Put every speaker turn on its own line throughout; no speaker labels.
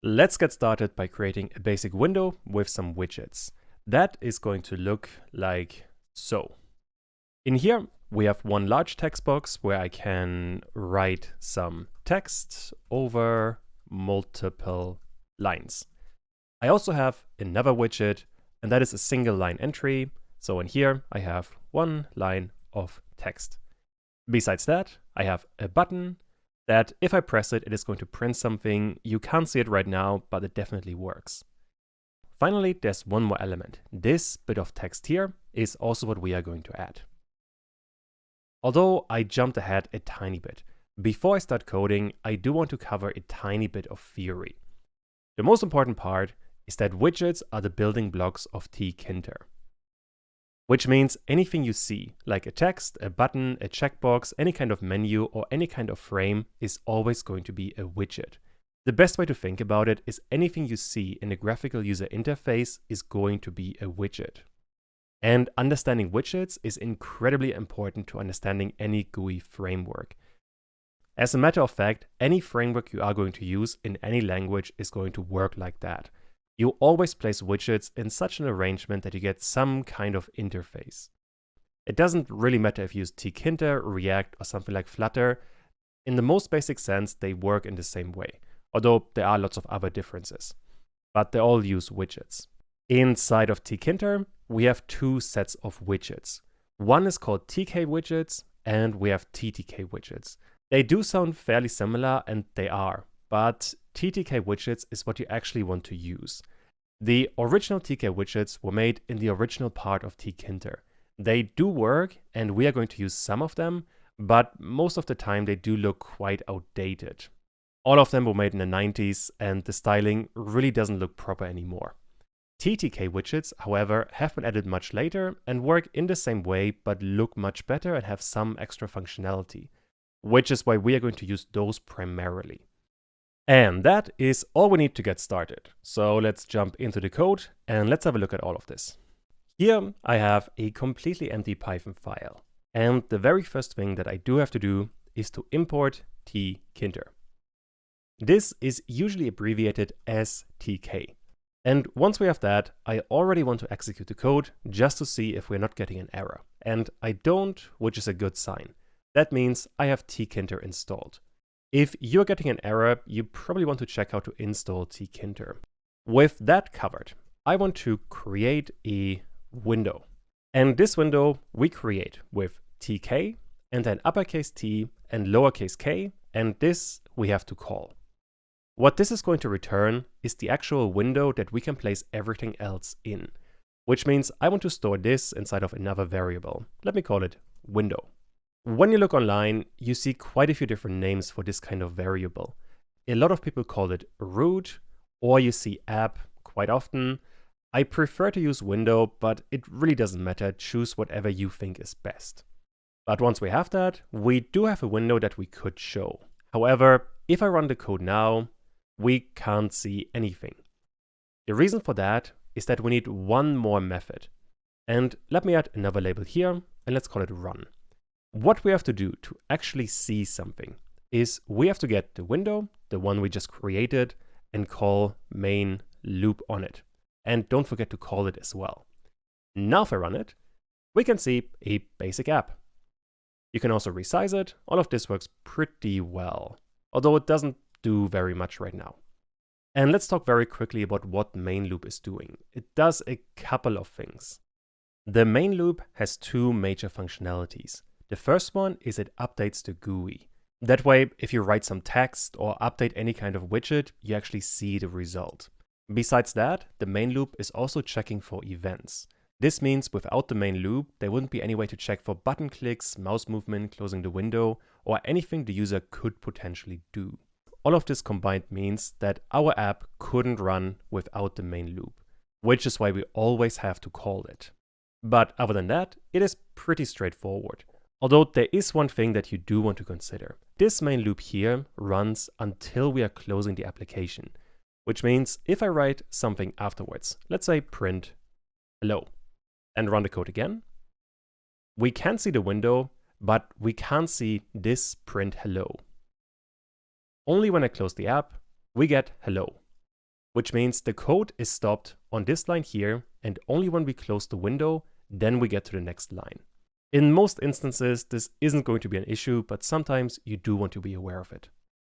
Let's get started by creating a basic window with some widgets. That is going to look like so. In here, we have one large text box where I can write some text over multiple lines. I also have another widget, and that is a single line entry. So in here, I have one line of text. Besides that, I have a button that if I press it, it is going to print something. You can't see it right now, but it definitely works. Finally, there's one more element. This bit of text here is also what we are going to add. Although I jumped ahead a tiny bit, before I start coding, I do want to cover a tiny bit of theory. The most important part is that widgets are the building blocks of Tkinter. Which means anything you see, like a text, a button, a checkbox, any kind of menu, or any kind of frame is always going to be a widget. The best way to think about it is anything you see in a graphical user interface is going to be a widget. And understanding widgets is incredibly important to understanding any GUI framework. As a matter of fact, any framework you are going to use in any language is going to work like that. You always place widgets in such an arrangement that you get some kind of interface. It doesn't really matter if you use Tkinter, React, or something like Flutter. In the most basic sense, they work in the same way, although there are lots of other differences. But they all use widgets. Inside of Tkinter, we have two sets of widgets. One is called TK widgets, and we have TTK widgets. They do sound fairly similar, and they are, but TTK widgets is what you actually want to use. The original TK widgets were made in the original part of Tkinter. They do work, and we are going to use some of them, but most of the time they do look quite outdated. All of them were made in the 90s, and the styling really doesn't look proper anymore. TTK widgets, however, have been added much later and work in the same way, but look much better and have some extra functionality, which is why we are going to use those primarily. And that is all we need to get started. So let's jump into the code and let's have a look at all of this. Here I have a completely empty Python file. And the very first thing that I do have to do is to import Tkinter. This is usually abbreviated as TK. And once we have that, I already want to execute the code just to see if we're not getting an error. And I don't, which is a good sign. That means I have Tkinter installed. If you're getting an error, you probably want to check how to install Tkinter. With that covered, I want to create a window. And this window we create with tk and then uppercase T and lowercase k, and this we have to call. What this is going to return is the actual window that we can place everything else in, which means I want to store this inside of another variable. Let me call it window. When you look online, you see quite a few different names for this kind of variable. A lot of people call it root, or you see app quite often. I prefer to use window, but it really doesn't matter. Choose whatever you think is best. But once we have that, we do have a window that we could show. However, if I run the code now, we can't see anything. The reason for that is that we need one more method. And let me add another label here, and let's call it run. What we have to do to actually see something is we have to get the window, the one we just created, and call main loop on it. And don't forget to call it as well. Now if I run it, we can see a basic app. You can also resize it. All of this works pretty well, although it doesn't do very much right now. And let's talk very quickly about what main loop is doing. It does a couple of things. The main loop has two major functionalities. The first one is it updates the GUI. That way, if you write some text or update any kind of widget, you actually see the result. Besides that, the main loop is also checking for events. This means without the main loop, there wouldn't be any way to check for button clicks, mouse movement, closing the window, or anything the user could potentially do. All of this combined means that our app couldn't run without the main loop, which is why we always have to call it. But other than that, it is pretty straightforward. Although there is one thing that you do want to consider. This main loop here runs until we are closing the application, which means if I write something afterwards, let's say print hello, and run the code again, we can see the window, but we can't see this print hello. Only when I close the app, we get hello. which means the code is stopped on this line here, and only when we close the window, then we get to the next line. In most instances, this isn't going to be an issue, but sometimes you do want to be aware of it.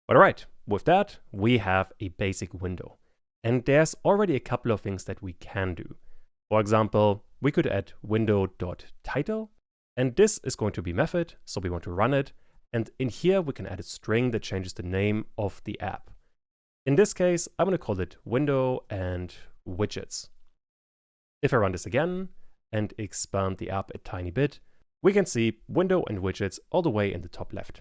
But alright, with that, we have a basic window. And there's already a couple of things that we can do. For example, we could add window.title, and this is going to be method, so we want to run it. And in here, we can add a string that changes the name of the app. In this case, I'm going to call it window and widgets. If I run this again and expand the app a tiny bit, we can see window and widgets all the way in the top left.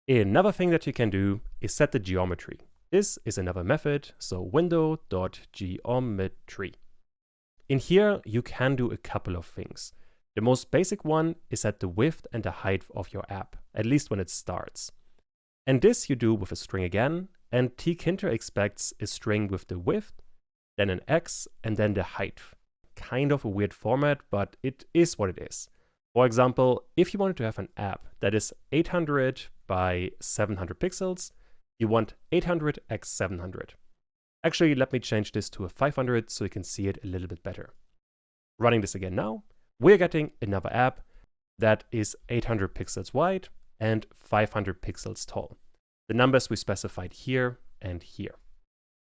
Another thing that you can do is set the geometry. This is another method, so window.geometry. In here, you can do a couple of things. The most basic one is set the width and the height of your app, at least when it starts. And this you do with a string again, and Tkinter expects a string with the width, then an x, and then the height. Kind of a weird format, but it is what it is. For example, if you wanted to have an app that is 800 by 700 pixels, you want 800 x 700. Actually, let me change this to a 500 so you can see it a little bit better. Running this again now, we're getting another app that is 800 pixels wide and 500 pixels tall. The numbers we specified here and here.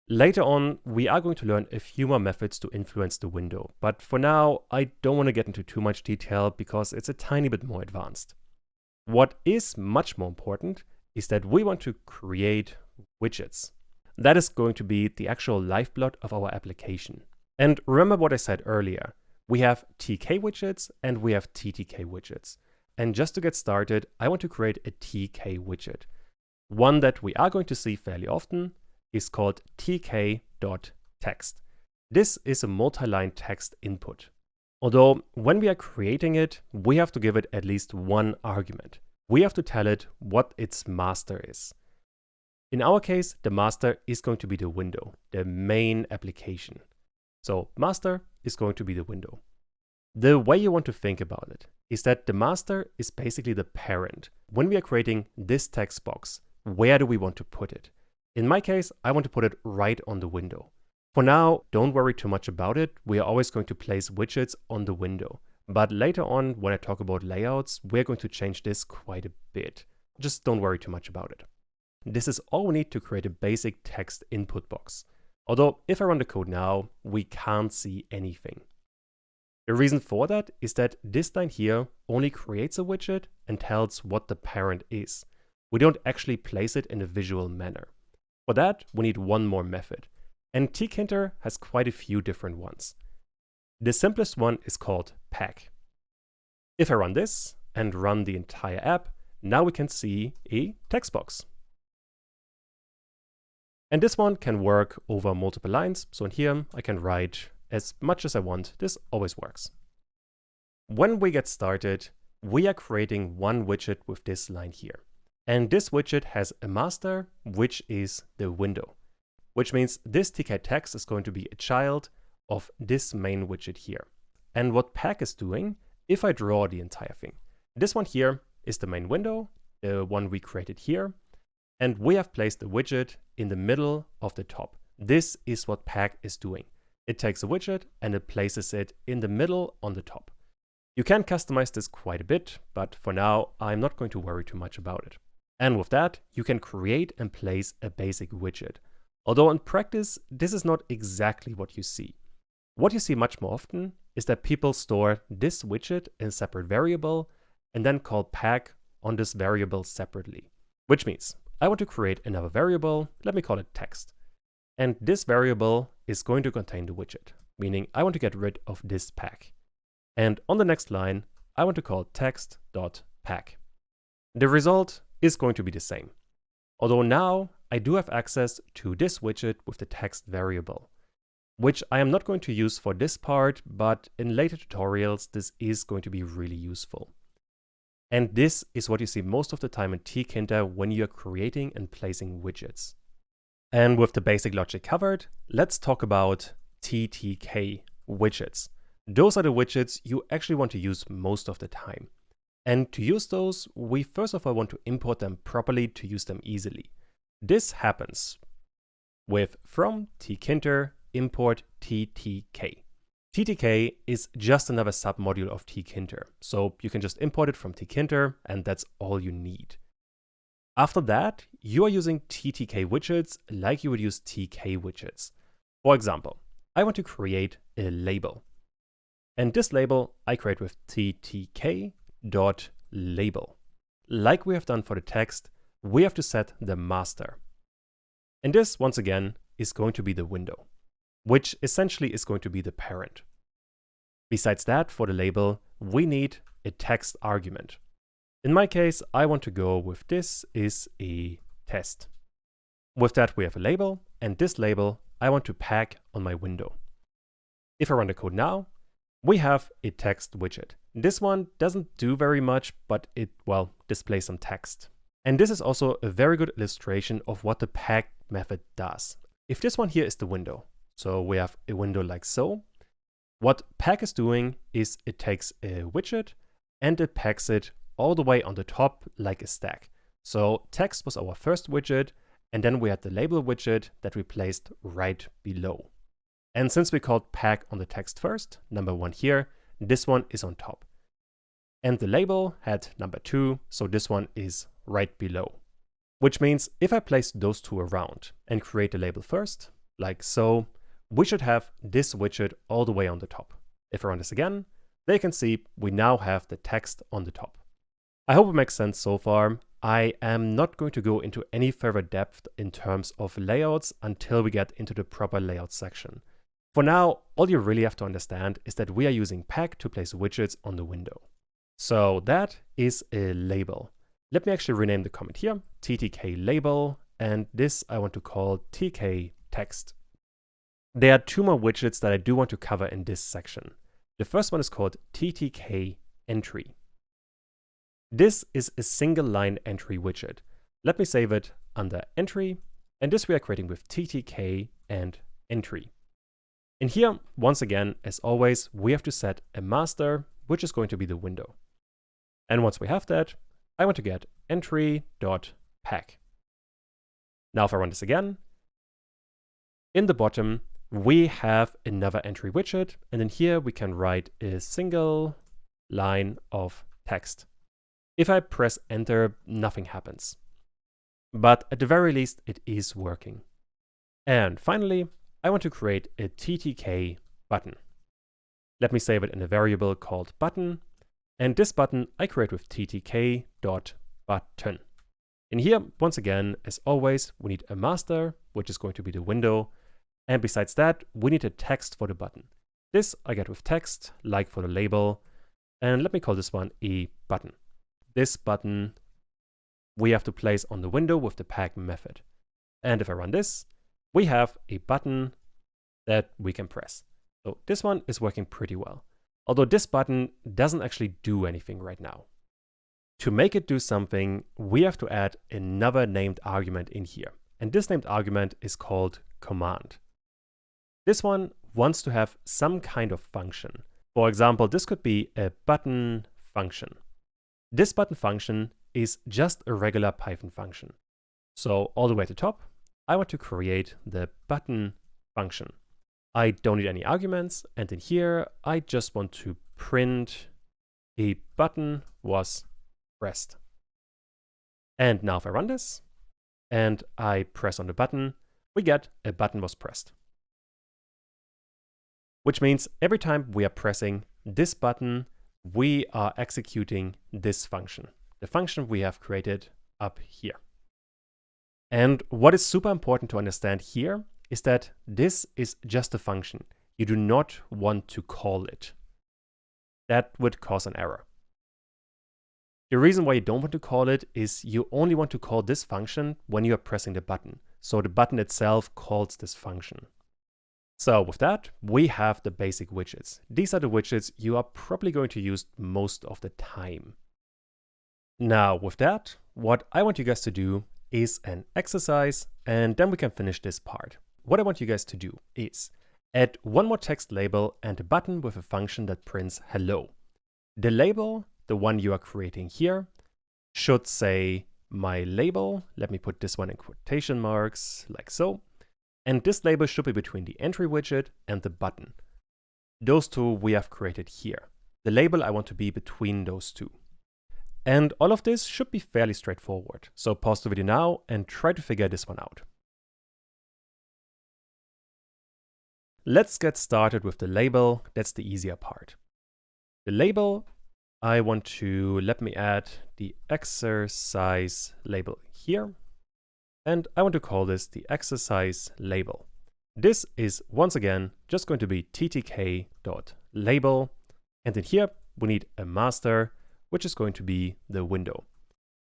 Later on, we are going to learn a few more methods to influence the window, but for now, I don't want to get into too much detail because it's a tiny bit more advanced. What is much more important is that we want to create widgets. That is going to be the actual lifeblood of our application. And remember what I said earlier, we have TK widgets and we have TTK widgets. And just to get started, I want to create a TK widget. One that we are going to see fairly often is called tk.text. This is a multi-line text input. Although when we are creating it, we have to give it at least one argument. We have to tell it what its master is. In our case, the master is going to be the window, the main application. So master is going to be the window. The way you want to think about it is that the master is basically the parent. When we are creating this text box, where do we want to put it? In my case, I want to put it right on the window. For now, don't worry too much about it. We are always going to place widgets on the window. But later on, when I talk about layouts, we're going to change this quite a bit. Just don't worry too much about it. This is all we need to create a basic text input box. Although, if I run the code now, we can't see anything. The reason for that is that this line here only creates a widget and tells what the parent is. We don't actually place it in a visual manner. For that, we need one more method. And Tkinter has quite a few different ones. The simplest one is called pack. If I run this and run the entire app, now we can see a text box. And this one can work over multiple lines. So in here, I can write as much as I want. This always works. When we get started, we are creating one widget with this line here. And this widget has a master, which is the window, which means this TK text is going to be a child of this main widget here. And what pack is doing, if I draw the entire thing, this one here is the main window, the one we created here, and we have placed the widget in the middle of the top. This is what pack is doing. It takes a widget and it places it in the middle on the top. You can customize this quite a bit, but for now, I'm not going to worry too much about it. And with that, you can create and place a basic widget. Although in practice, this is not exactly what you see. What you see much more often is that people store this widget in a separate variable and then call pack on this variable separately. Which means I want to create another variable, let me call it text. And this variable is going to contain the widget, meaning I want to get rid of this pack. And on the next line, I want to call text.pack. The result is going to be the same. Although now I do have access to this widget with the text variable, which I am not going to use for this part, but in later tutorials, this is going to be really useful. And this is what you see most of the time in Tkinter when you're creating and placing widgets. And with the basic logic covered, let's talk about TTK widgets. Those are the widgets you actually want to use most of the time. And to use those, we first of all want to import them properly to use them easily. This happens with from Tkinter import TTK. TTK is just another submodule of Tkinter, so you can just import it from Tkinter and that's all you need. After that, you are using TTK widgets like you would use TK widgets. For example, I want to create a label. And this label I create with ttk.label. Like we have done for the text, we have to set the master. And this, once again, is going to be the window, which essentially is going to be the parent. Besides that, for the label, we need a text argument. In my case, I want to go with this is a test. With that, we have a label, and this label I want to pack on my window. If I run the code now, we have a text widget. This one doesn't do very much, but it, well, displays some text. And this is also a very good illustration of what the pack method does. If this one here is the window, so we have a window like so, what pack is doing is it takes a widget and it packs it all the way on the top like a stack. So text was our first widget, and then we had the label widget that we placed right below. And since we called pack on the text first, number 1 here, this one is on top. And the label had number 2, so this one is right below. Which means if I place those two around and create the label first, like so, we should have this widget all the way on the top. If I run this again, they can see we now have the text on the top. I hope it makes sense so far. I am not going to go into any further depth in terms of layouts until we get into the proper layout section. For now, all you really have to understand is that we are using pack to place widgets on the window. So that is a label. Let me actually rename the comment here, TTK label, and this I want to call TK text. There are 2 more widgets that I do want to cover in this section. The first one is called TTK entry. This is a single line entry widget. Let me save it under entry, and this we are creating with TTK and entry. And here, once again, as always, we have to set a master, which is going to be the window. And once we have that, I want to get entry.pack. Now if I run this again, in the bottom, we have another entry widget, and in here we can write a single line of text. If I press enter, nothing happens. But at the very least, it is working. And finally, I want to create a TTK button. Let me save it in a variable called button. And this button I create with ttk.button. And here, once again, as always, we need a master, which is going to be the window. And besides that, we need a text for the button. This I get with text, like for the label. And let me call this one a button. This button we have to place on the window with the pack method. And if I run this, we have a button that we can press. So this one is working pretty well. Although this button doesn't actually do anything right now. To make it do something, we have to add another named argument in here. And this named argument is called command. This one wants to have some kind of function. For example, this could be a button function. This button function is just a regular Python function. So all the way at the top, I want to create the button function. I don't need any arguments, and in here, I just want to print a button was pressed. And now if I run this, and I press on the button, we get a button was pressed. Which means every time we are pressing this button, we are executing this function, the function we have created up here. And what is super important to understand here is that this is just a function. You do not want to call it. That would cause an error. The reason why you don't want to call it is you only want to call this function when you are pressing the button. So the button itself calls this function. So with that, we have the basic widgets. These are the widgets you are probably going to use most of the time. Now with that, what I want you guys to do is an exercise, and then we can finish this part. What I want you guys to do is add one more text label and a button with a function that prints hello. The label, the one you are creating here, should say my label. Let me put this one in quotation marks like so. And this label should be between the entry widget and the button. Those two we have created here. The label I want to be between those two. And all of this should be fairly straightforward. So pause the video now and try to figure this one out. Let's get started with the label. That's the easier part. The label, let me add the exercise label here. And I want to call this the exercise label. This is once again just going to be ttk.label. And in here we need a master, which is going to be the window.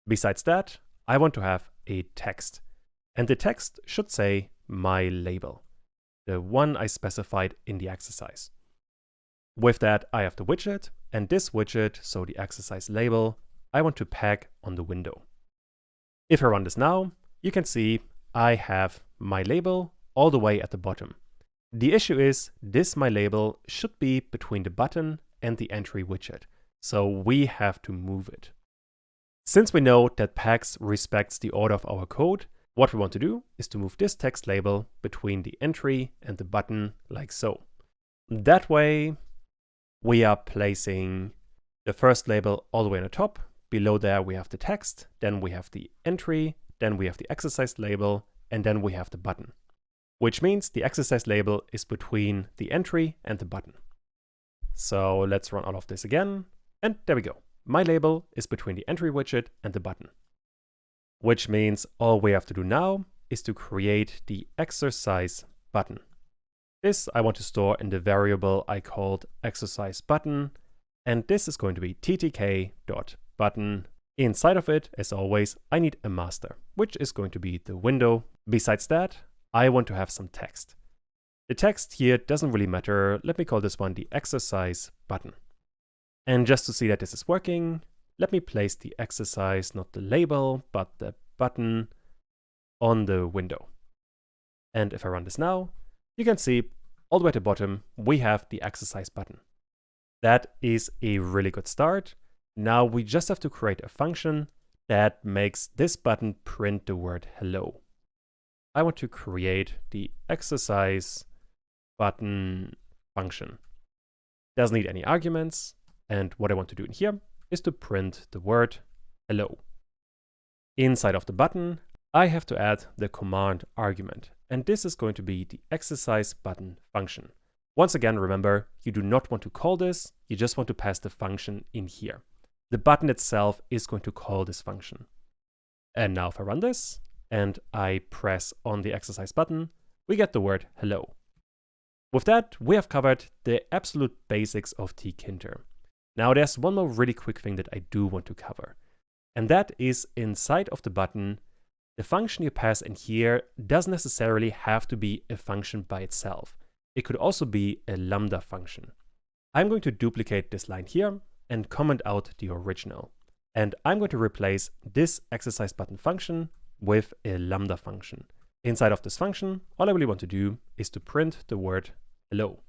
Besides that, I want to have a text. And the text should say my label, the one I specified in the exercise. With that, I have the widget, and this widget, so the exercise label, I want to pack on the window. If I run this now, you can see I have my label all the way at the bottom. The issue is this my label should be between the button and the entry widget, so we have to move it. Since we know that packs respects the order of our code, what we want to do is to move this text label between the entry and the button like so. That way, we are placing the first label all the way on the top. Below there we have the text, then we have the entry, then we have the exercise label, and then we have the button. Which means the exercise label is between the entry and the button. So let's run all of this again, and there we go. My label is between the entry widget and the button. Which means all we have to do now is to create the exercise button. This I want to store in the variable I called exercise button, and this is going to be ttk.button. Inside of it, as always, I need a master, which is going to be the window. Besides that, I want to have some text. The text here doesn't really matter. Let me call this one the exercise button. And just to see that this is working, let me place the exercise, not the label, but the button on the window. And if I run this now, you can see all the way at the bottom, we have the exercise button. That is a really good start. Now we just have to create a function that makes this button print the word hello. I want to create the exercise button function. Doesn't need any arguments. And what I want to do in here is to print the word hello. Inside of the button, I have to add the command argument. And this is going to be the exercise button function. Once again, remember, you do not want to call this. You just want to pass the function in here. The button itself is going to call this function. And now if I run this and I press on the exercise button, we get the word hello. With that, we have covered the absolute basics of Tkinter. Now there's one more really quick thing that I do want to cover. And that is inside of the button, the function you pass in here doesn't necessarily have to be a function by itself. It could also be a lambda function. I'm going to duplicate this line here and comment out the original. And I'm going to replace this exercise button function with a lambda function. Inside of this function, all I really want to do is to print the word hello.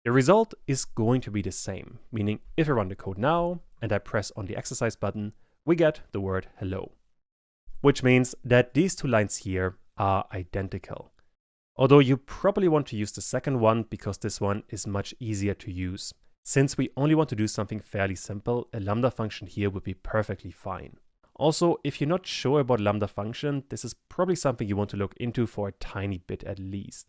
The result is going to be the same, meaning if I run the code now and I press on the exercise button, we get the word hello. Which means that these two lines here are identical. Although you probably want to use the second one because this one is much easier to use. Since we only want to do something fairly simple, a lambda function here would be perfectly fine. Also, if you're not sure about lambda function, this is probably something you want to look into for a tiny bit at least.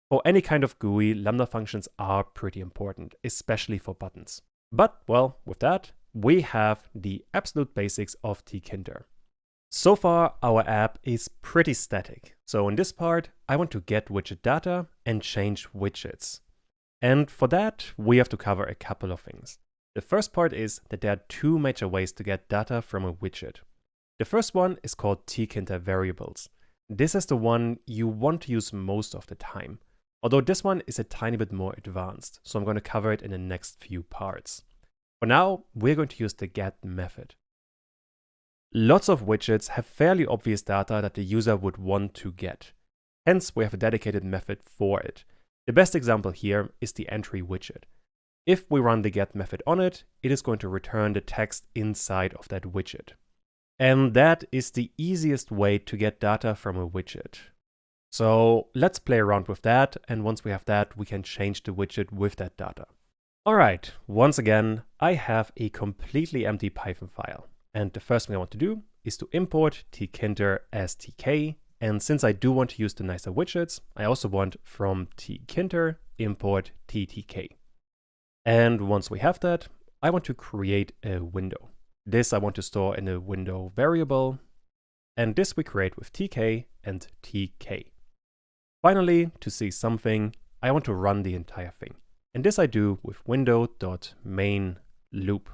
For any kind of GUI, lambda functions are pretty important, especially for buttons. But, well, with that, we have the absolute basics of Tkinter. So far, our app is pretty static. So in this part, I want to get widget data and change widgets. And for that, we have to cover a couple of things. The first part is that there are two major ways to get data from a widget. The first one is called Tkinter variables. This is the one you want to use most of the time. Although this one is a tiny bit more advanced, so I'm going to cover it in the next few parts. For now, we're going to use the get method. Lots of widgets have fairly obvious data that the user would want to get. Hence, we have a dedicated method for it. The best example here is the entry widget. If we run the get method on it, it is going to return the text inside of that widget. And that is the easiest way to get data from a widget. So let's play around with that, and once we have that, we can change the widget with that data. Alright, once again, I have a completely empty Python file. And the first thing I want to do is to import Tkinter as tk. And since I do want to use the nicer widgets, I also want from Tkinter import ttk. And once we have that, I want to create a window. This I want to store in a window variable. And this we create with tk and tk. Finally, to see something, I want to run the entire thing. And this I do with window.main loop.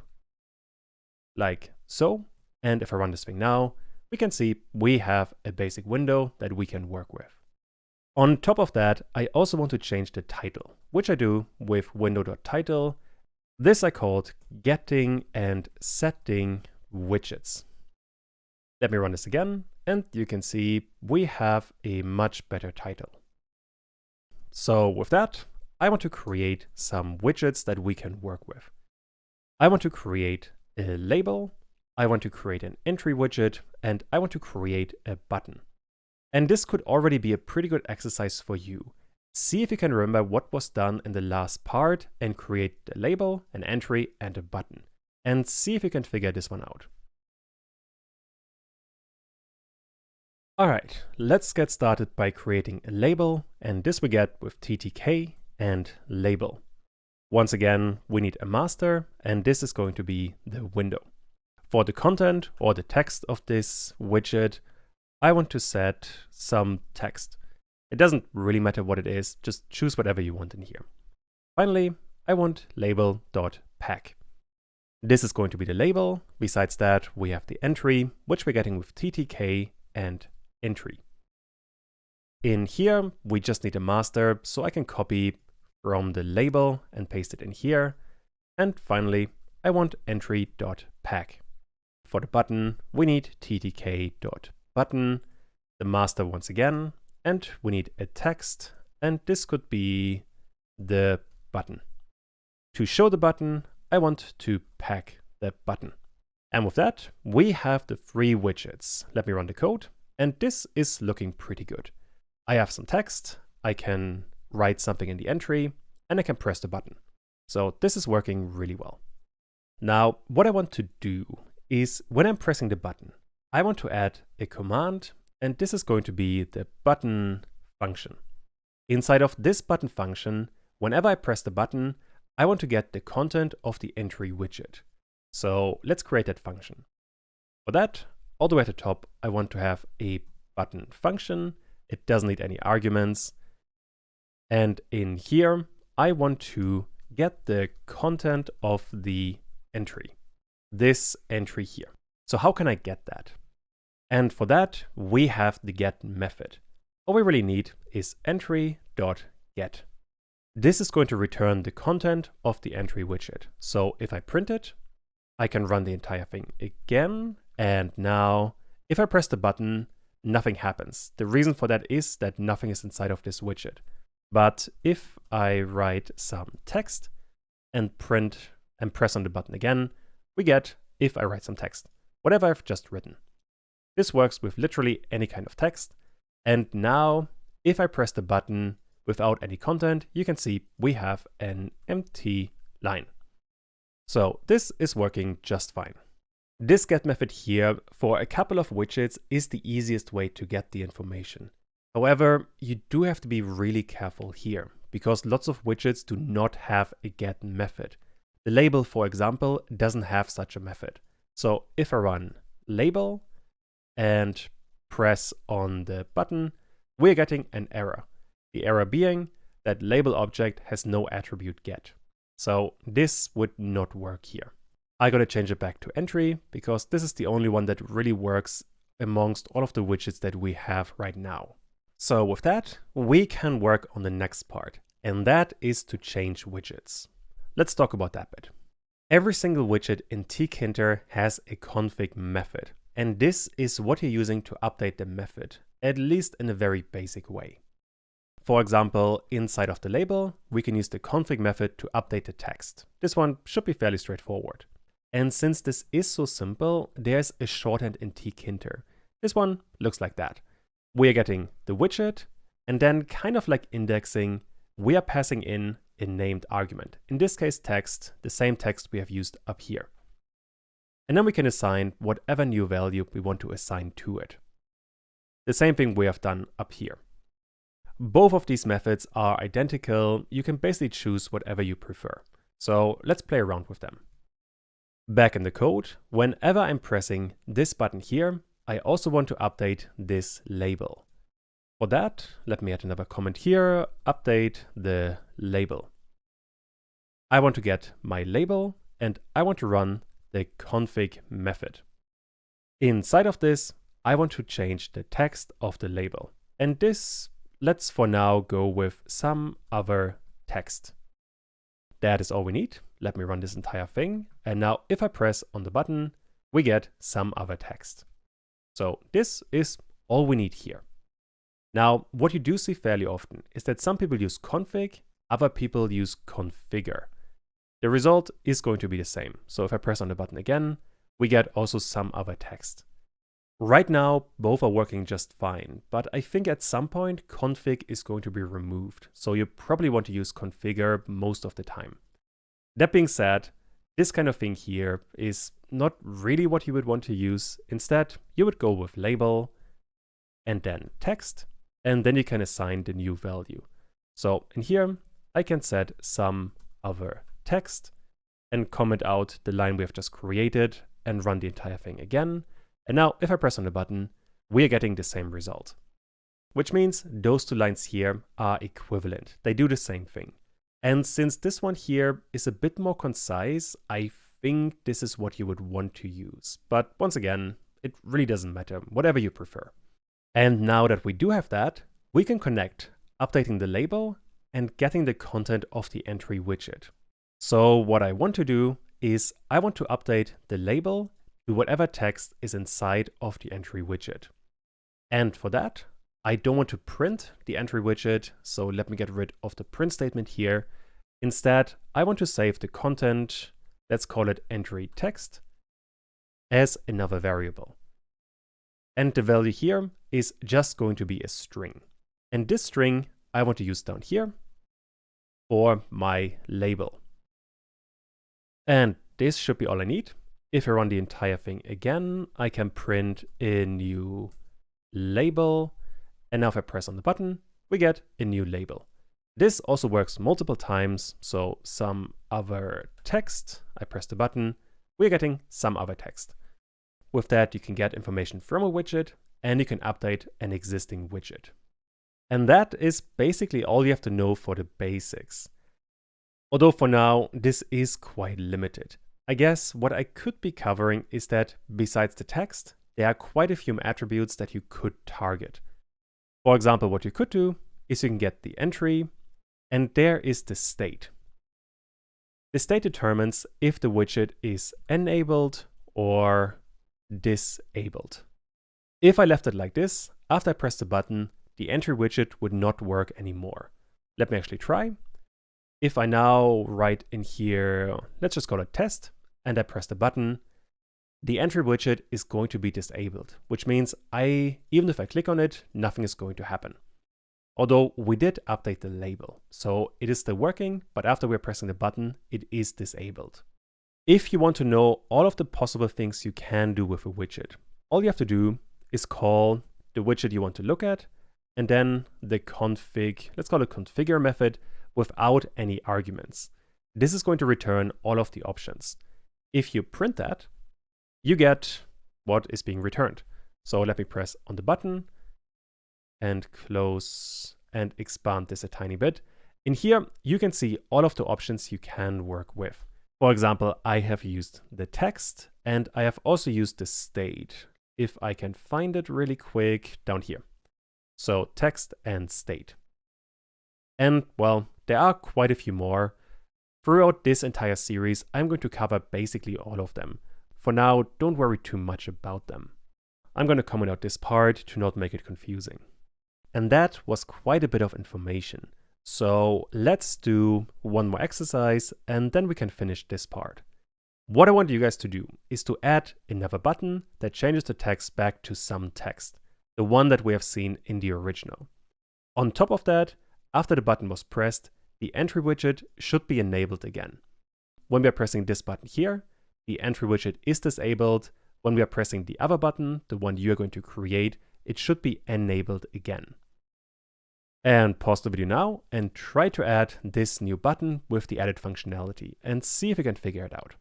Like so. And if I run this thing now, we can see we have a basic window that we can work with. On top of that, I also want to change the title, which I do with window.title. This I called getting and setting widgets. Let me run this again, and you can see we have a much better title. So with that, I want to create some widgets that we can work with. I want to create a label, I want to create an entry widget, and I want to create a button. And this could already be a pretty good exercise for you. See if you can remember what was done in the last part and create a label, an entry, and a button. And see if you can figure this one out. Alright, let's get started by creating a label, and this we get with ttk and label. Once again, we need a master, and this is going to be the window. For the content or the text of this widget, I want to set some text. It doesn't really matter what it is, just choose whatever you want in here. Finally, I want label.pack. This is going to be the label. Besides that, we have the entry, which we're getting with ttk and entry. In here, we just need a master, so I can copy from the label and paste it in here. And finally, I want entry.pack. For the button, we need ttk.button, the master once again, and we need a text, and this could be the button. To show the button, I want to pack the button. And with that, we have the 3 widgets. Let me run the code, and this is looking pretty good. I have some text, I can write something in the entry, and I can press the button. So this is working really well. Now, what I want to do is when I'm pressing the button, I want to add a command, and this is going to be the button function. Inside of this button function, whenever I press the button, I want to get the content of the entry widget. So let's create that function. For that, all the way at the top, I want to have a button function. It doesn't need any arguments. And in here, I want to get the content of the entry, this entry here. So how can I get that? And for that, we have the get method. All we really need is entry.get. This is going to return the content of the entry widget. So if I print it, I can run the entire thing again. And now if I press the button, nothing happens. The reason for that is that nothing is inside of this widget. But if I write some text and print and press on the button again, we get if I write some text, whatever I've just written. This works with literally any kind of text. And now if I press the button without any content, you can see we have an empty line. So this is working just fine. This get method here for a couple of widgets is the easiest way to get the information. However, you do have to be really careful here because lots of widgets do not have a get method. The label, for example, doesn't have such a method. So if I run label and press on the button, we're getting an error. The error being that label object has no attribute get. So this would not work here. I gotta change it back to entry because this is the only one that really works amongst all of the widgets that we have right now. So with that, we can work on the next part, and that is to change widgets. Let's talk about that bit. Every single widget in Tkinter has a config method, and this is what you're using to update the method, at least in a very basic way. For example, inside of the label, we can use the config method to update the text. This one should be fairly straightforward. And since this is so simple, there's a shorthand in Tkinter. This one looks like that. We are getting the widget, And then, kind of like indexing, we are passing in a named argument. In this case, text, the same text we have used up here. And then we can assign whatever new value we want to assign to it. The same thing we have done up here. Both of these methods are identical. You can basically choose whatever you prefer. So let's play around with them. Back in the code, whenever I'm pressing this button here, I also want to update this label. For that, let me add another comment here, update the label. I want to get my label and I want to run the config method. Inside of this, I want to change the text of the label. And this, let's for now go with some other text. That is all we need. Let me run this entire thing. And now if I press on the button, we get some other text. So this is all we need here. Now, what you do see fairly often is that some people use config, other people use configure. The result is going to be the same. So if I press on the button again, we get also some other text. Right now, both are working just fine, but I think at some point config is going to be removed. So you probably want to use configure most of the time. That being said, this kind of thing here is not really what you would want to use. Instead, you would go with label and then text, and then you can assign the new value. So in here, I can set some other text and comment out the line we have just created and run the entire thing again. And now if I press on the button, we are getting the same result, which means those two lines here are equivalent. They do the same thing. And since this one here is a bit more concise, I think this is what you would want to use. But once again, it really doesn't matter, whatever you prefer. And now that we do have that, we can connect updating the label and getting the content of the entry widget. So what I want to do is I want to update the label to whatever text is inside of the entry widget. And for that, I don't want to print the entry widget, so let me get rid of the print statement here. Instead, I want to save the content, let's call it entry text, as another variable. And the value here is just going to be a string. And this string I want to use down here for my label. And this should be all I need. If I run the entire thing again, I can print a new label. And now if I press on the button, we get a new label. This also works multiple times. So some other text, I press the button, we're getting some other text. With that, you can get information from a widget and you can update an existing widget. And that is basically all you have to know for the basics. Although for now, this is quite limited. I guess what I could be covering is that besides the text, there are quite a few attributes that you could target. For example, what you could do is you can get the entry, and there is the state. The state determines if the widget is enabled or disabled. If I left it like this, after I press the button, the entry widget would not work anymore. Let me actually try. If I now write in here, let's just call it test, and I press the button, the entry widget is going to be disabled, which means even if I click on it, nothing is going to happen. Although we did update the label, so it is still working, but after we're pressing the button, it is disabled. If you want to know all of the possible things you can do with a widget, all you have to do is call the widget you want to look at, and then the config, let's call it configure method, without any arguments. This is going to return all of the options. If you print that, you get what is being returned. So let me press on the button and close and expand this a tiny bit. In here, you can see all of the options you can work with. For example, I have used the text and I have also used the state. If I can find it really quick down here. So text and state. And well, there are quite a few more. Throughout this entire series, I'm going to cover basically all of them. For now, don't worry too much about them. I'm going to comment out this part to not make it confusing. And that was quite a bit of information. So let's do one more exercise and then we can finish this part. What I want you guys to do is to add another button that changes the text back to some text, the one that we have seen in the original. On top of that, after the button was pressed, the entry widget should be enabled again. When we are pressing this button here, the entry widget is disabled. When we are pressing the other button, the one you are going to create, it should be enabled again. And pause the video now and try to add this new button with the added functionality and see if you can figure it out.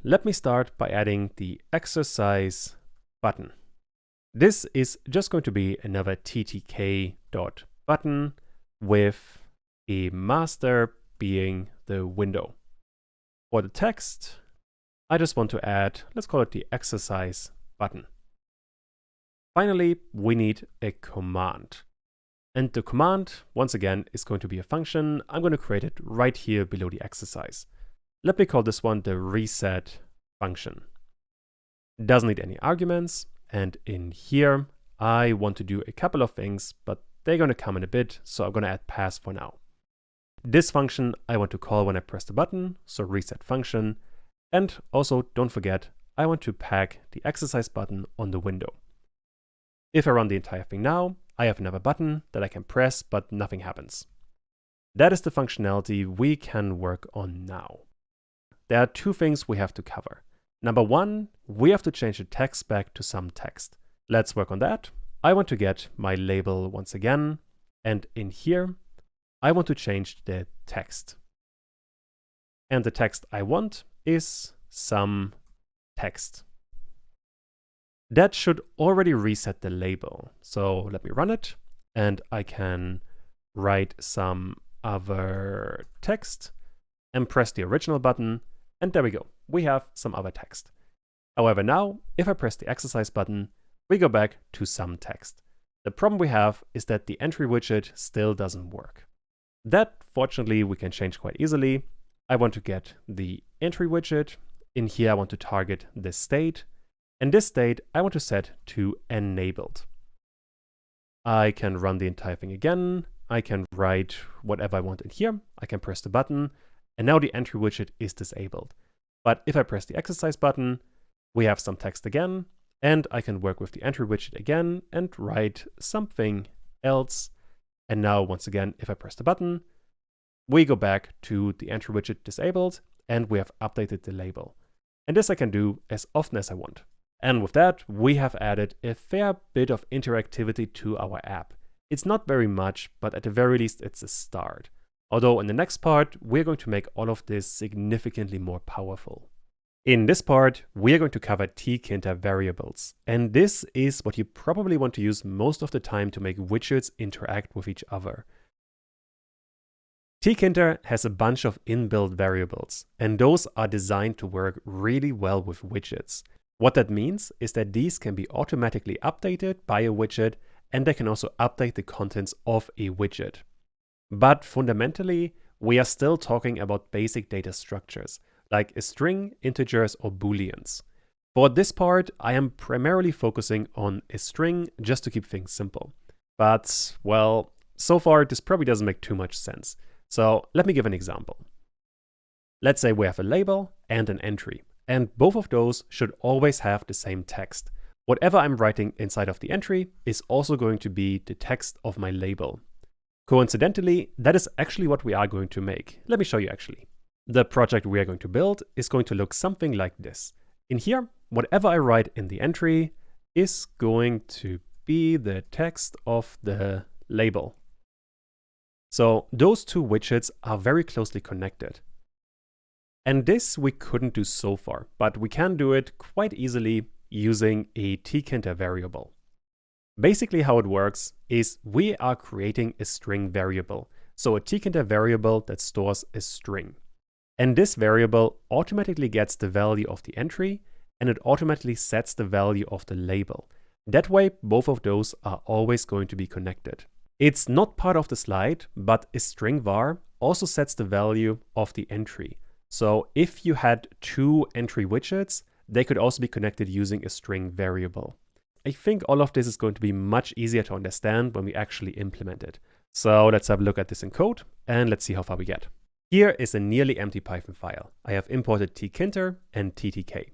Let me start by adding the exercise button. This is just going to be another ttk.button with a master being the window. For the text, I just want to add, let's call it the exercise button. Finally, we need a command. And the command, once again, is going to be a function. I'm going to create it right here below the exercise. Let me call this one the reset function. It doesn't need any arguments. And in here, I want to do a couple of things, but they're going to come in a bit. So I'm going to add pass for now. This function I want to call when I press the button, so reset function. And also, don't forget, I want to pack the exercise button on the window. If I run the entire thing now, I have another button that I can press, but nothing happens. That is the functionality we can work on now. There are two things we have to cover. Number one, we have to change the text back to some text. Let's work on that. I want to get my label once again, and in here, I want to change the text. And the text I want is some text. That should already reset the label. So let me run it, and I can write some other text and press the original button, and there we go. We have some other text. However, now, if I press the exercise button, we go back to some text. The problem we have is that the entry widget still doesn't work. That, fortunately, we can change quite easily. I want to get the entry widget. In here, I want to target the state. And this state, I want to set to enabled. I can run the entire thing again. I can write whatever I want in here. I can press the button. And now the entry widget is disabled. But if I press the exercise button, we have some text again. And I can work with the entry widget again and write something else. And now, once again, if I press the button, we go back to the entry widget disabled, and we have updated the label. And this I can do as often as I want. And with that, we have added a fair bit of interactivity to our app. It's not very much, but at the very least, it's a start. Although in the next part, we're going to make all of this significantly more powerful. In this part, we are going to cover Tkinter variables. And this is what you probably want to use most of the time to make widgets interact with each other. Tkinter has a bunch of inbuilt variables, and those are designed to work really well with widgets. What that means is that these can be automatically updated by a widget, and they can also update the contents of a widget. But fundamentally, we are still talking about basic data structures, like a string, integers, or booleans. For this part, I am primarily focusing on a string just to keep things simple. But, well, so far this probably doesn't make too much sense. So let me give an example. Let's say we have a label and an entry. And both of those should always have the same text. Whatever I'm writing inside of the entry is also going to be the text of my label. Coincidentally, that is actually what we are going to make. Let me show you actually. The project we are going to build is going to look something like this. In here, whatever I write in the entry is going to be the text of the label. So those two widgets are very closely connected. And this we couldn't do so far, but we can do it quite easily using a Tkinter variable. Basically how it works is we are creating a string variable. So a Tkinter variable that stores a string. And this variable automatically gets the value of the entry, and it automatically sets the value of the label. That way, both of those are always going to be connected. It's not part of the slide, but a string var also sets the value of the entry. So if you had two entry widgets, they could also be connected using a string variable. I think all of this is going to be much easier to understand when we actually implement it. So let's have a look at this in code, and let's see how far we get. Here is a nearly empty Python file. I have imported Tkinter and TTK.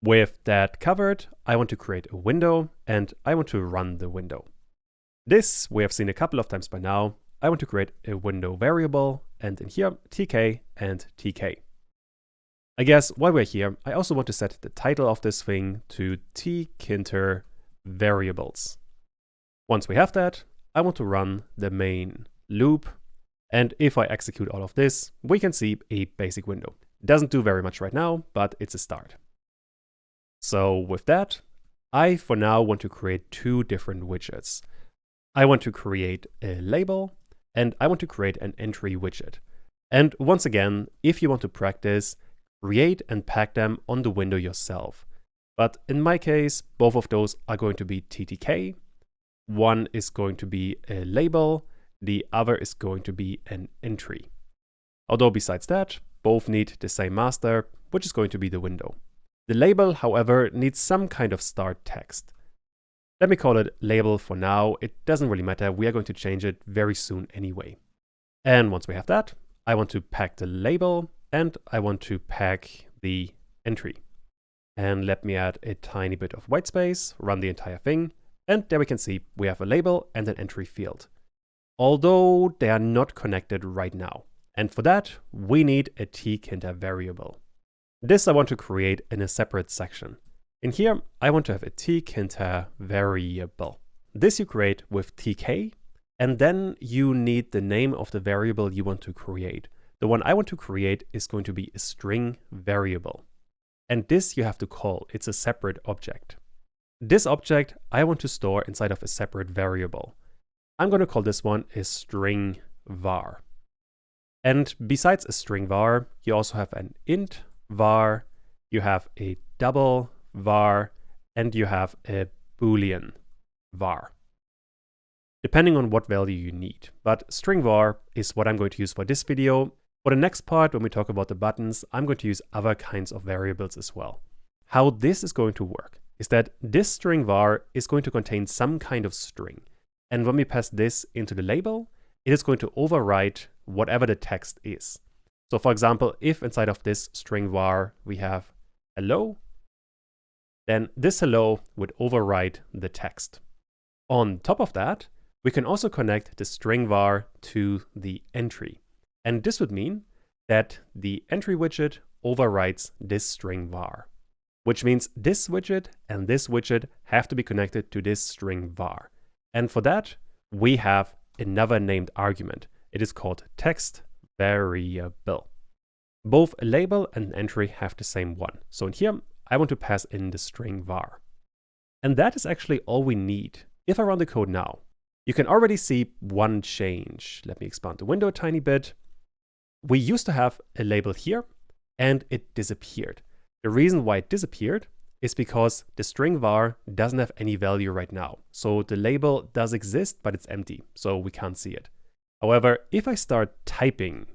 With that covered, I want to create a window and I want to run the window. This we have seen a couple of times by now. I want to create a window variable and in here tk and tk. I guess while we're here, I also want to set the title of this thing to Tkinter variables. Once we have that, I want to run the main loop. And if I execute all of this, we can see a basic window. It doesn't do very much right now, but it's a start. So with that, I for now want to create two different widgets. I want to create a label and I want to create an entry widget. And once again, if you want to practice, create and pack them on the window yourself. But in my case, both of those are going to be TTK. One is going to be a label, the other is going to be an entry. Although besides that, both need the same master, which is going to be the window. The label, however, needs some kind of start text. Let me call it label for now. It doesn't really matter. We are going to change it very soon anyway. And once we have that, I want to pack the label and I want to pack the entry. And let me add a tiny bit of white space, run the entire thing. And there we can see we have a label and an entry field. Although they are not connected right now. And for that, we need a Tkinter variable. This I want to create in a separate section. In here, I want to have a Tkinter variable. This you create with tk, and then you need the name of the variable you want to create. The one I want to create is going to be a string variable. And this you have to call. It's a separate object. This object I want to store inside of a separate variable. I'm going to call this one a string var. And besides a string var, you also have an int var, you have a double var, and you have a boolean var. Depending on what value you need. But string var is what I'm going to use for this video. For the next part, when we talk about the buttons, I'm going to use other kinds of variables as well. How this is going to work is that this string var is going to contain some kind of string. And when we pass this into the label, it is going to overwrite whatever the text is. So for example, if inside of this string var we have hello, then this hello would overwrite the text. On top of that, we can also connect the string var to the entry. And this would mean that the entry widget overwrites this string var, which means this widget and this widget have to be connected to this string var. And for that, we have another named argument. It is called text variable. Both a label and an entry have the same one. So in here, I want to pass in the string var. And that is actually all we need. If I run the code now, you can already see one change. Let me expand the window a tiny bit. We used to have a label here and it disappeared. The reason why it disappeared is because the string var doesn't have any value right now. So the label does exist, but it's empty, so we can't see it. However, if I start typing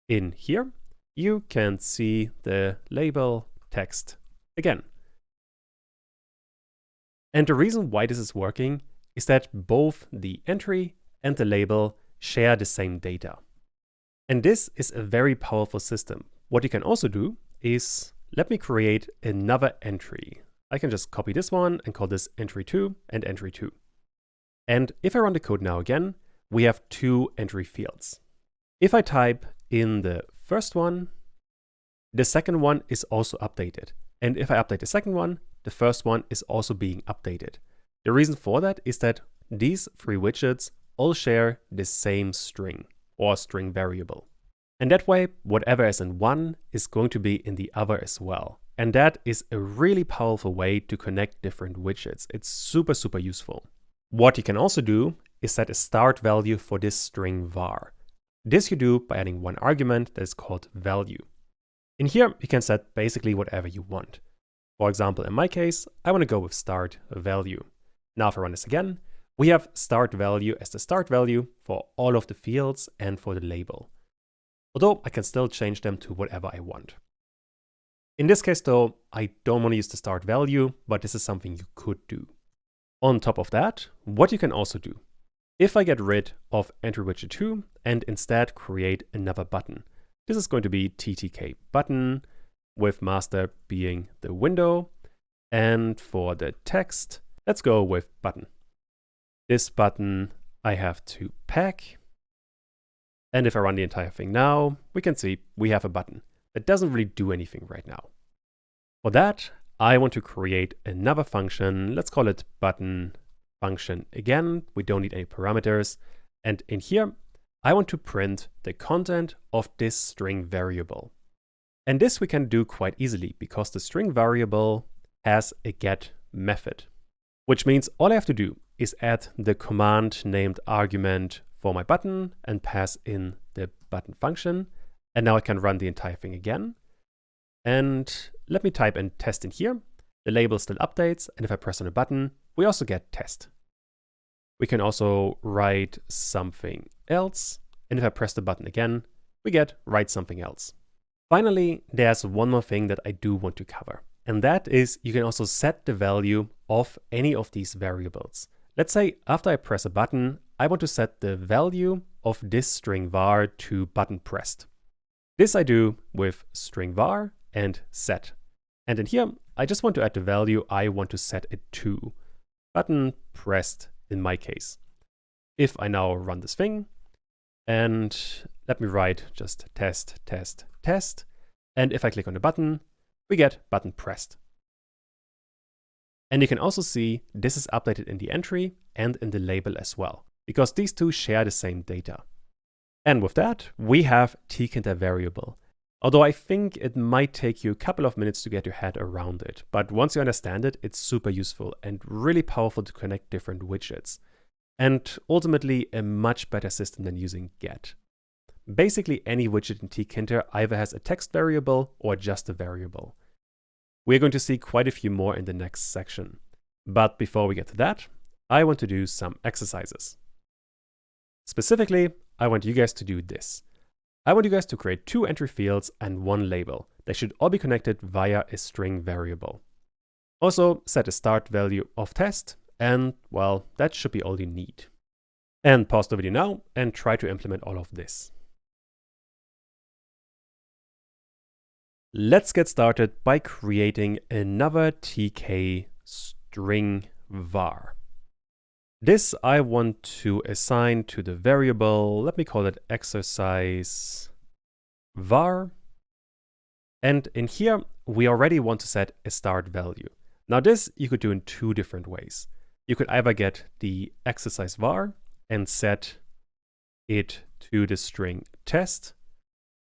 in here, you can see the label text again. And the reason why this is working is that both the entry and the label share the same data. And this is a very powerful system. What you can also do is, let me create another entry. I can just copy this one and call this entry 2 and entry 2. And if I run the code now again, we have two entry fields. If I type in the first one, the second one is also updated. And if I update the second one, the first one is also being updated. The reason for that is that these three widgets all share the same string or string variable. And that way, whatever is in one is going to be in the other as well. And that is a really powerful way to connect different widgets. It's super, super useful. What you can also do is set a start value for this string var. This you do by adding one argument that is called value. In here, you can set basically whatever you want. For example, in my case, I want to go with start value. Now if I run this again, we have start value as the start value for all of the fields and for the label. Although I can still change them to whatever I want. In this case though, I don't want to use the start value, but this is something you could do. On top of that, what you can also do, if I get rid of entry widget 2 and instead create another button, this is going to be TTK button with master being the window, And for the text, let's go with button. This button I have to pack. And if I run the entire thing now, we can see we have a button that doesn't really do anything right now. For that, I want to create another function. Let's call it button function again. We don't need any parameters. And in here, I want to print the content of this string variable. And this we can do quite easily because the string variable has a get method, which means all I have to do is add the command named argument for my button and pass in the button function. And now I can run the entire thing again. And let me type in test in here. The label still updates. And if I press on a button, we also get test. We can also write something else. And if I press the button again, we get write something else. Finally, there's one more thing that I do want to cover. And that is you can also set the value of any of these variables. Let's say after I press a button, I want to set the value of this string var to button pressed. This I do with string var and set. And in here, I just want to add the value I want to set it to. Button pressed in my case. If I now run this thing, and let me write just test, test, test. And if I click on the button, we get button pressed. And you can also see this is updated in the entry and in the label as well, because these two share the same data. And with that, we have Tkinter variable. Although I think it might take you a couple of minutes to get your head around it. But once you understand it, it's super useful and really powerful to connect different widgets. And ultimately a much better system than using get. Basically any widget in Tkinter either has a text variable or just a variable. We're going to see quite a few more in the next section. But before we get to that, I want to do some exercises. Specifically, I want you guys to do this. I want you guys to create 2 entry fields and 1 label. They should all be connected via a string variable. Also, set a start value of test, and well, that should be all you need. And pause the video now and try to implement all of this. Let's get started by creating another tk string var. This I want to assign to the variable, let me call it exercise var. And in here, we already want to set a start value. Now this you could do in 2 different ways. You could either get the exercise var and set it to the string test,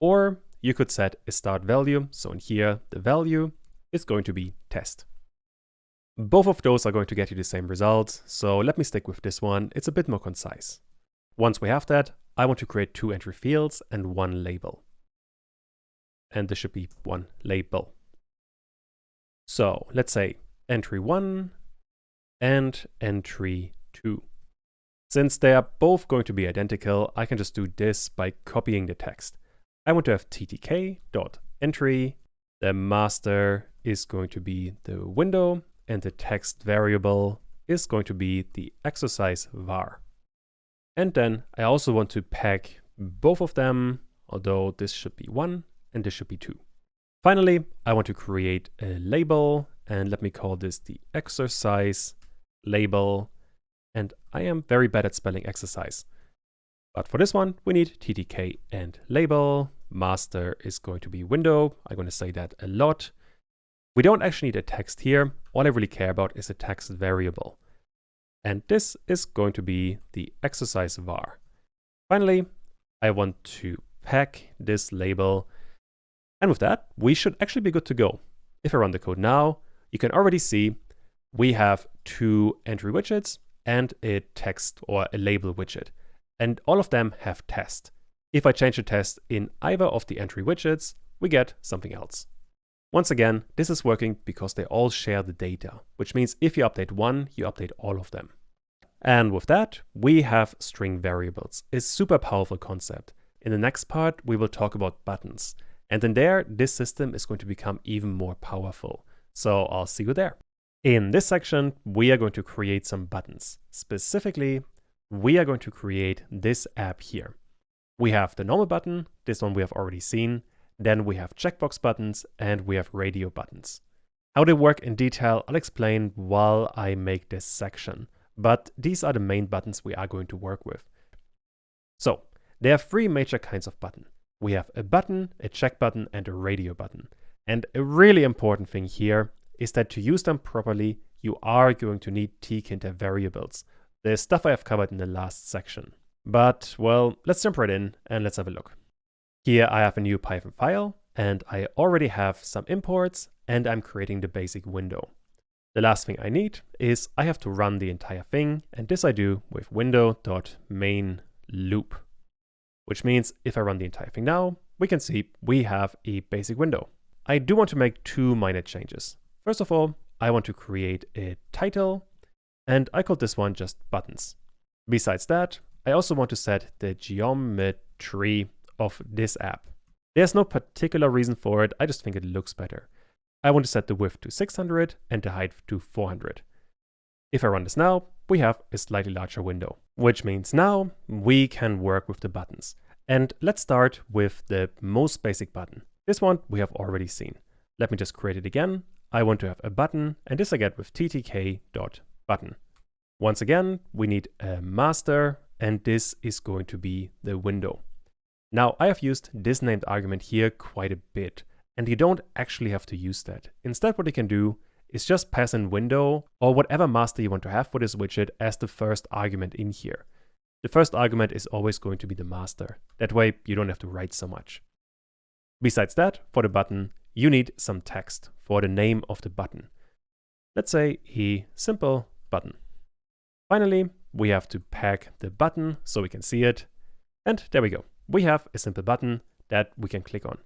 or you could set a start value. So in here, the value is going to be test. Both of those are going to get you the same result. So let me stick with this one. It's a bit more concise. Once we have that, I want to create 2 entry fields and 1 label. And this should be 1 label. So let's say entry 1 and entry 2. Since they are both going to be identical, I can just do this by copying the text. I want to have ttk.entry. The master is going to be the window, and the text variable is going to be the exercise var. And then I also want to pack both of them, although this should be 1 and this should be 2. Finally, I want to create a label, and let me call this the exercise label. And I am very bad at spelling exercise. But for this one, we need ttk and label. Master is going to be window. I'm going to say that a lot. We don't actually need a text here. All I really care about is a text variable. And this is going to be the exercise var. Finally, I want to pack this label. And with that, we should actually be good to go. If I run the code now, you can already see we have 2 entry widgets and a text or a label widget. And all of them have test. If I change the test in either of the entry widgets, we get something else. Once again, this is working because they all share the data, which means if you update one, you update all of them. And with that, we have string variables, a super powerful concept. In the next part, we will talk about buttons. And in there, this system is going to become even more powerful. So I'll see you there. In this section, we are going to create some buttons. Specifically, we are going to create this app here. We have the normal button, this one we have already seen. Then we have checkbox buttons and we have radio buttons. How they work in detail, I'll explain while I make this section. But these are the main buttons we are going to work with. So, there are three major kinds of button. We have a button, a check button, and a radio button. And a really important thing here is that to use them properly, you are going to need Tkinter variables. The stuff I have covered in the last section. But, well, let's jump right in and let's have a look. Here I have a new Python file, and I already have some imports, and I'm creating the basic window. The last thing I need is I have to run the entire thing, and this I do with window.main loop. Which means if I run the entire thing now, we can see we have a basic window. I do want to make two minor changes. First of all, I want to create a title, and I call this one just buttons. Besides that, I also want to set the geometry of this app. There's no particular reason for it, I just think it looks better. I want to set the width to 600 and the height to 400. If I run this now, we have a slightly larger window, which means now we can work with the buttons. And let's start with the most basic button. This one we have already seen. Let me just create it again. I want to have a button, and this I get with ttk.button. Once again, we need a master, and this is going to be the window. Now, I have used this named argument here quite a bit, and you don't actually have to use that. Instead, what you can do is just pass in window or whatever master you want to have for this widget as the first argument in here. The first argument is always going to be the master. That way, you don't have to write so much. Besides that, for the button, you need some text for the name of the button. Let's say a simple button. Finally, we have to pack the button so we can see it. And there we go. We have a simple button that we can click on.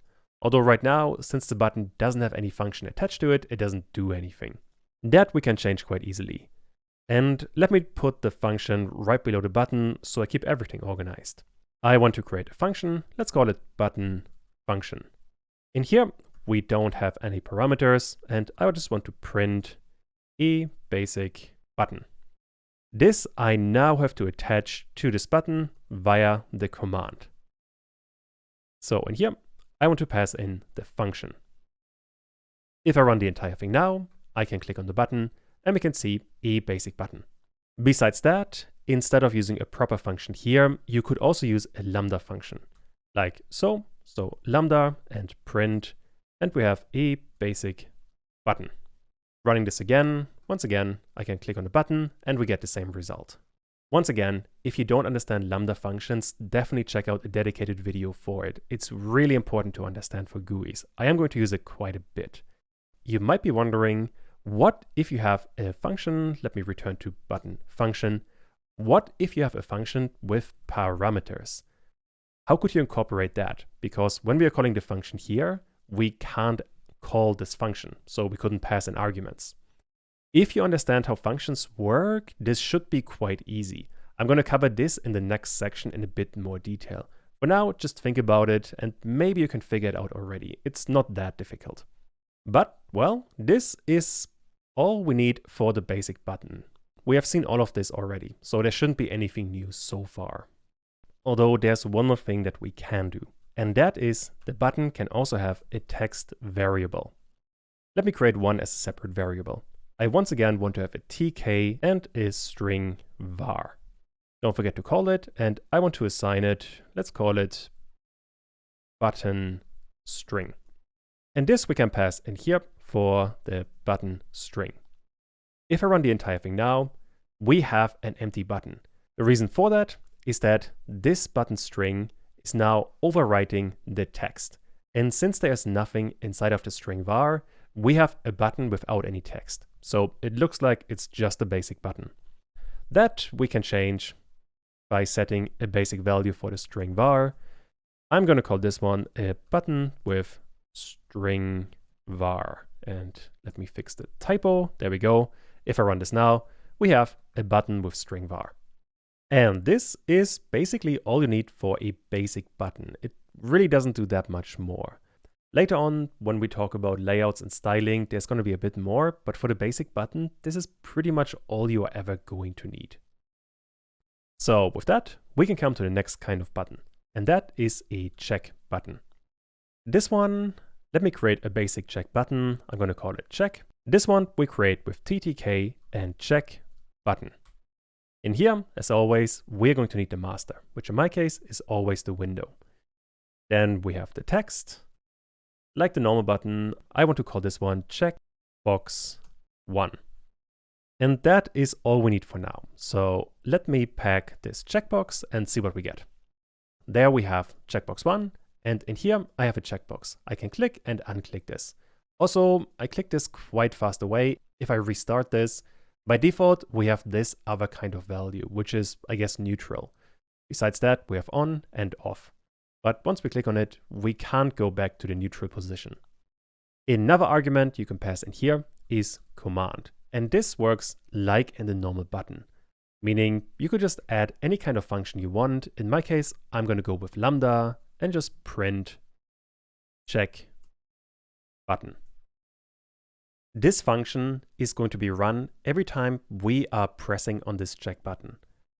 Although right now, since the button doesn't have any function attached to it, it doesn't do anything. That we can change quite easily. And let me put the function right below the button so I keep everything organized. I want to create a function. Let's call it button function. In here, we don't have any parameters, and I just want to print a basic button. This I now have to attach to this button via the command. So in here, I want to pass in the function. If I run the entire thing now, I can click on the button and we can see a basic button. Besides that, instead of using a proper function here, you could also use a lambda function, like so. So lambda and print, and we have a basic button. Running this again, once again, I can click on the button and we get the same result. Once again, if you don't understand lambda functions, definitely check out a dedicated video for it. It's really important to understand for GUIs. I am going to use it quite a bit. You might be wondering, what if you have a function? Let me return to button function. What if you have a function with parameters? How could you incorporate that? Because when we are calling the function here, we can't call this function, so we couldn't pass in arguments. If you understand how functions work, this should be quite easy. I'm going to cover this in the next section in a bit more detail. For now, just think about it and maybe you can figure it out already. It's not that difficult. But, well, this is all we need for the basic button. We have seen all of this already, so there shouldn't be anything new so far. Although there's one more thing that we can do, and that is the button can also have a text variable. Let me create one as a separate variable. I once again want to have a tk and a string var. Don't forget to call it, and I want to assign it, let's call it button string. And this we can pass in here for the button string. If I run the entire thing now, we have an empty button. The reason for that is that this button string is now overwriting the text. And since there's nothing inside of the string var, we have a button without any text. So it looks like it's just a basic button. That we can change by setting a basic value for the string var. I'm going to call this one a button with string var. And let me fix the typo. There we go. If I run this now, we have a button with string var. And this is basically all you need for a basic button. It really doesn't do that much more. Later on, when we talk about layouts and styling, there's going to be a bit more, but for the basic button, this is pretty much all you are ever going to need. So with that, we can come to the next kind of button, and that is a check button. This one, let me create a basic check button. I'm going to call it check, This one we create with TTK and check button. In here, as always, we're going to need the master, which in my case is always the window. Then we have the text. Like the normal button, I want to call this one checkbox 1. And that is all we need for now. So let me pack this checkbox and see what we get. There we have checkbox 1, and in here I have a checkbox. I can click and unclick this. Also, I click this quite fast away. If I restart this, by default, we have this other kind of value, which is, I guess, neutral. Besides that, we have on and off. But once we click on it, we can't go back to the neutral position. Another argument you can pass in here is command. And this works like in the normal button, meaning you could just add any kind of function you want. In my case, I'm going to go with lambda and just print check button. This function is going to be run every time we are pressing on this check button.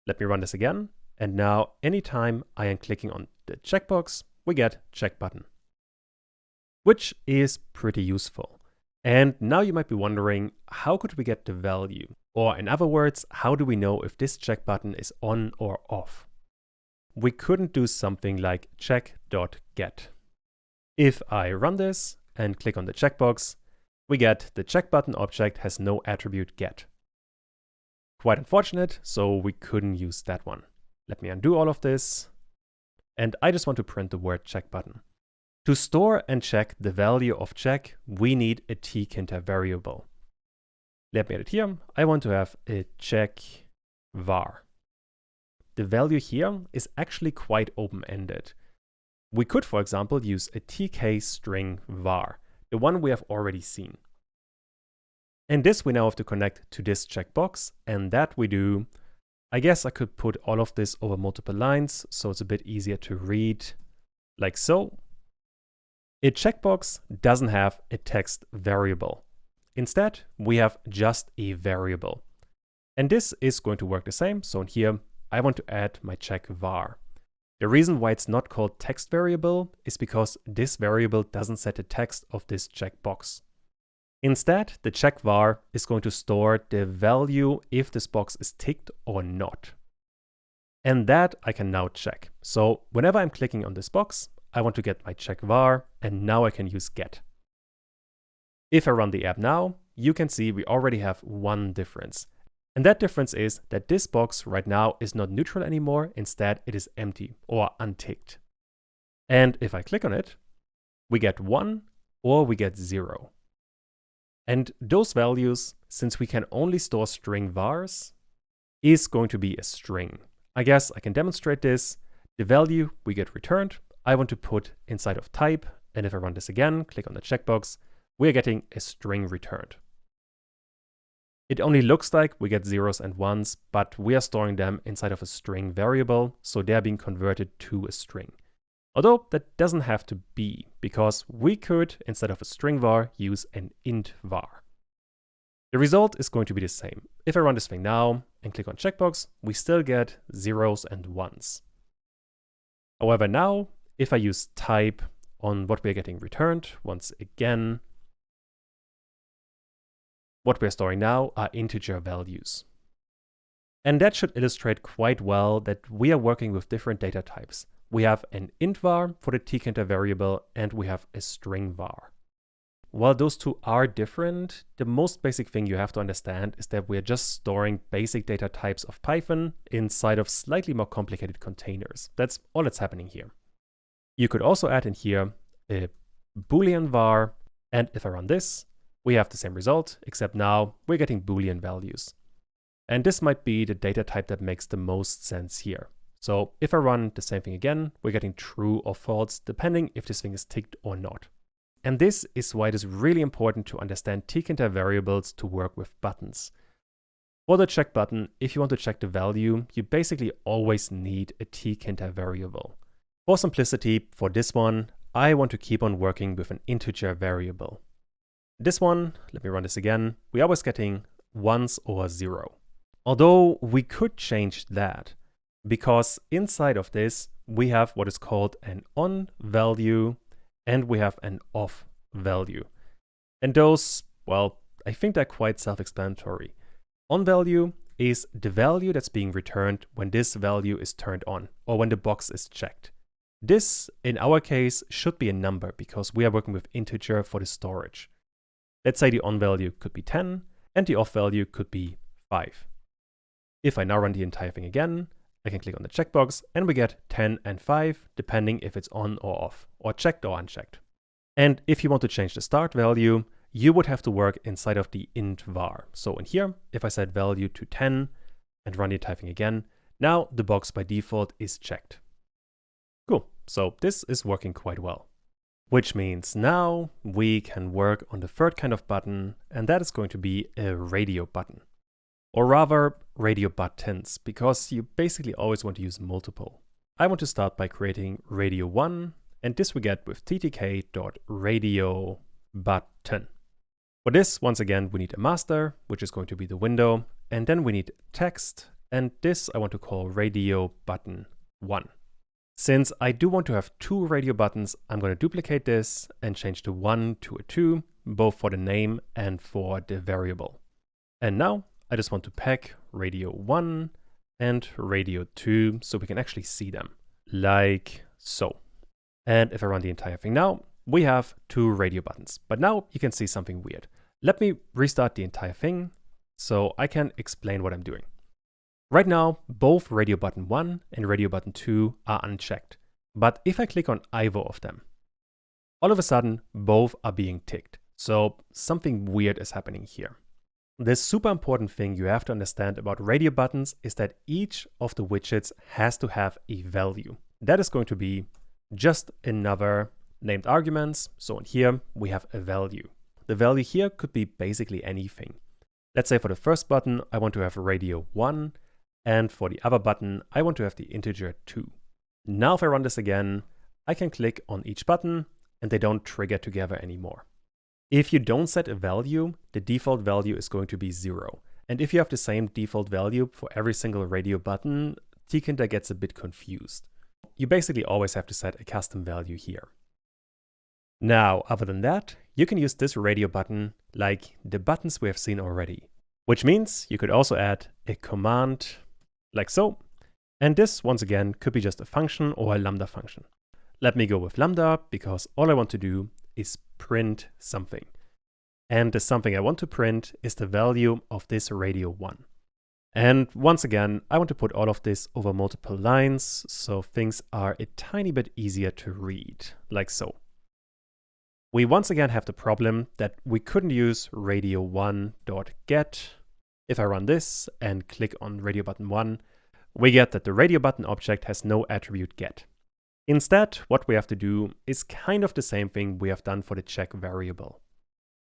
Let me run this again. And now anytime I am clicking on the checkbox, we get check button, which is pretty useful. And now you might be wondering, how could we get the value? Or in other words, how do we know if this check button is on or off? We couldn't do something like check.get. If I run this and click on the checkbox, we get the check button object has no attribute get. Quite unfortunate, so we couldn't use that one. Let me undo all of this. And I just want to print the word check button. To store and check the value of check, we need a Tkinter variable. Let me add it here. I want to have a check var. The value here is actually quite open-ended. We could, for example, use a tk string var, the one we have already seen. And this we now have to connect to this checkbox, and that we do. I guess I could put all of this over multiple lines, so it's a bit easier to read, like so. A checkbox doesn't have a text variable. Instead, we have just a variable. And this is going to work the same. So in here, I want to add my check var. The reason why it's not called text variable is because this variable doesn't set the text of this checkbox. Instead, the check var is going to store the value if this box is ticked or not. And that I can now check. So whenever I'm clicking on this box, I want to get my check var, and now I can use get. If I run the app now, you can see we already have one difference. And that difference is that this box right now is not neutral anymore. Instead, it is empty or unticked. And if I click on it, we get 1 or we get 0. And those values, since we can only store string vars, is going to be a string. I guess I can demonstrate this. The value we get returned, I want to put inside of type. And if I run this again, click on the checkbox, we're getting a string returned. It only looks like we get zeros and ones, but we are storing them inside of a string variable, so they're being converted to a string. Although that doesn't have to be, because we could, instead of a string var, use an int var. The result is going to be the same. If I run this thing now and click on checkbox, we still get zeros and ones. However, now, if I use type on what we're getting returned, once again, what we're storing now are integer values. And that should illustrate quite well that we are working with different data types. We have an int var for the Tkinter variable, and we have a string var. While those two are different, the most basic thing you have to understand is that we're just storing basic data types of Python inside of slightly more complicated containers. That's all that's happening here. You could also add in here a Boolean var, and if I run this, we have the same result, except now we're getting Boolean values. And this might be the data type that makes the most sense here. So if I run the same thing again, we're getting true or false, depending if this thing is ticked or not. And this is why it is really important to understand Tkinter variables to work with buttons. For the check button, if you want to check the value, you basically always need a Tkinter variable. For simplicity, for this one, I want to keep on working with an integer variable. This one, let me run this again, we're always getting ones or 0. Although we could change that, because inside of this, we have what is called an on value and we have an off value. And those, well, I think they're quite self-explanatory. OnValue is the value that's being returned when this value is turned on or when the box is checked. This, in our case, should be a number because we are working with integer for the storage. Let's say the on value could be 10 and the off value could be 5. If I now run the entire thing again, I can click on the checkbox and we get 10 and 5 depending if it's on or off, or checked or unchecked. And if you want to change the start value, you would have to work inside of the int var. So in here, if I set value to 10 and run the entire thing again, now the box by default is checked. Cool, so this is working quite well. Which means now we can work on the third kind of button, and that is going to be a radio button. Or rather, radio buttons, because you basically always want to use multiple. I want to start by creating radio 1, and this we get with ttk.radio button. For this, once again, we need a master, which is going to be the window, and then we need text, and this I want to call radio button 1. Since I do want to have 2 radio buttons, I'm going to duplicate this and change the 1 to a 2, both for the name and for the variable. And now I just want to pack radio 1 and radio 2 so we can actually see them, like so. And if I run the entire thing now, we have 2 radio buttons. But now you can see something weird. Let me restart the entire thing so I can explain what I'm doing. Right now, both radio button 1 and radio button 2 are unchecked. But if I click on either of them, all of a sudden, both are being ticked. So something weird is happening here. The super important thing you have to understand about radio buttons is that each of the widgets has to have a value. That is going to be just another named arguments. So in here, we have a value. The value here could be basically anything. Let's say for the first button, I want to have radio 1. And for the other button, I want to have the integer 2. Now if I run this again, I can click on each button and they don't trigger together anymore. If you don't set a value, the default value is going to be 0. And if you have the same default value for every single radio button, Tkinter gets a bit confused. You basically always have to set a custom value here. Now, other than that, you can use this radio button like the buttons we have seen already. Which means you could also add a command like so. And this, once again, could be just a function or a lambda function. Let me go with lambda because all I want to do is print something. And the something I want to print is the value of this radio 1. And once again, I want to put all of this over multiple lines so things are a tiny bit easier to read, like so. We once again have the problem that we couldn't use radio1.get. If I run this and click on radio button 1, we get that the radio button object has no attribute get. Instead, what we have to do is kind of the same thing we have done for the check variable.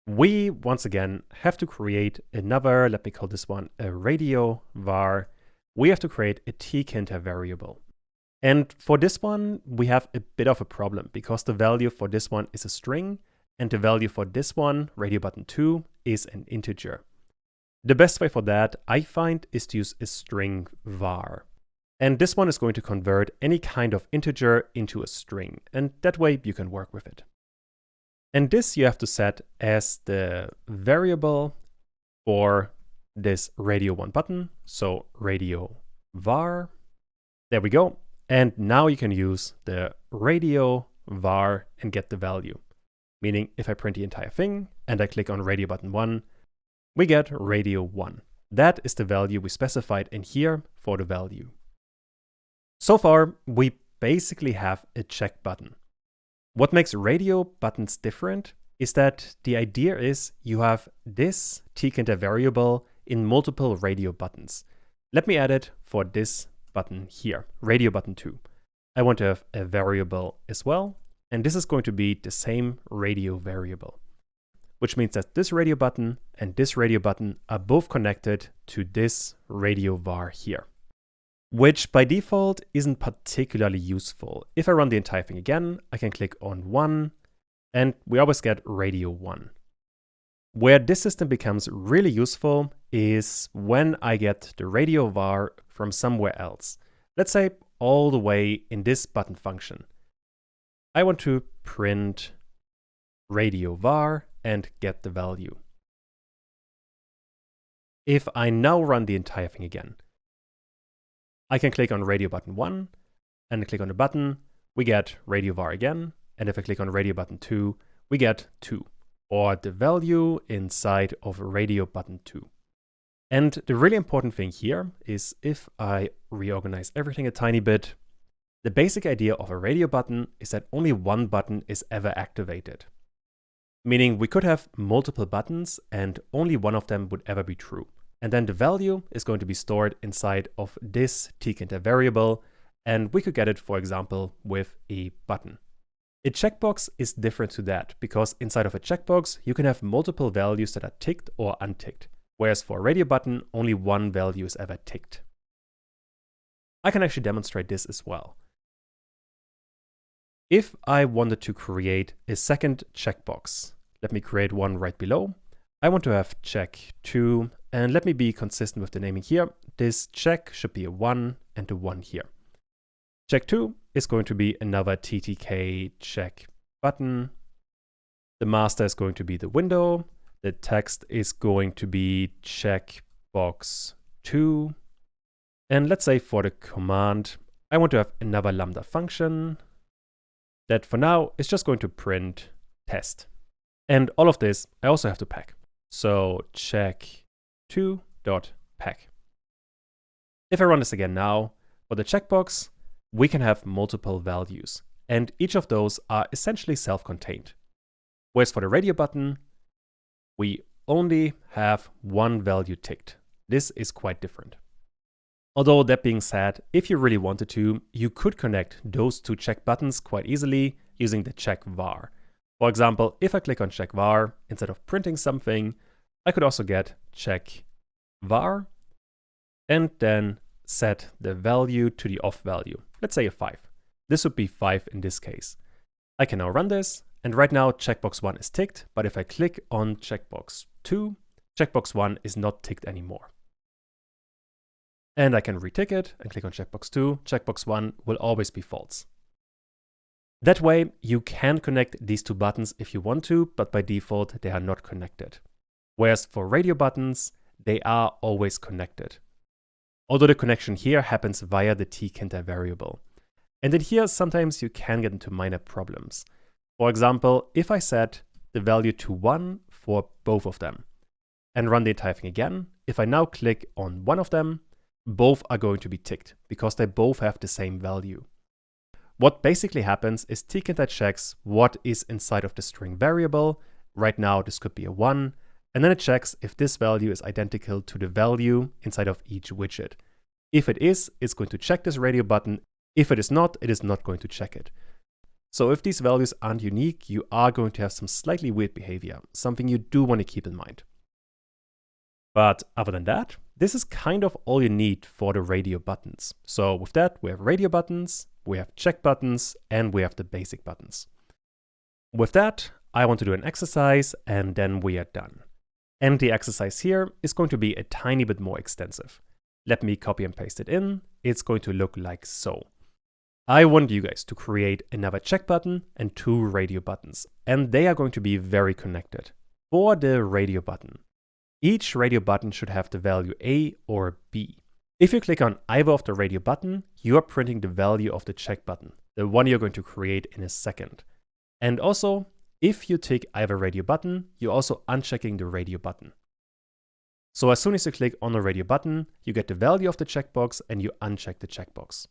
We, once again, have to create another, let me call this one a radio var. We have to create a Tkinter variable. And for this one, we have a bit of a problem because the value for this one is a string and the value for this one, radio button 2, is an integer. The best way for that, I find, is to use a string var. And this one is going to convert any kind of integer into a string, and that way you can work with it. And this you have to set as the variable for this radio 1 button, so radio var. There we go. And now you can use the radio var and get the value. Meaning if I print the entire thing and I click on radio button 1, we get radio 1. That is the value we specified in here for the value. So far, we basically have a check button. What makes radio buttons different is that the idea is you have this Tkinter variable in multiple radio buttons. Let me add it for this button here, radio button 2. I want to have a variable as well, and this is going to be the same radio variable, which means that this radio button and this radio button are both connected to this radio var here, which by default isn't particularly useful. If I run the entire thing again, I can click on 1 and we always get radio 1. Where this system becomes really useful is when I get the radio var from somewhere else. Let's say all the way in this button function. I want to print radio var and get the value. if I now run the entire thing again, I can click on radio button 1 and click on the button, we get radio var again. And if I click on radio button 2, we get 2, or the value inside of radio button 2. And the really important thing here is if I reorganize everything a tiny bit, the basic idea of a radio button is that only one button is ever activated. Meaning we could have multiple buttons and only one of them would ever be true. And then the value is going to be stored inside of this Tkinter variable, and we could get it, for example, with a button. A checkbox is different to that, because inside of a checkbox, you can have multiple values that are ticked or unticked, whereas for a radio button, only one value is ever ticked. I can actually demonstrate this as well. If I wanted to create a second checkbox, let me create one right below. I want to have check 2, and let me be consistent with the naming here. This check should be a 1 and a 1 here. Check 2 is going to be another TTK check button. The master is going to be the window. The text is going to be checkbox 2. And let's say for the command, I want to have another lambda function that for now is just going to print test. And all of this I also have to pack. So check2.pack. If I run this again now, for the checkbox, we can have multiple values, and each of those are essentially self-contained. Whereas for the radio button, we only have one value ticked. This is quite different. Although that being said, if you really wanted to, you could connect those two check buttons quite easily using the check var. For example, if I click on check var, instead of printing something, I could also get check var and then set the value to the off value. Let's say a 5. This would be 5 in this case. I can now run this, and right now checkbox 1 is ticked, but if I click on checkbox 2, checkbox 1 is not ticked anymore. And I can retick it and click on checkbox 2, checkbox 1 will always be false. That way, you can connect these two buttons if you want to, but by default, they are not connected. Whereas for radio buttons, they are always connected. Although the connection here happens via the Tkinter variable. And in here, sometimes you can get into minor problems. For example, if I set the value to 1 for both of them and run the entire thing again, if I now click on one of them, both are going to be ticked because they both have the same value. What basically happens is Tkinter checks what is inside of the string variable. Right now, this could be a 1. And then it checks if this value is identical to the value inside of each widget. If it is, it's going to check this radio button. If it is not going to check it. So if these values aren't unique, you are going to have some slightly weird behavior, something you do want to keep in mind. But other than that, this is kind of all you need for the radio buttons. So with that, we have radio buttons, we have check buttons, and we have the basic buttons. With that, I want to do an exercise, and then we are done. And the exercise here is going to be a tiny bit more extensive. Let me copy and paste it in. It's going to look like so. I want you guys to create another check button and 2 radio buttons, and they are going to be very connected. For the radio button, each radio button should have the value A or B. If you click on either of the radio button, you are printing the value of the check button, the one you're going to create in a second. And also, if you tick either radio button, you're also unchecking the radio button. So as soon as you click on the radio button, you get the value of the checkbox and you uncheck the checkbox.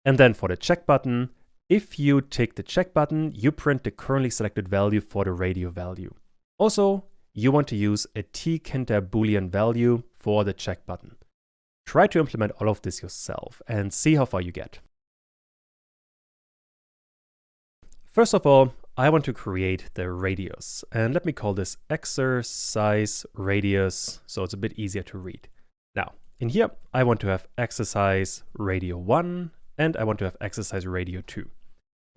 And then for the check button, if you tick the check button, you print the currently selected value for the radio value. Also, you want to use a Tkinter Boolean value for the check button. Try to implement all of this yourself and see how far you get. First of all, I want to create the radius, and let me call this exercise radius so it's a bit easier to read. Now, in here, I want to have exercise radio 1 and I want to have exercise radio 2.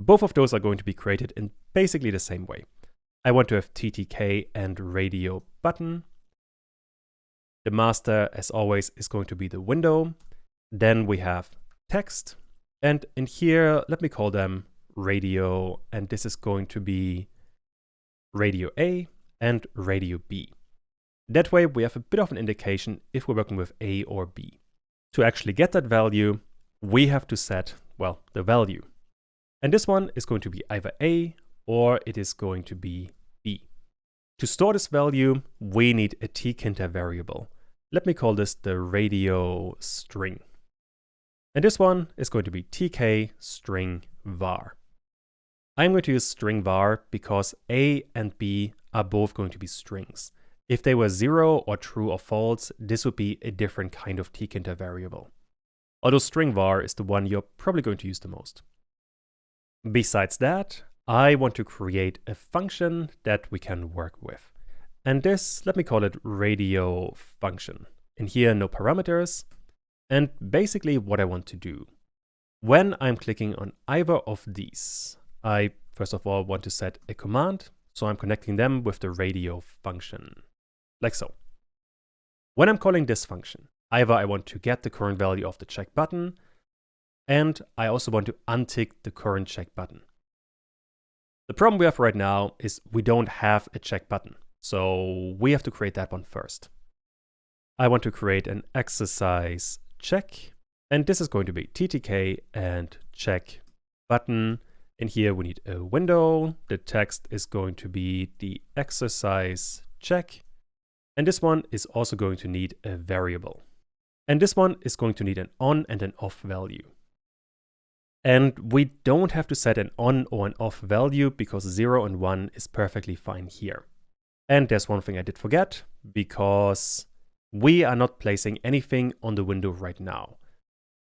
Both of those are going to be created in basically the same way. I want to have TTK and radio button. The master, as always, is going to be the window. Then we have text, and in here, let me call them radio, and this is going to be radio A and radio B. That way we have a bit of an indication if we're working with A or B. To actually get that value, we have to set, well, the value. And this one is going to be either A or it is going to be B. To store this value, we need a Tkinter variable. Let me call this the radio string. And this one is going to be tk string var. I'm going to use string var because A and B are both going to be strings. If they were 0 or true or false, this would be a different kind of Tkinter variable. Although string var is the one you're probably going to use the most. Besides that, I want to create a function that we can work with. And this, let me call it radio function. In here, no parameters. And basically what I want to do, when I'm clicking on either of these, I first of all want to set a command. So I'm connecting them with the radio function, like so. When I'm calling this function, either I want to get the current value of the check button, and I also want to untick the current check button. The problem we have right now is we don't have a check button, so we have to create that one first. I want to create an exercise check, and this is going to be ttk and check button. In here we need a window. The text is going to be the exercise check, and this one is also going to need a variable. And this one is going to need an on and an off value. And we don't have to set an on or an off value because 0 and 1 is perfectly fine here. And there's one thing I did forget, because we are not placing anything on the window right now,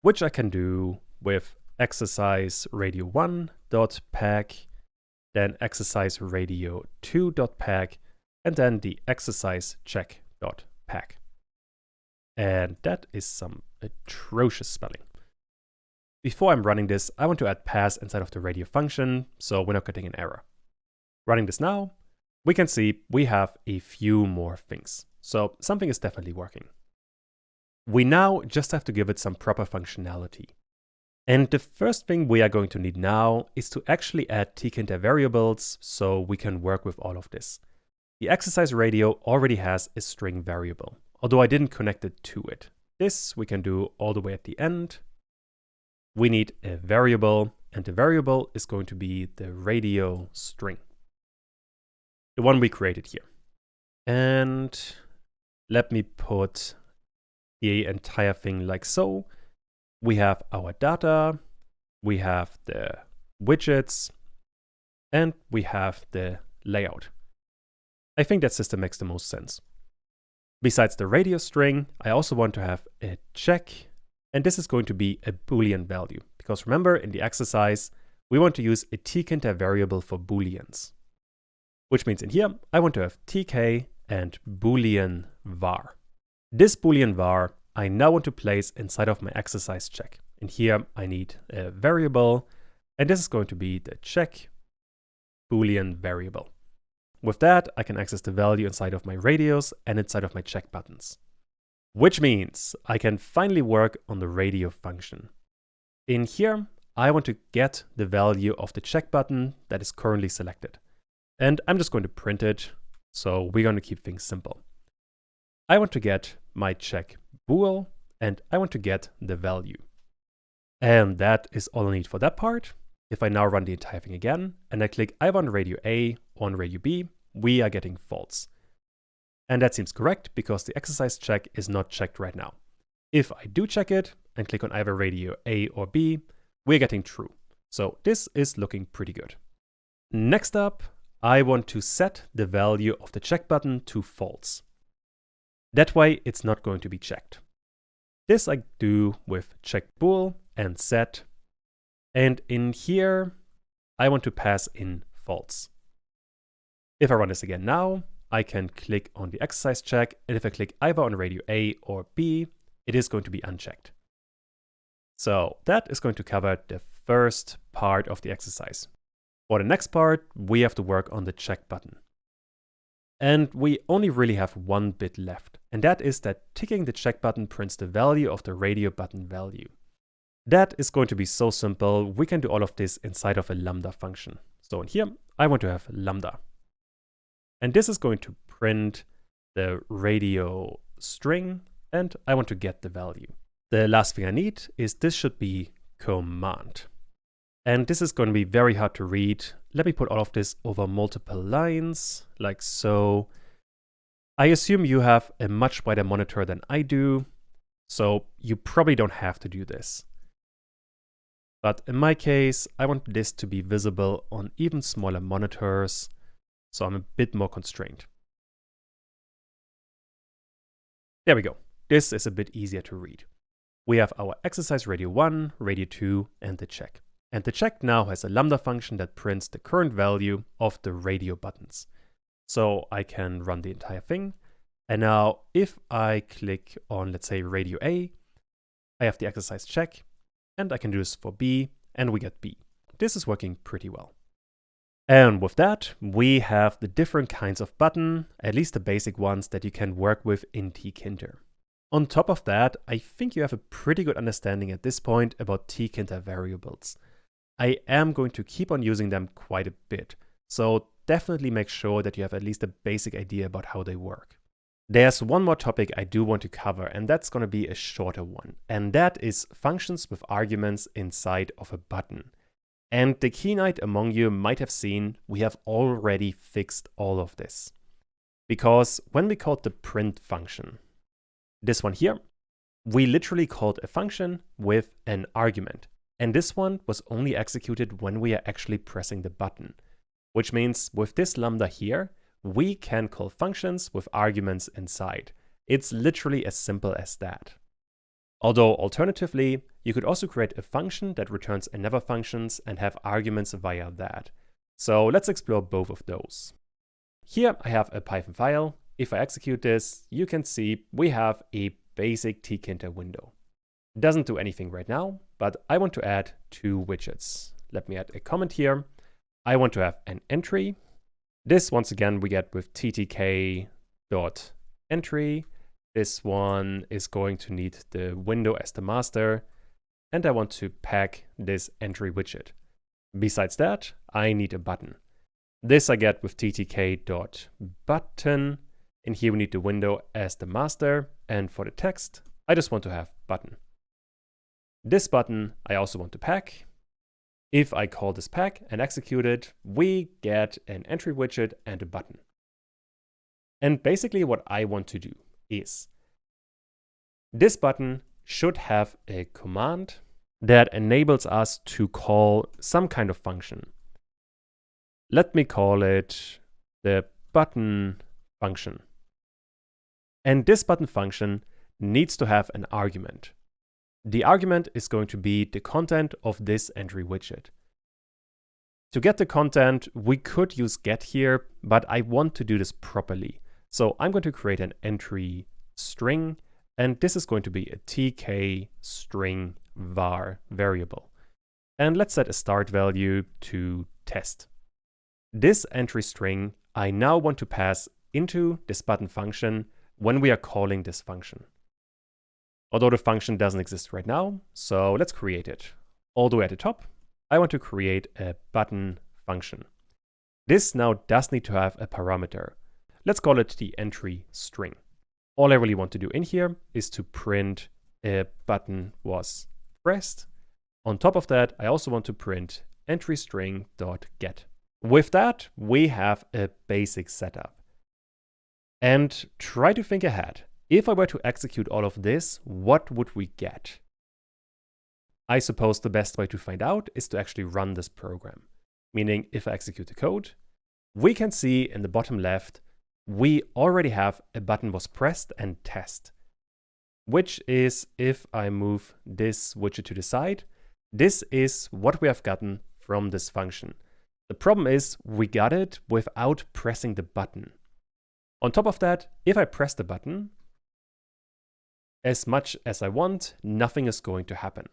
which I can do with exercise radio1.pack, then exercise radio2.pack, and then the exercise check.pack. And that is some atrocious spelling. Before I'm running this, I want to add pass inside of the radio function, so we're not getting an error. Running this now, we can see we have a few more things. So something is definitely working. We now just have to give it some proper functionality. And the first thing we are going to need now is to actually add Tkinter variables so we can work with all of this. The exercise radio already has a string variable, although I didn't connect it to it. This we can do all the way at the end. We need a variable, and the variable is going to be the radio string, the one we created here. And let me put the entire thing like so. We have our data, we have the widgets, and we have the layout. I think that system makes the most sense. Besides the radio string, I also want to have a check, and this is going to be a Boolean value, because remember, in the exercise, we want to use a Tkinter variable for Booleans. Which means in here, I want to have tk and Boolean var. This Boolean var, I now want to place inside of my exercise check. And here I need a variable, and this is going to be the check Boolean variable. With that, I can access the value inside of my radios and inside of my check buttons. Which means I can finally work on the radio function. In here, I want to get the value of the check button that is currently selected. And I'm just going to print it, so we're going to keep things simple. I want to get my check bool, and I want to get the value. And that is all I need for that part. If I now run the entire thing again, and I click either on radio A or on radio B, we are getting false. And that seems correct because the exercise check is not checked right now. If I do check it and click on either radio A or B, we're getting true. So this is looking pretty good. Next up, I want to set the value of the check button to false. That way it's not going to be checked. This I do with check bool and set. And in here, I want to pass in false. If I run this again now, I can click on the exercise check, and if I click either on radio A or B, it is going to be unchecked. So that is going to cover the first part of the exercise. For the next part, we have to work on the check button. And we only really have one bit left, and that is that ticking the check button prints the value of the radio button value. That is going to be so simple. We can do all of this inside of a lambda function. So in here, I want to have lambda. And this is going to print the radio string, and I want to get the value. The last thing I need is this should be command. And this is going to be very hard to read. Let me put all of this over multiple lines, like so. I assume you have a much wider monitor than I do, so you probably don't have to do this. But in my case, I want this to be visible on even smaller monitors, so I'm a bit more constrained. There we go. This is a bit easier to read. We have our exercise radio 1, radio 2, and the check. And the check now has a lambda function that prints the current value of the radio buttons. So I can run the entire thing. And now if I click on, let's say, radio A, I have the exercise check, and I can do this for B, and we get B. This is working pretty well. And with that, we have the different kinds of button, at least the basic ones that you can work with in Tkinter. On top of that, I think you have a pretty good understanding at this point about Tkinter variables. I am going to keep on using them quite a bit, so definitely make sure that you have at least a basic idea about how they work. There's one more topic I do want to cover, and that's going to be a shorter one, and that is functions with arguments inside of a button. And the keen-eyed among you might have seen we have already fixed all of this. Because when we called the print function, this one here, we literally called a function with an argument. And this one was only executed when we are actually pressing the button. Which means with this lambda here, we can call functions with arguments inside. It's literally as simple as that. Although alternatively, you could also create a function that returns another functions and have arguments via that. So let's explore both of those. Here I have a Python file. If I execute this, you can see we have a basic Tkinter window. It doesn't do anything right now, but I want to add 2 widgets. Let me add a comment here. I want to have an entry. This, once again, we get with ttk.entry. This one is going to need the window as the master. And I want to pack this entry widget. Besides that, I need a button. This I get with ttk.button. And here we need the window as the master. And for the text, I just want to have button. This button I also want to pack. If I call this pack and execute it, we get an entry widget and a button. And basically what I want to do is this button should have a command that enables us to call some kind of function. Let me call it the button function. And this button function needs to have an argument. The argument is going to be the content of this entry widget. To get the content, we could use get here, but I want to do this properly. So I'm going to create an entry string, and this is going to be a tk string var variable. And let's set a start value to test. This entry string I now want to pass into this button function when we are calling this function. Although the function doesn't exist right now, so let's create it. All the way at the top, I want to create a button function. This now does need to have a parameter. Let's call it the entry string. All I really want to do in here is to print a button was pressed. On top of that, I also want to print entry string.get. With that, we have a basic setup. And try to think ahead. If I were to execute all of this, what would we get? I suppose the best way to find out is to actually run this program. Meaning, if I execute the code, we can see in the bottom left, we already have a button was pressed and test. Which is, if I move this widget to the side, this is what we have gotten from this function. The problem is, we got it without pressing the button. On top of that, if I press the button, as much as I want, nothing is going to happen.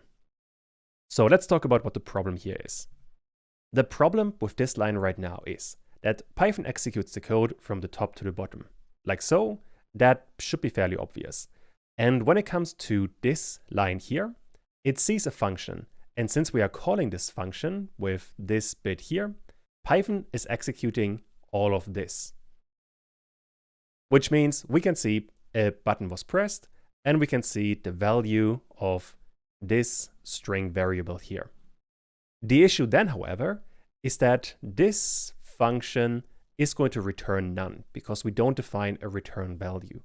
So let's talk about what the problem here is. The problem with this line right now is that Python executes the code from the top to the bottom. Like so, that should be fairly obvious. And when it comes to this line here, it sees a function. And since we are calling this function with this bit here, Python is executing all of this. which means we can see a button was pressed and we can see the value of this string variable here. The issue then, however, is that this function is going to return none because we don't define a return value.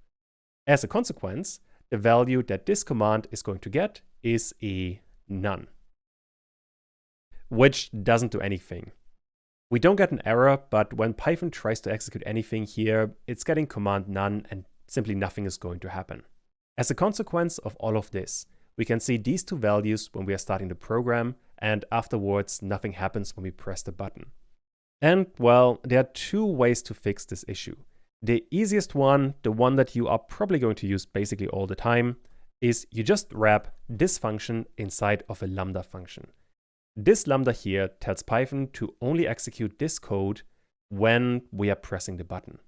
As a consequence, the value that this command is going to get is a none, which doesn't do anything. We don't get an error, but when Python tries to execute anything here, it's getting command none and simply nothing is going to happen. As a consequence of all of this, we can see these two values when we are starting the program, and afterwards nothing happens when we press the button. And well, there are two ways to fix this issue. The easiest one, the one that you are probably going to use basically all the time, is you just wrap this function inside of a lambda function. This lambda here tells Python to only execute this code when we are pressing the button.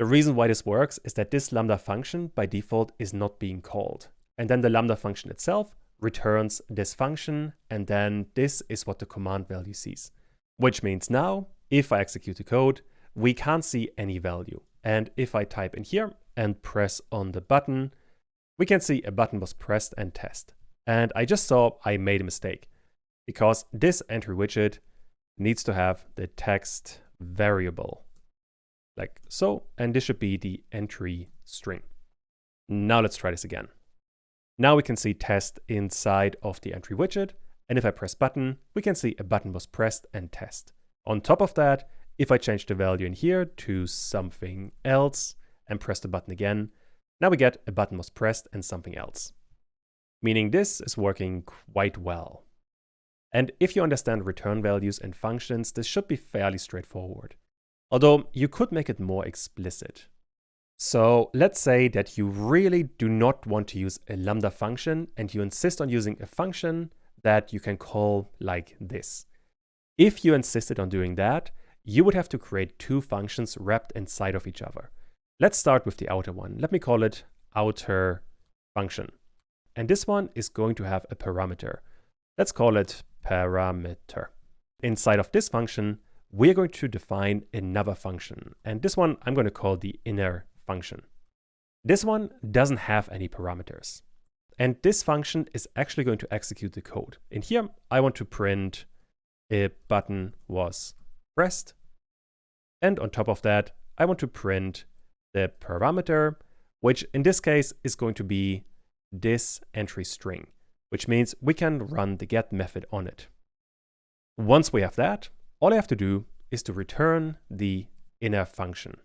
The reason why this works is that this lambda function by default is not being called. And then the lambda function itself returns this function, and then this is what the command value sees. Which means now, if I execute the code, we can't see any value. And if I type in here and press on the button, we can see a button was pressed and test. And I just saw I made a mistake because this entry widget needs to have the text variable like so, and this should be the entry string. Now let's try this again. Now we can see test inside of the entry widget, and if I press button, we can see a button was pressed and test. On top of that, if I change the value in here to something else and press the button again, now we get a button was pressed and something else. Meaning this is working quite well. And if you understand return values and functions, this should be fairly straightforward. Although you could make it more explicit. So let's say that you really do not want to use a lambda function and you insist on using a function that you can call like this. If you insisted on doing that, you would have to create two functions wrapped inside of each other. Let's start with the outer one. Let me call it outer function. And this one is going to have a parameter. Let's call it parameter. Inside of this function, we're going to define another function. And this one I'm going to call the inner function. This one doesn't have any parameters. And this function is actually going to execute the code. In here, I want to print a button was pressed. And on top of that, I want to print the parameter, which in this case is going to be this entry string, which means we can run the get method on it. Once we have that, all I have to do is to return the inner function.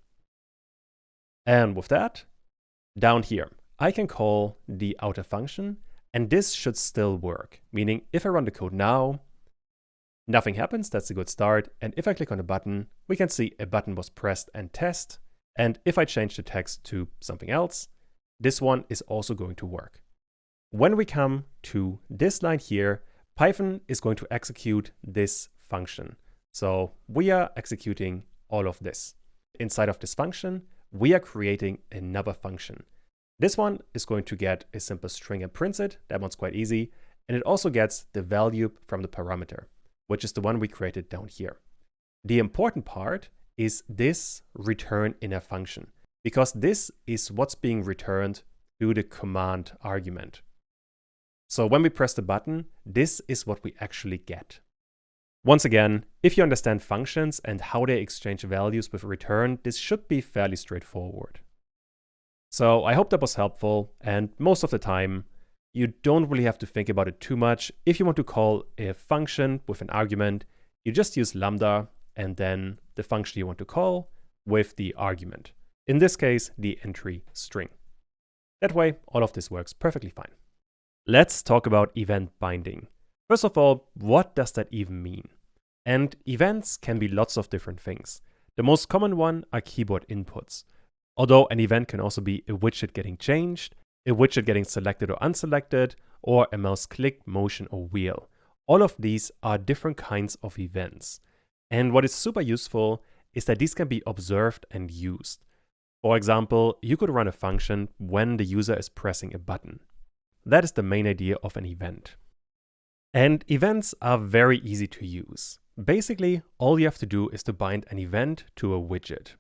And with that, down here, I can call the outer function, and this should still work. Meaning if I run the code now, nothing happens, that's a good start. And if I click on a button, we can see a button was pressed and test. And if I change the text to something else, this one is also going to work. When we come to this line here, Python is going to execute this function. So we are executing all of this. Inside of this function, we are creating another function. This one is going to get a simple string and prints it. That one's quite easy. And it also gets the value from the parameter, which is the one we created down here. The important part is this return inner function, because this is what's being returned through the command argument. So when we press the button, this is what we actually get. Once again, if you understand functions and how they exchange values with return, this should be fairly straightforward. So I hope that was helpful, and most of the time, you don't really have to think about it too much. If you want to call a function with an argument, you just use lambda and then the function you want to call with the argument. In this case, the entry string. That way, all of this works perfectly fine. Let's talk about event binding. First of all, what does that even mean? And events can be lots of different things. The most common one are keyboard inputs. Although an event can also be a widget getting changed, a widget getting selected or unselected, or a mouse click, motion, or wheel. All of these are different kinds of events. And what is super useful is that these can be observed and used. For example, you could run a function when the user is pressing a button. That is the main idea of an event. And events are very easy to use. Basically, all you have to do is to bind an event to a widget.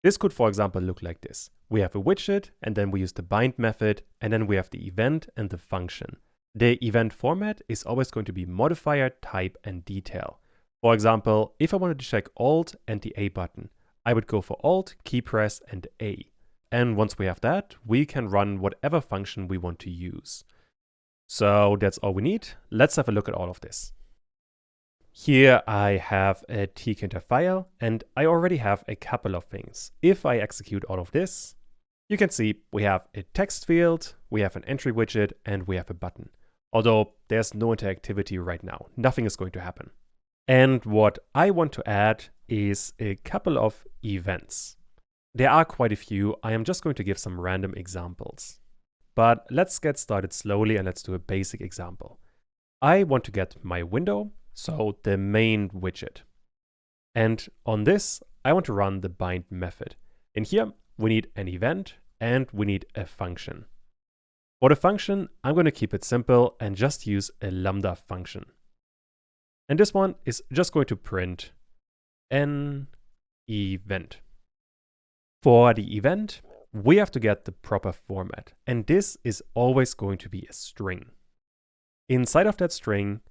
This could, for example, look like this. We have a widget, and then we use the bind method, and then we have the event and the function. The event format is always going to be modifier, type, and detail. For example, if I wanted to check Alt and the A button, I would go for Alt, key press, and A. And once we have that, we can run whatever function we want to use. So that's all we need. Let's have a look at all of this. Here I have a Tkinter file, and I already have a couple of things. If I execute all of this, you can see we have a text field, we have an entry widget, and we have a button. Although there's no interactivity right now, nothing is going to happen. And what I want to add is a couple of events. There are quite a few. I am just going to give some random examples. But let's get started slowly and let's do a basic example. I want to get my window, so the main widget. And on this, I want to run the bind method. In here, we need an event and we need a function. For the function, I'm going to keep it simple and just use a lambda function. And this one is just going to print an event. For the event, we have to get the proper format, and this is always going to be a string. Inside of that string,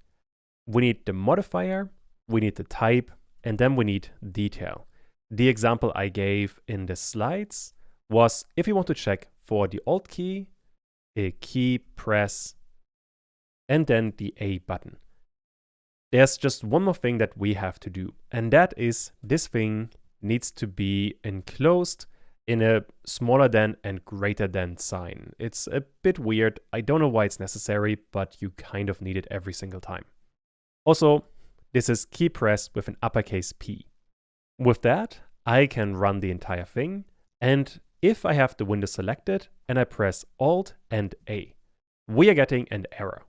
we need the modifier, we need the type, and then we need detail. The example I gave in the slides was if you want to check for the Alt key, a key press, and then the A button. There's just one more thing that we have to do, and that is this thing needs to be enclosed in a smaller than and greater than sign. It's a bit weird. I don't know why it's necessary, but you kind of need it every single time. Also, this is key press with an uppercase P. With that, I can run the entire thing, and if I have the window selected and I press Alt and A, we are getting an error.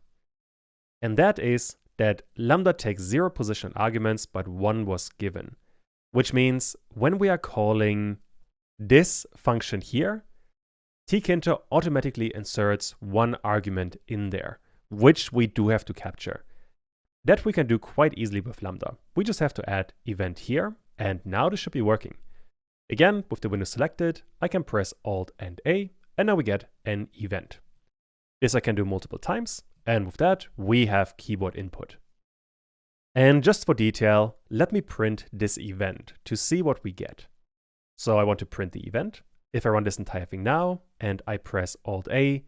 And that is that lambda takes 0 position arguments, but 1 was given. Which means when we are calling this function here, Tkinter automatically inserts 1 argument in there, which we do have to capture. That we can do quite easily with lambda. We just have to add event here, and now this should be working. Again, with the window selected, I can press Alt and A, and now we get an event. This I can do multiple times, and with that, we have keyboard input. And just for detail, let me print this event to see what we get. So I want to print the event. If I run this entire thing now, and I press Alt A,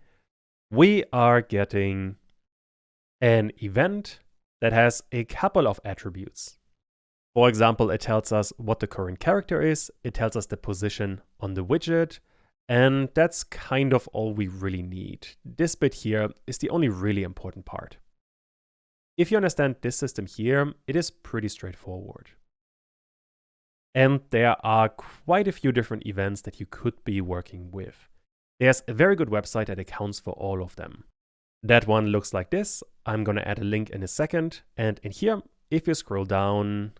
we are getting an event that has a couple of attributes. For example, it tells us what the current character is, it tells us the position on the widget, and that's kind of all we really need. This bit here is the only really important part. If you understand this system here, it is pretty straightforward. And there are quite a few different events that you could be working with. There's a very good website that accounts for all of them. That one looks like this. I'm going to add a link in a second. And in here, if you scroll down,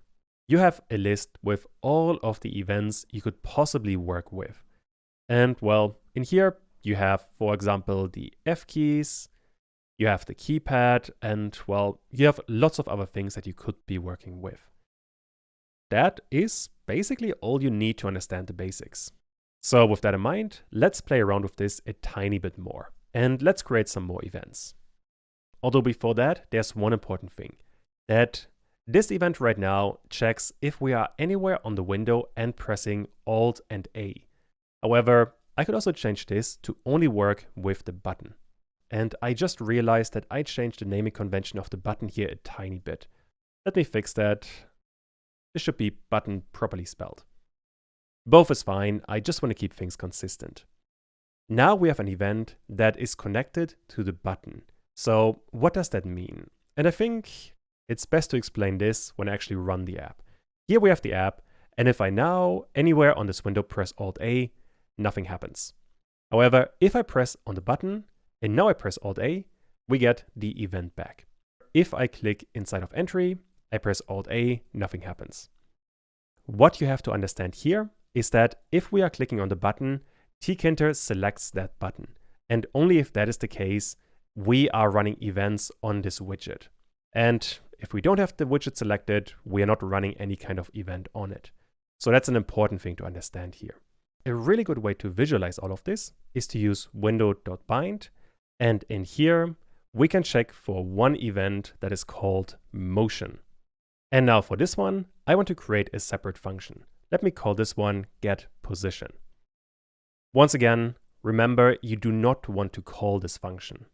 you have a list with all of the events you could possibly work with. And well, in here, you have, for example, the F keys, you have the keypad, and well, you have lots of other things that you could be working with. That is basically all you need to understand the basics. So with that in mind, let's play around with this a tiny bit more. And let's create some more events. Although before that, there's one important thing. That this event right now checks if we are anywhere on the window and pressing Alt and A. However, I could also change this to only work with the button. And I just realized that I changed the naming convention of the button here a tiny bit. Let me fix that. This should be button properly spelled. Both is fine, I just want to keep things consistent. Now we have an event that is connected to the button. So what does that mean? And I think it's best to explain this when I actually run the app. Here we have the app, and if I now anywhere on this window press Alt A, nothing happens. However, if I press on the button, and now I press Alt A, we get the event back. If I click inside of entry, I press Alt A, nothing happens. What you have to understand here is that if we are clicking on the button, Tkinter selects that button. And only if that is the case, we are running events on this widget. And if we don't have the widget selected, we are not running any kind of event on it. So that's an important thing to understand here. a really good way to visualize all of this is to use window.bind, and in here we can check for one event that is called motion. And now for this one, I want to create a separate function. Let me call this one getPosition. Once again, remember, you do not want to call this function.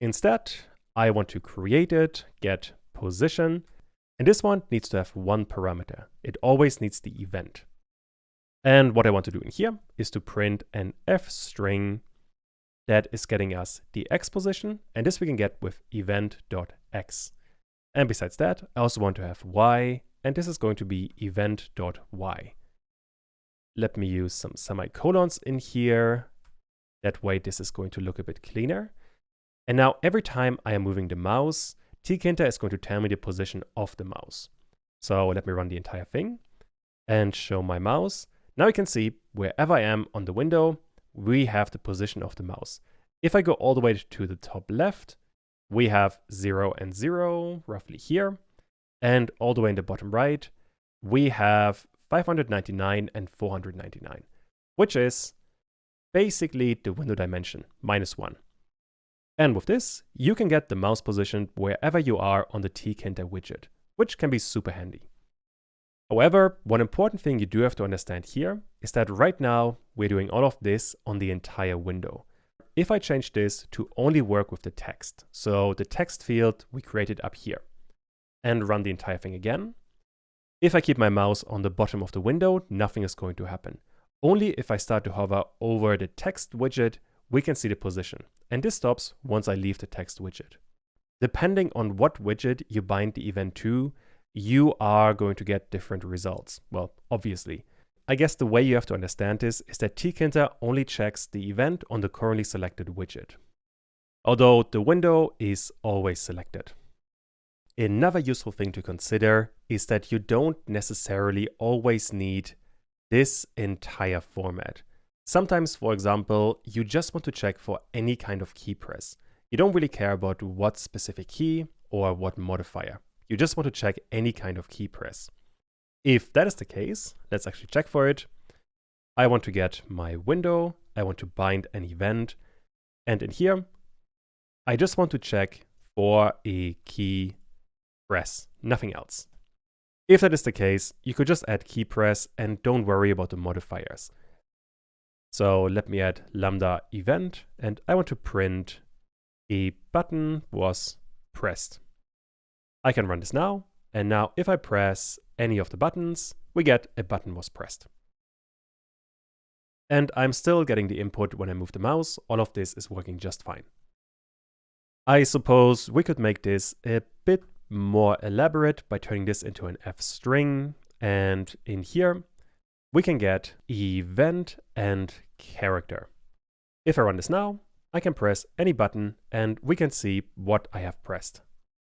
Instead, I want to create it, getPosition, and this one needs to have one parameter. It always needs the event. And what I want to do in here is to print an f string that is getting us the x position, and this we can get with event.x. And besides that, I also want to have y, and this is going to be event.y. Let me use some semicolons in here. That way this is going to look a bit cleaner. And now every time I am moving the mouse, Tkinter is going to tell me the position of the mouse. So let me run the entire thing and show my mouse. Now you can see wherever I am on the window, we have the position of the mouse. If I go all the way to the top left, we have 0 and 0 roughly here. And all the way in the bottom right, we have 599 and 499, which is basically the window dimension, -1. And with this, you can get the mouse position wherever you are on the Tkinter widget, which can be super handy. However, one important thing you do have to understand here is that right now we're doing all of this on the entire window. If I change this to only work with the text, so the text field we created up here, and run the entire thing again, if I keep my mouse on the bottom of the window, nothing is going to happen. Only if I start to hover over the text widget, we can see the position. And this stops once I leave the text widget. Depending on what widget you bind the event to, you are going to get different results. Well, obviously. I guess the way you have to understand this is that Tkinter only checks the event on the currently selected widget, although the window is always selected. Another useful thing to consider is that you don't necessarily always need this entire format. Sometimes, for example, you just want to check for any kind of key press. You don't really care about what specific key or what modifier. You just want to check any kind of key press. If that is the case, let's actually check for it. I want to get my window, I want to bind an event, and in here, I just want to check for a key press, nothing else. If that is the case, you could just add key press and don't worry about the modifiers. So let me add lambda event, and I want to print a button was pressed. I can run this now, and now if I press any of the buttons, we get a button was pressed. And I'm still getting the input when I move the mouse. All of this is working just fine. I suppose we could make this a bit more elaborate by turning this into an f string, and in here we can get event and character. If I run this now, I can press any button and we can see what I have pressed.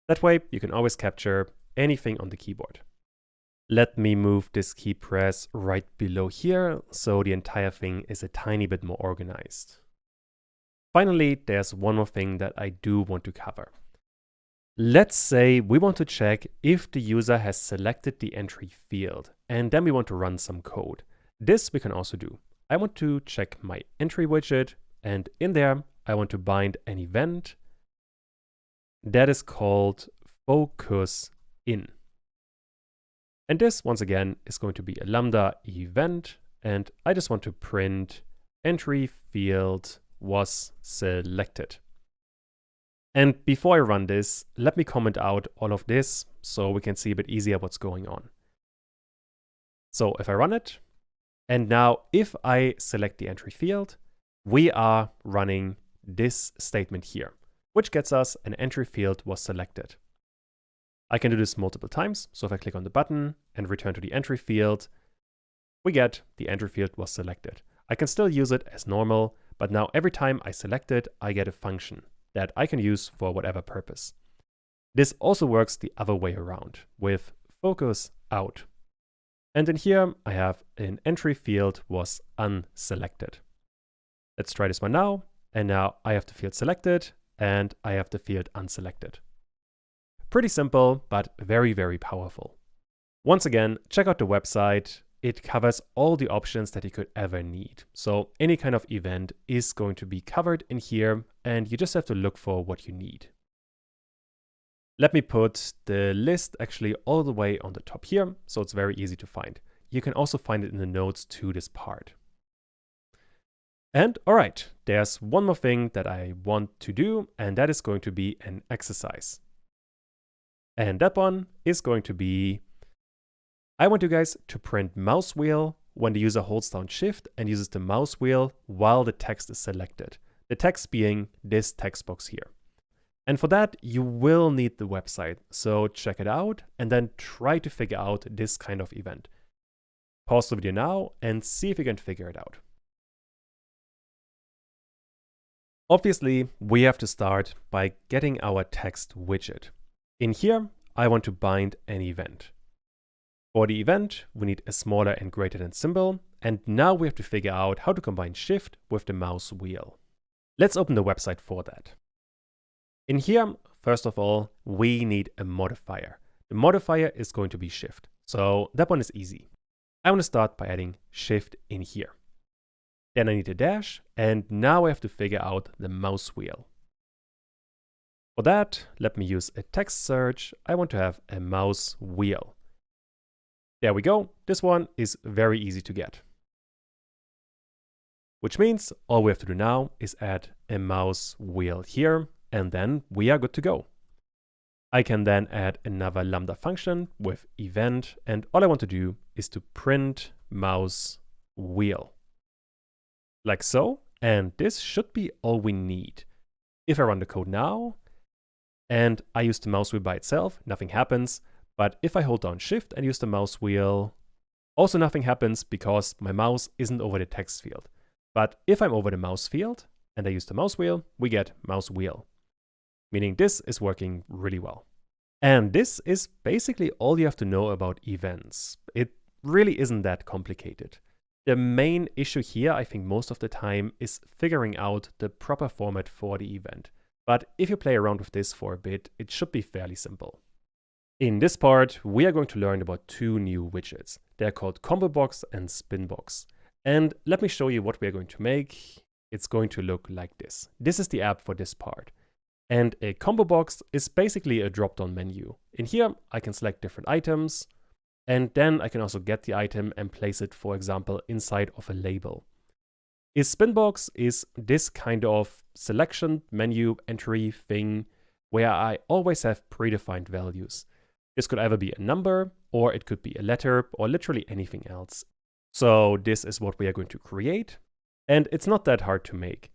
That way you can always capture anything on the keyboard. Let me move this key press right below here so the entire thing is a tiny bit more organized. Finally, there's one more thing that I do want to cover. Let's say we want to check if the user has selected the entry field, and then we want to run some code. This we can also do. I want to check my entry widget, and in there I want to bind an event that is called focus in. And this, once again, is going to be a lambda event, and I just want to print entry field was selected. And before I run this, let me comment out all of this so we can see a bit easier what's going on. So if I run it, and now if I select the entry field, we are running this statement here, which gets us an entry field was selected. I can do this multiple times. So if I click on the button and return to the entry field, we get the entry field was selected. I can still use it as normal, but now every time I select it, I get a function that I can use for whatever purpose. This also works the other way around with focus out. And in here, I have an entry field was unselected. Let's try this one now. And now I have the field selected and I have the field unselected. Pretty simple, but very, very powerful. Once again, check out the website it covers all the options that you could ever need. So any kind of event is going to be covered in here, and you just have to look for what you need. Let me put the list actually all the way on the top here, so it's very easy to find. You can also find it in the notes to this part. And all right, there's one more thing that I want to do, and that is going to be an exercise. And that one is going to be, I want you guys to print mouse wheel when the user holds down Shift and uses the mouse wheel while the text is selected. The text being this text box here. And for that, you will need the website. So check it out and then try to figure out this kind of event. Pause the video now and see if you can figure it out. Obviously, we have to start by getting our text widget. In here, I want to bind an event. For the event, we need a smaller and greater than symbol. And now we have to figure out how to combine Shift with the mouse wheel. Let's open the website for that. In here, first of all, we need a modifier. The modifier is going to be Shift. So that one is easy. I want to start by adding Shift in here. Then I need a dash, and now I have to figure out the mouse wheel. For that, let me use a text search. I want to have a mouse wheel. There we go. This one is very easy to get. Which means all we have to do now is add a mouse wheel here, and then we are good to go. I can then add another Lambda function with event, and all I want to do is to print mouse wheel. Like so, and this should be all we need. If I run the code now, and I use the mouse wheel by itself, nothing happens. But if I hold down Shift and use the mouse wheel, also nothing happens because my mouse isn't over the text field. But if I'm over the mouse field and I use the mouse wheel, we get mouse wheel. Meaning this is working really well. And this is basically all you have to know about events. It really isn't that complicated. The main issue here, I think most of the time, is figuring out the proper format for the event. But if you play around with this for a bit, it should be fairly simple. In this part, we are going to learn about two new widgets. They're called Combo Box and Spin Box. And let me show you what we are going to make. It's going to look like this. This is the app for this part. And a combo box is basically a drop-down menu. In here, I can select different items, and then I can also get the item and place it, for example, inside of a label. A spin box is this kind of selection menu entry thing where I always have predefined values. This could either be a number, or it could be a letter, or literally anything else. So this is what we are going to create, and it's not that hard to make.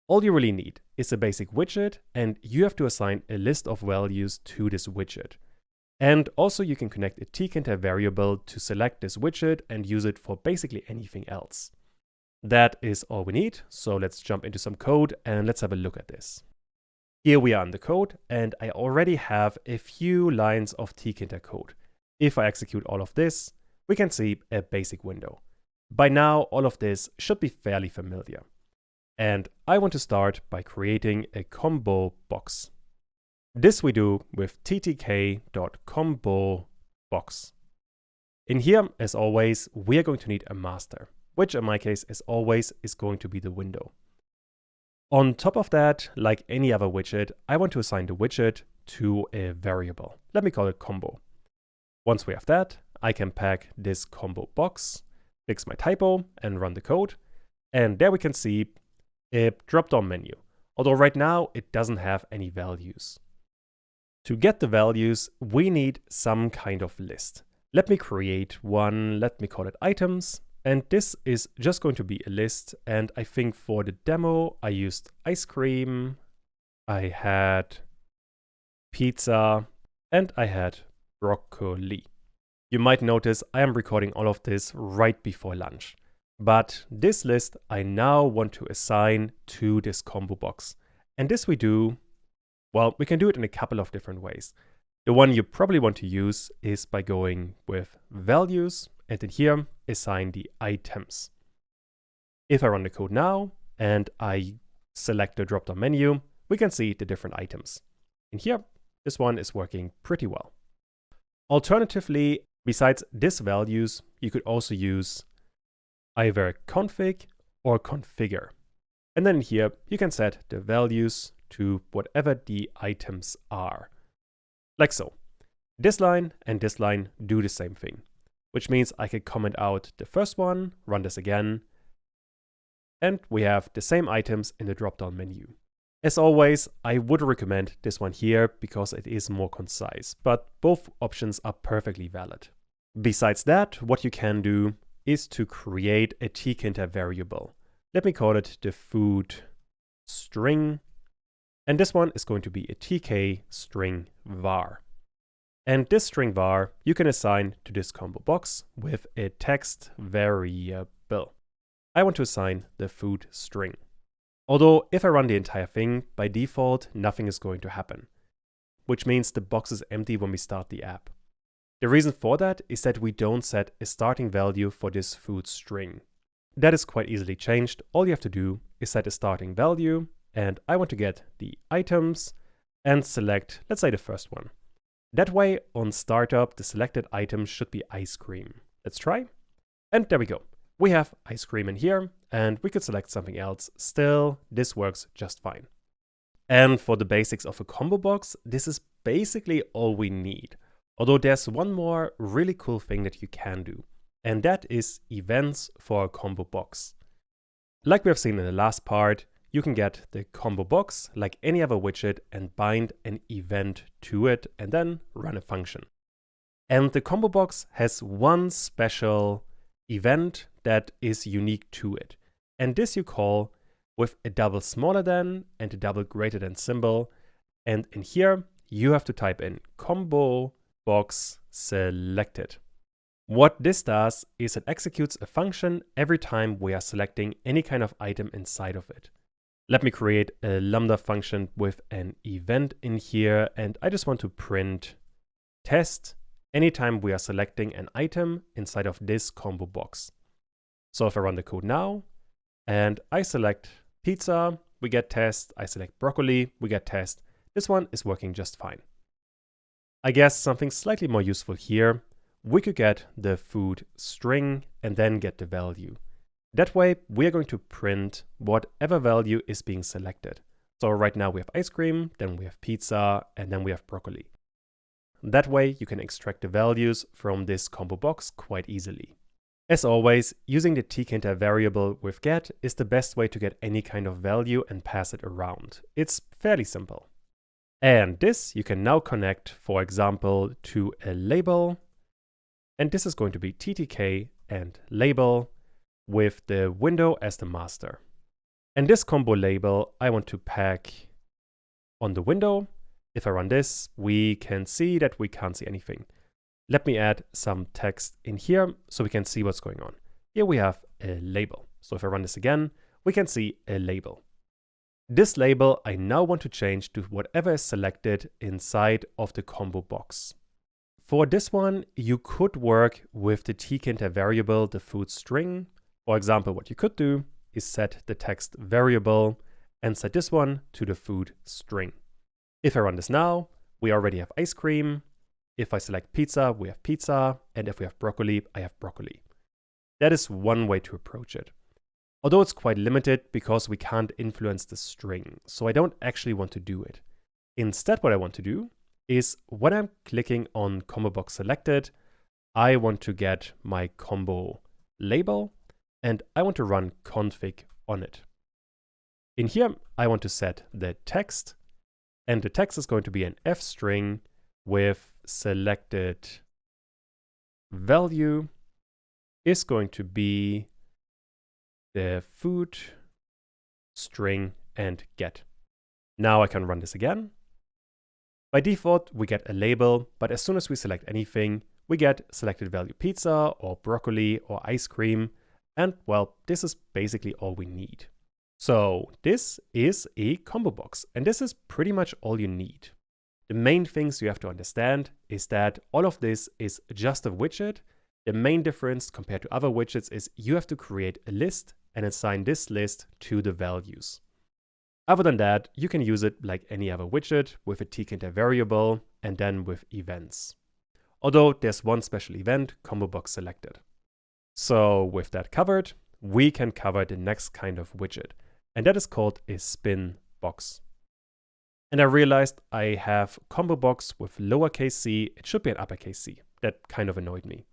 All you really need is a basic widget, and you have to assign a list of values to this widget. And also you can connect a Tkinter variable to select this widget and use it for basically anything else. That is all we need, so let's jump into some code and let's have a look at this. Here we are in the code, and I already have a few lines of Tkinter code. If I execute all of this, we can see a basic window. By now, all of this should be fairly familiar. And I want to start by creating a combo box. This we do with ttk.combobox. In here, as always, we are going to need a master, which in my case, as always, is going to be the window. On top of that, like any other widget, I want to assign the widget to a variable. Let me call it combo. Once we have that, I can pack this combo box, fix my typo, and run the code. And there we can see a drop-down menu, although right now it doesn't have any values. To get the values, we need some kind of list. Let me create one, let me call it items, and this is just going to be a list, and I think for the demo I used ice cream, I had pizza, and I had broccoli. You might notice I am recording all of this right before lunch. But this list I now want to assign to this combo box. And this we do, well, we can do it in a couple of different ways. The one you probably want to use is by going with values and in here assign the items. If I run the code now and I select the drop-down menu, we can see the different items. In here, this one is working pretty well. Alternatively, Besides this values, you could also use either config or configure. And then here you can set the values to whatever the items are. Like so. This line and this line do the same thing, which means I could comment out the first one, run this again, and we have the same items in the drop-down menu. As always, I would recommend this one here because it is more concise, but both options are perfectly valid. Besides that, what you can do is to create a Tkinter variable. Let me call it the food string, and this one is going to be a tk string var. And this string var you can assign to this combo box with a text variable. I want to assign the food string. Although if I run the entire thing, by default nothing is going to happen, which means the box is empty when we start the app. The reason for that is that we don't set a starting value for this food string. That is quite easily changed. All you have to do is set a starting value, and I want to get the items and select, let's say, the first one. That way, on startup, the selected item should be ice cream. Let's try. And there we go. We have ice cream in here, and we could select something else. Still, this works just fine. And for the basics of a combo box, this is basically all we need. Although there's one more really cool thing that you can do, and that is events for a combo box. Like we have seen in the last part, you can get the combo box like any other widget and bind an event to it and then run a function. And the combo box has one special event that is unique to it. And this you call with a double smaller than and a double greater than symbol. And in here, you have to type in combo box selected. What this does is it executes a function every time we are selecting any kind of item inside of it. Let me create a lambda function with an event in here, and I just want to print test anytime we are selecting an item inside of this combo box. So if I run the code now, and I select pizza, we get test. I select broccoli, we get test. This one is working just fine. I guess something slightly more useful here, we could get the food string and then get the value. That way, we are going to print whatever value is being selected. So right now we have ice cream, then we have pizza, and then we have broccoli. That way, you can extract the values from this combo box quite easily. As always, using the Tkinter variable with get is the best way to get any kind of value and pass it around. It's fairly simple. And this you can now connect, for example, to a label. And this is going to be ttk and label with the window as the master. And this combo label I want to pack on the window. If I run this, we can see that we can't see anything. Let me add some text in here so we can see what's going on. Here we have a label. So if I run this again, we can see a label. This label I now want to change to whatever is selected inside of the combo box. For this one, you could work with the Tkinter variable, the food string. For example, what you could do is set the text variable and set this one to the food string. If I run this now, we already have ice cream. If I select pizza, we have pizza. And if we have broccoli, I have broccoli. That is one way to approach it. Although it's quite limited because we can't influence the string. So I don't actually want to do it. Instead, what I want to do is when I'm clicking on combo box selected, I want to get my combo label and I want to run config on it. In here, I want to set the text, and the text is going to be an f string with selected value is going to be the food string and get. Now I can run this again. By default, we get a label, but as soon as we select anything, we get selected value pizza or broccoli or ice cream. And well, this is basically all we need. So this is a combo box, and this is pretty much all you need. The main things you have to understand is that all of this is just a widget. The main difference compared to other widgets is you have to create a list and assign this list to the values. Other than that, you can use it like any other widget with a Tkinter variable and then with events. although there's one special event, combo box selected. So with that covered, we can cover the next kind of widget, and that is called a spin box. And I realized I have combo box with lowercase c, it should be an uppercase c. That kind of annoyed me.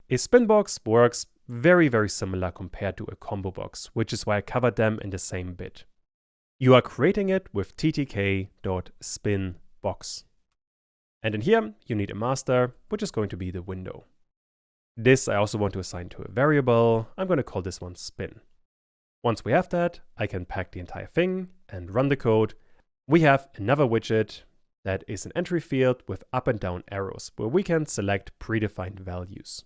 A spin box works very, very similar compared to a combo box, which is why I covered them in the same bit. You are creating it with ttk.spinbox. And in here, you need a master, which is going to be the window. This I also want to assign to a variable. I'm going to call this one spin. Once we have that, I can pack the entire thing and run the code. We have another widget that is an entry field with up and down arrows where we can select predefined values.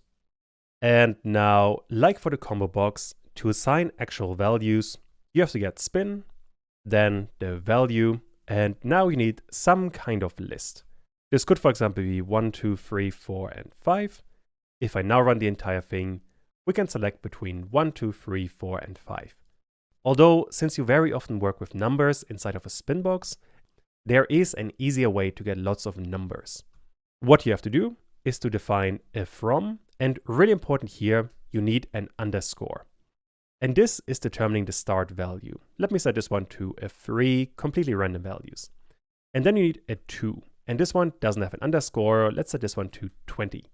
And now, like for the combo box, to assign actual values, you have to get spin, then the value, and now you need some kind of list. This could, for example, be 1, 2, 3, 4, and 5. If I now run the entire thing, we can select between 1, 2, 3, 4, and 5. Although, since you very often work with numbers inside of a spin box, there is an easier way to get lots of numbers. What you have to do is to define a from, and really important here, you need an underscore. And this is determining the start value. Let me set this one to a 3, completely random values. And then you need a 2, and this one doesn't have an underscore. Let's set this one to 20.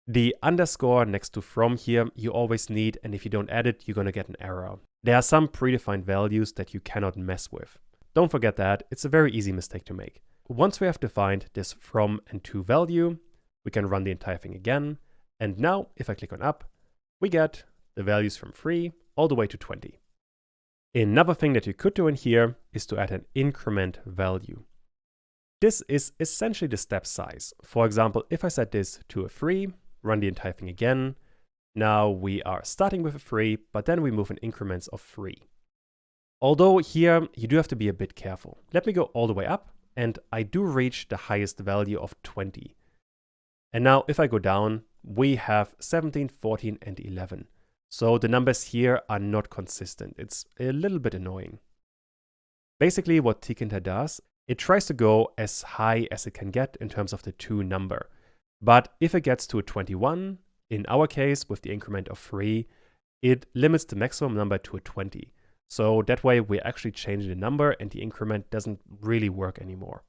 The underscore next to from here, you always need, and if you don't add it, you're going to get an error. There are some predefined values that you cannot mess with. Don't forget that, it's a very easy mistake to make. Once we have defined this from and to value, we can run the entire thing again. And now, if I click on up, we get the values from 3 all the way to 20. Another thing that you could do in here is to add an increment value. This is essentially the step size. For example, if I set this to a 3, run the entire thing again, now we are starting with a 3, but then we move in increments of 3. Although here you do have to be a bit careful. Let me go all the way up, and I do reach the highest value of 20. And now if I go down, we have 17, 14, and 11. So the numbers here are not consistent. It's a little bit annoying. Basically what Tkinter does, it tries to go as high as it can get in terms of the to number. But if it gets to a 21, in our case with the increment of 3, it limits the maximum number to a 20. So that way we're actually changing the number and the increment doesn't really work anymore.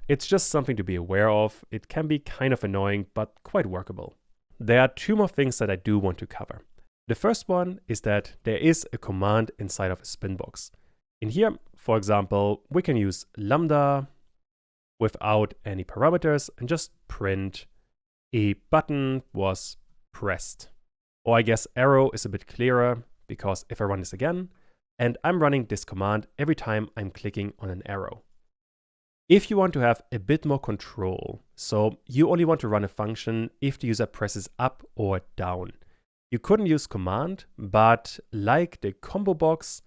It's just something to be aware of. It can be kind of annoying, but quite workable. There are 2 more things that I do want to cover. The first one is that there is a command inside of a spin box. In here, for example, we can use lambda without any parameters and just print a button was pressed. Or I guess arrow is a bit clearer because if I run this again, and I'm running this command every time I'm clicking on an arrow. If you want to have a bit more control, so you only want to run a function if the user presses up or down, you couldn't use command, but like the combo box,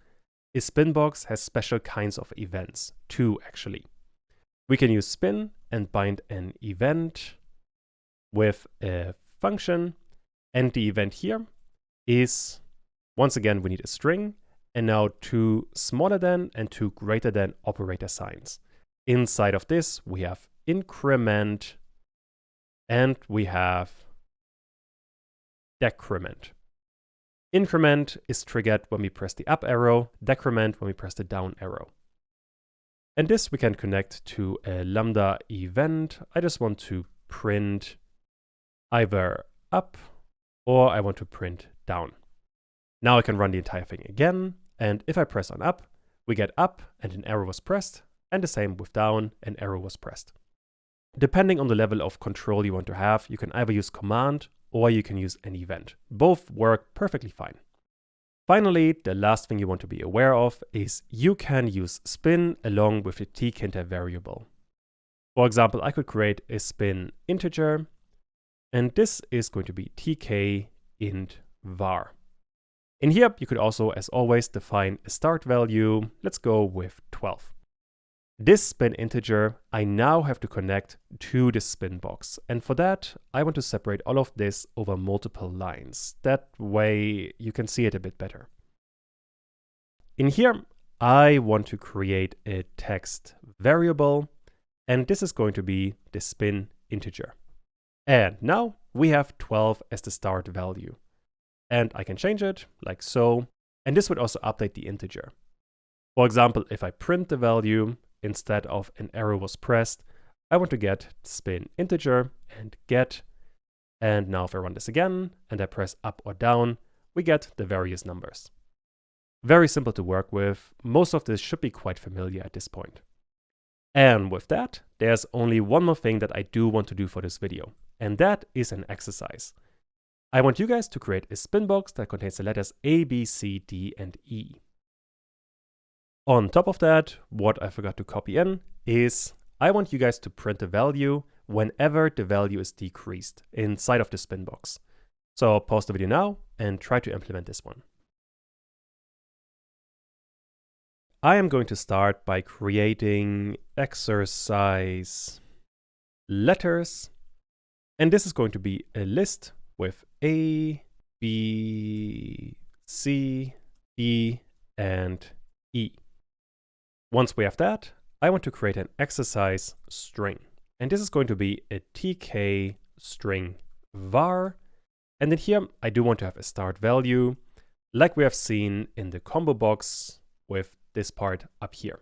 a spin box has special kinds of events, 2 actually. We can use spin and bind an event with a function, and the event here is, once again, we need a string, and now 2 smaller than and 2 greater than operator signs. Inside of this, we have increment and we have decrement. Increment is triggered when we press the up arrow, decrement when we press the down arrow. And this we can connect to a lambda event. I just want to print either up or I want to print down. Now I can run the entire thing again. And if I press on up, we get up and an arrow was pressed. And the same with down, an arrow was pressed. Depending on the level of control you want to have, you can either use command or you can use an event. Both work perfectly fine. Finally, the last thing you want to be aware of is you can use spin along with the Tkinter variable. For example, I could create a spin integer, and this is going to be tk int var. In here, you could also, as always, define a start value. Let's go with 12. This spin integer, I now have to connect to the spin box. And for that, I want to separate all of this over multiple lines. That way you can see it a bit better. In here, I want to create a text variable, and this is going to be the spin integer. And now we have 12 as the start value. And I can change it like so. And this would also update the integer. For example, if I print the value instead of an arrow was pressed, I want to get spin integer and get. And now if I run this again and I press up or down, we get the various numbers. Very simple to work with. Most of this should be quite familiar at this point. And with that, there's only one more thing that I do want to do for this video, and that is an exercise. I want you guys to create a spin box that contains the letters A, B, C, D, and E. On top of that, what I forgot to copy in is I want you guys to print a value whenever the value is decreased inside of the spin box. So pause the video now and try to implement this one. I am going to start by creating exercise letters, and this is going to be a list with A, B, C, D, and E. Once we have that, I want to create an exercise string, and this is going to be a tk string var, and then here I do want to have a start value like we have seen in the combo box with this part up here.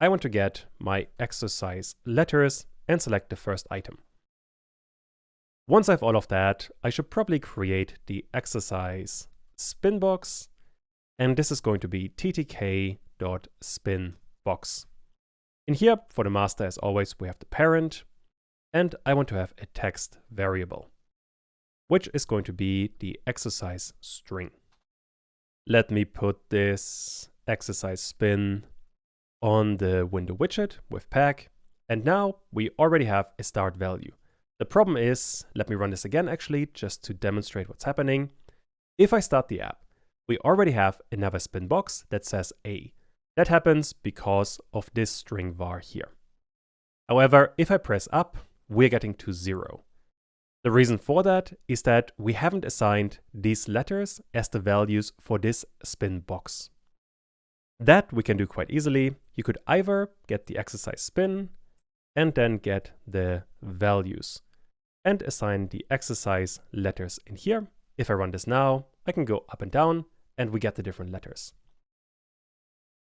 I want to get my exercise letters and select the first item. Once I have all of that, I should probably create the exercise spin box, and this is going to be ttk.spinbox. In here, for the master, as always, we have the parent, and I want to have a text variable, which is going to be the exercise string. Let me put this exercise spin on the window widget with pack, and now we already have a start value. The problem is, let me run this again actually, just to demonstrate what's happening. If I start the app, we already have another spin box that says A. That happens because of this string var here. However, if I press up, we're getting to 0. The reason for that is that we haven't assigned these letters as the values for this spin box. That we can do quite easily. You could either get the exercise spin and then get the values and assign the exercise letters in here. If I run this now, I can go up and down and we get the different letters.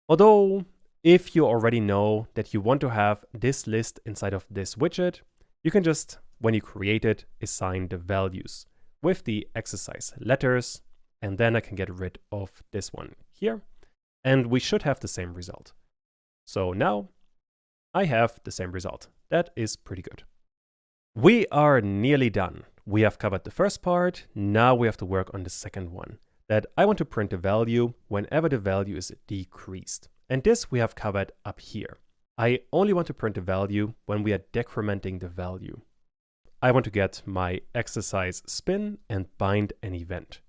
Although, if you already know that you want to have this list inside of this widget, you can just, when you create it, assign the values with the exercise letters, and then I can get rid of this one here. And we should have the same result. So now I have the same result. That is pretty good. We are nearly done. We have covered the first part. Now we have to work on the second one, that I want to print a value whenever the value is decreased. And this we have covered up here. I only want to print a value when we are decrementing the value. I want to get my exercise spin and bind an event.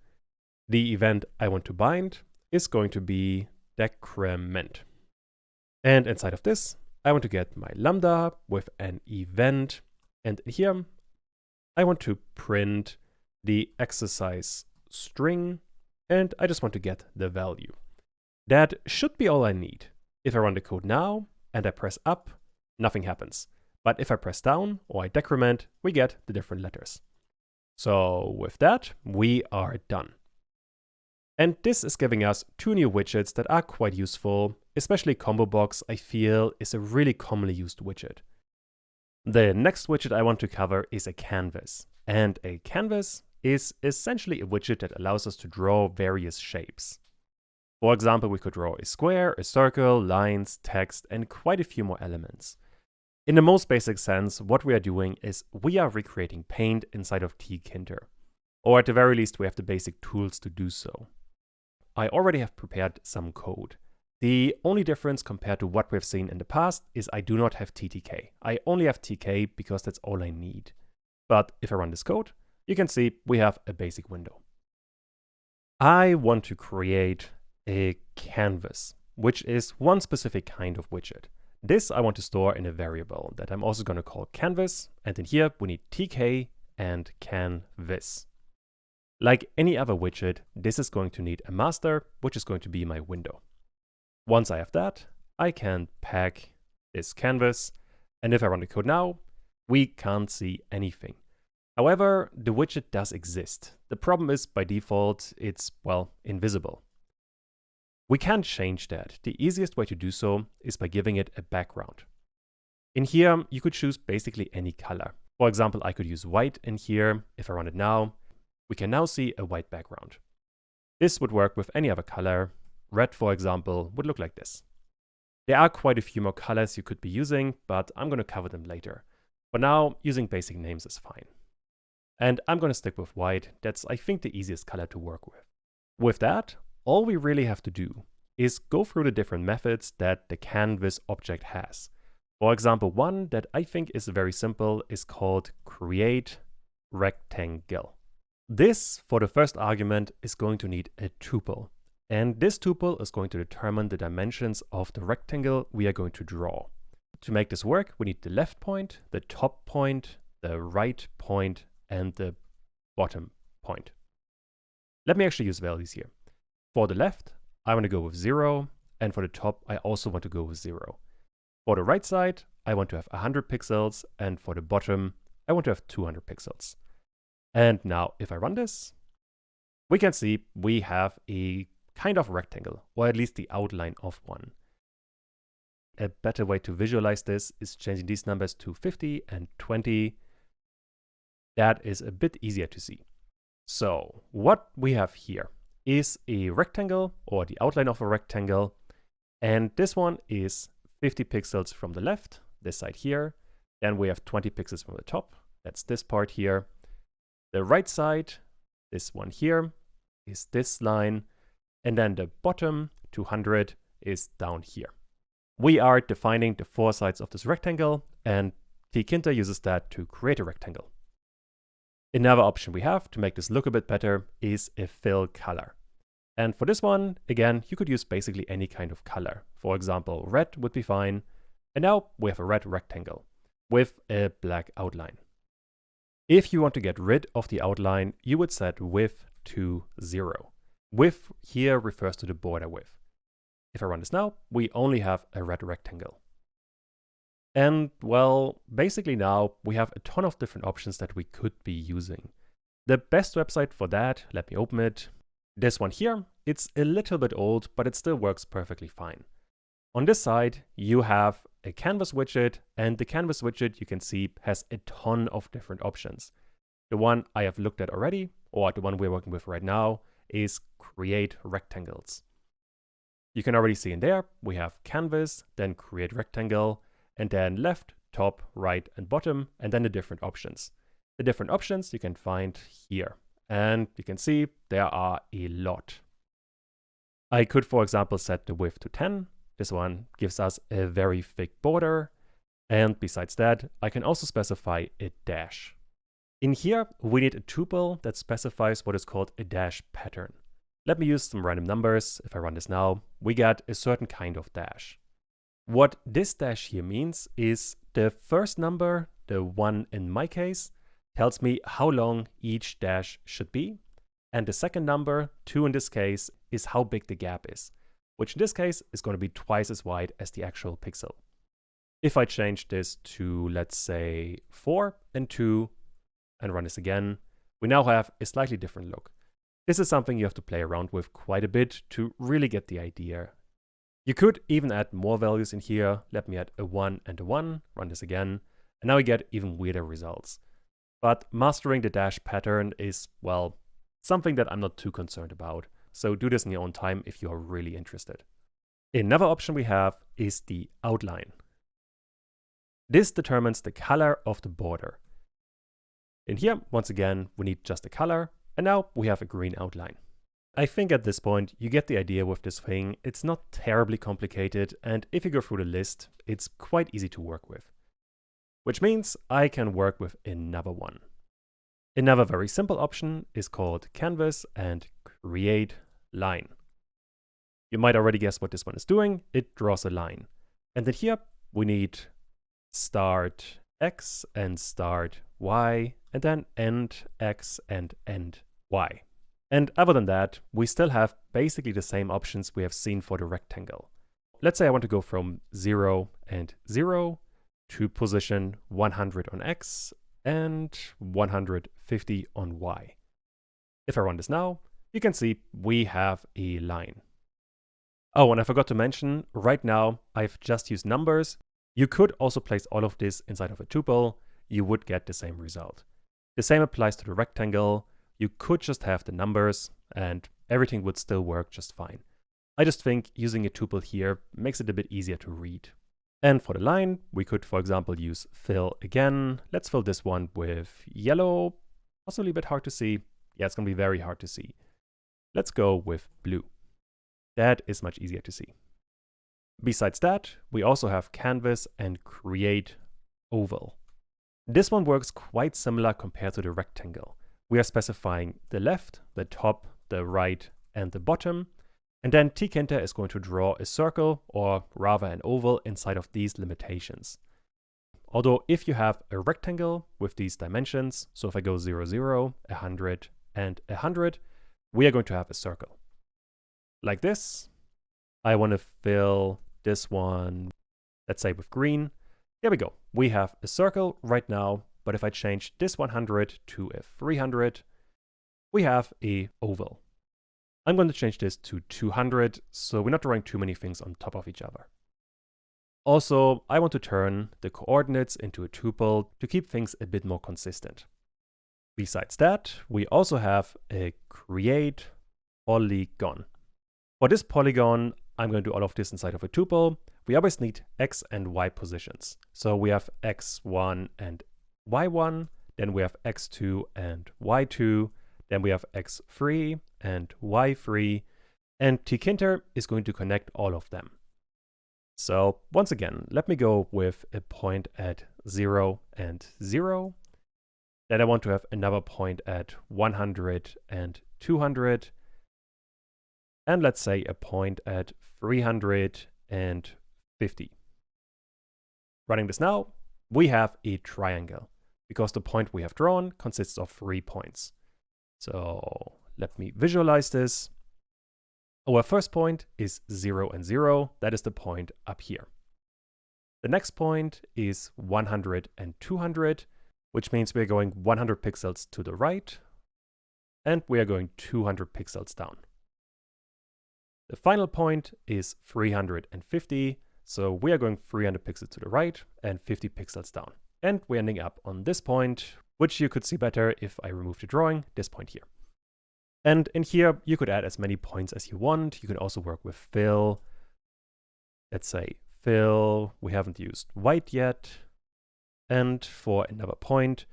The event I want to bind is going to be decrement. And inside of this, I want to get my lambda with an event. And here, I want to print the exercise string, and I just want to get the value. That should be all I need. If I run the code now and I press up, nothing happens. But if I press down or I decrement, we get the different letters. So with that, we are done. And this is giving us 2 new widgets that are quite useful, especially Combo Box, I feel, is a really commonly used widget. The next widget I want to cover is a canvas. And a canvas is essentially a widget that allows us to draw various shapes. For example, we could draw a square, a circle, lines, text, and quite a few more elements. In the most basic sense, what we are doing is we are recreating paint inside of Tkinter. Or at the very least, we have the basic tools to do so. I already have prepared some code. The only difference compared to what we've seen in the past is I do not have TTK. I only have TK because that's all I need. But if I run this code, you can see we have a basic window. I want to create a canvas, which is one specific kind of widget. This I want to store in a variable that I'm also going to call canvas, and in here we need tk and canvas. Like any other widget, this is going to need a master, which is going to be my window. Once I have that, I can pack this canvas, and if I run the code now, we can't see anything. However, the widget does exist. The problem is, by default, it's, well, invisible. We can change that. The easiest way to do so is by giving it a background. In here, you could choose basically any color. For example, I could use white in here. If I run it now, we can now see a white background. This would work with any other color. Red, for example, would look like this. There are quite a few more colors you could be using, but I'm going to cover them later. For now, using basic names is fine. And I'm going to stick with white. That's, I think, the easiest color to work with. With that, all we really have to do is go through the different methods that the canvas object has. For example, one that I think is very simple is called createRectangle. This, for the first argument, is going to need a tuple. And this tuple is going to determine the dimensions of the rectangle we are going to draw. To make this work, we need the left point, the top point, the right point, and the bottom point. Let me actually use values here. For the left, I want to go with 0, and for the top, I also want to go with 0. For the right side, I want to have 100 pixels, and for the bottom, I want to have 200 pixels. And now, if I run this, we can see we have a kind of rectangle, or at least the outline of one. A better way to visualize this is changing these numbers to 50 and 20. That is a bit easier to see. So what we have here is a rectangle, or the outline of a rectangle, and this one is 50 pixels from the left, this side here. Then we have 20 pixels from the top, that's this part here. The right side, this one here, is this line, and then the bottom, 200, is down here. We are defining the 4 sides of this rectangle, and Tkinter uses that to create a rectangle. Another option we have to make this look a bit better is a fill color. And for this one, again, you could use basically any kind of color. For example, red would be fine. And now we have a red rectangle with a black outline. If you want to get rid of the outline, you would set width to 0. Width here refers to the border width. If I run this now, we only have a red rectangle. And well, basically now we have a ton of different options that we could be using. The best website for that, let me open it. This one here, it's a little bit old, but it still works perfectly fine. On this side, you have a canvas widget, and the canvas widget you can see has a ton of different options. The one I have looked at already, or the one we're working with right now, is create rectangles. You can already see in there, we have canvas, then create rectangle, and then left, top, right, and bottom, and then the different options. The different options you can find here. And you can see there are a lot. I could, for example, set the width to 10. This one gives us a very thick border. And besides that, I can also specify a dash. In here, we need a tuple that specifies what is called a dash pattern. Let me use some random numbers. If I run this now, we get a certain kind of dash. What this dash here means is the first number, the 1 in my case, tells me how long each dash should be. And the second number, 2 in this case, is how big the gap is, which in this case is going to be twice as wide as the actual pixel. If I change this to, let's say, 4 and 2, and run this again, we now have a slightly different look. This is something you have to play around with quite a bit to really get the idea. You could even add more values in here. Let me add a 1 and a 1, run this again, and now we get even weirder results. But mastering the dash pattern is, well, something that I'm not too concerned about. So do this in your own time if you are really interested. Another option we have is the outline. This determines the color of the border. In here, once again, we need just a color, and now we have a green outline. I think at this point, you get the idea with this thing. It's not terribly complicated, and if you go through the list, it's quite easy to work with. Which means I can work with another one. Another very simple option is called Canvas and Create Line. You might already guess what this one is doing. It draws a line. And then here we need start X and start Y, and then end X and end Y. And other than that, we still have basically the same options we have seen for the rectangle. Let's say I want to go from 0 and 0 to position 100 on X and 150 on Y. If I run this now, you can see we have a line. Oh, and I forgot to mention, right now I've just used numbers. You could also place all of this inside of a tuple. You would get the same result. The same applies to the rectangle. You could just have the numbers and everything would still work just fine. I just think using a tuple here makes it a bit easier to read. And for the line, we could, for example, use fill again. Let's fill this one with yellow, possibly a bit hard to see. Yeah, it's going to be very hard to see. Let's go with blue. That is much easier to see. Besides that, we also have canvas and create oval. This one works quite similar compared to the rectangle. We are specifying the left, the top, the right, and the bottom. And then Tkinter is going to draw a circle, or rather an oval, inside of these limitations. Although if you have a rectangle with these dimensions, so if I go 0, 0, 100, and 100, we are going to have a circle. Like this. I want to fill this one, let's say with green. There we go. We have a circle right now, but if I change this 100 to a 300, we have a oval. I'm going to change this to 200, so we're not drawing too many things on top of each other. Also, I want to turn the coordinates into a tuple to keep things a bit more consistent. Besides that, we also have a create polygon. For this polygon, I'm going to do all of this inside of a tuple. We always need x and y positions. So we have x1 and y1, then we have x2 and y2, then we have x3 and y3, and Tkinter is going to connect all of them. So once again, let me go with a point at 0 and 0. Then I want to have another point at 100 and 200. And let's say a point at 350. Running this now, we have a triangle because the point we have drawn consists of 3 points. So let me visualize this. Our first point is 0 and 0. That is the point up here. The next point is 100 and 200, which means we're going 100 pixels to the right, and we are going 200 pixels down. The final point is 350, so we are going 300 pixels to the right and 50 pixels down. And we're ending up on this point, which you could see better if I remove the drawing, this point here. And in here, you could add as many points as you want. You can also work with fill. Let's say fill, we haven't used white yet. And for another point,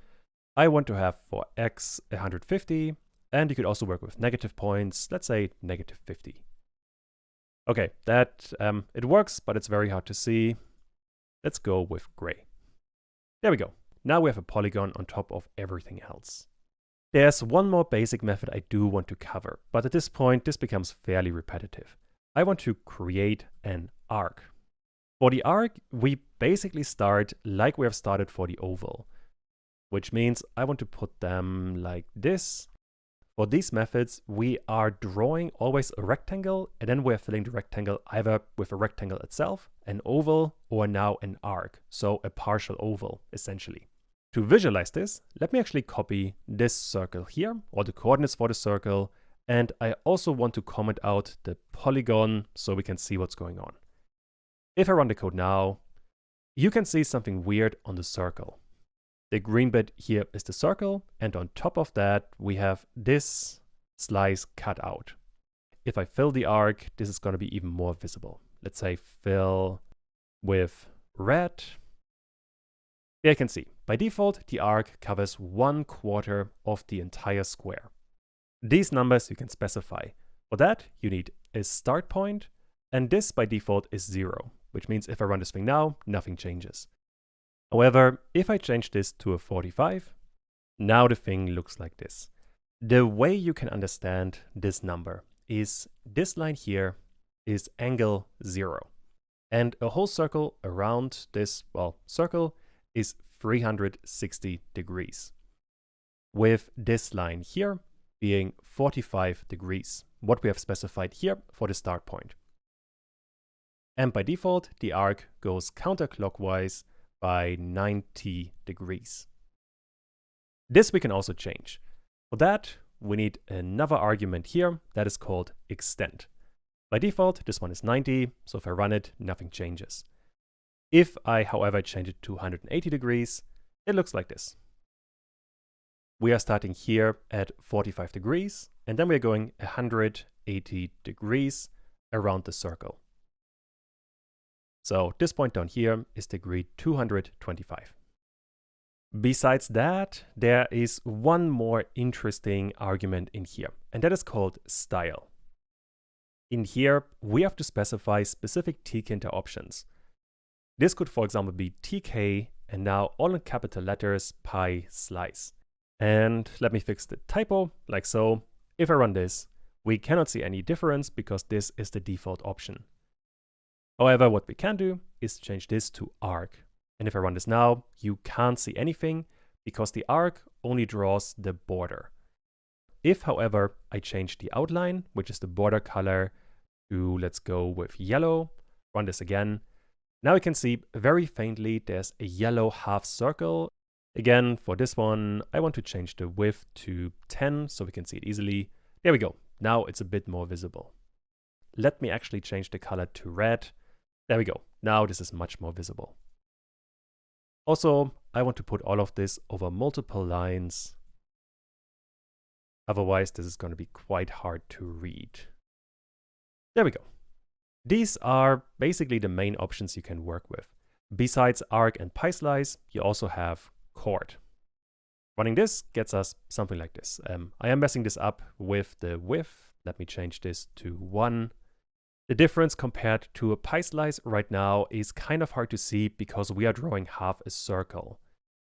I want to have for x 150, and you could also work with negative points, let's say negative 50. Okay, that it works, but it's very hard to see. Let's go with gray. There we go. Now we have a polygon on top of everything else. There's one more basic method I do want to cover, but at this point, this becomes fairly repetitive. I want to create an arc. For the arc, we basically start like we have started for the oval, which means I want to put them like this. For these methods, we are drawing always a rectangle, and then we're filling the rectangle either with a rectangle itself, an oval, or now an arc, so a partial oval, essentially. To visualize this, let me actually copy this circle here, or the coordinates for the circle, and I also want to comment out the polygon so we can see what's going on. If I run the code now, you can see something weird on the circle. The green bit here is the circle, and on top of that, we have this slice cut out. If I fill the arc, this is going to be even more visible. Let's say fill with red. Here you can see, by default, the arc covers 1/4 of the entire square. These numbers you can specify. For that, you need a start point, and this by default is 0, which means if I run this thing now, nothing changes. However, if I change this to a 45, now the thing looks like this. The way you can understand this number is this line here is angle 0. And a whole circle around this, circle is 360 degrees. With this line here being 45 degrees, what we have specified here for the start point. And by default, the arc goes counterclockwise by 90 degrees. This we can also change. For that, we need another argument here that is called extend. By default, this one is 90, so if I run it, nothing changes. If I, however, change it to 180 degrees, it looks like this. We are starting here at 45 degrees, and then we're going 180 degrees around the circle. So this point down here is degree 225. Besides that, there is one more interesting argument in here, and that is called style. In here, we have to specify specific Tkinter options. This could, for example, be TK, and now all in capital letters, Py slice. And let me fix the typo, like so. If I run this, we cannot see any difference because this is the default option. However, what we can do is change this to arc. And if I run this now, you can't see anything because the arc only draws the border. If, however, I change the outline, which is the border color, to, let's go with yellow, run this again. Now you can see very faintly there's a yellow half circle. Again, for this one, I want to change the width to 10 so we can see it easily. There we go. Now it's a bit more visible. Let me actually change the color to red. There we go. Now this is much more visible. Also, I want to put all of this over multiple lines. Otherwise, this is going to be quite hard to read. There we go. These are basically the main options you can work with. Besides arc and Py slice, you also have chord. Running this gets us something like this. I am messing this up with the width. Let me change this to 1. The difference compared to a Py slice right now is kind of hard to see because we are drawing half a circle.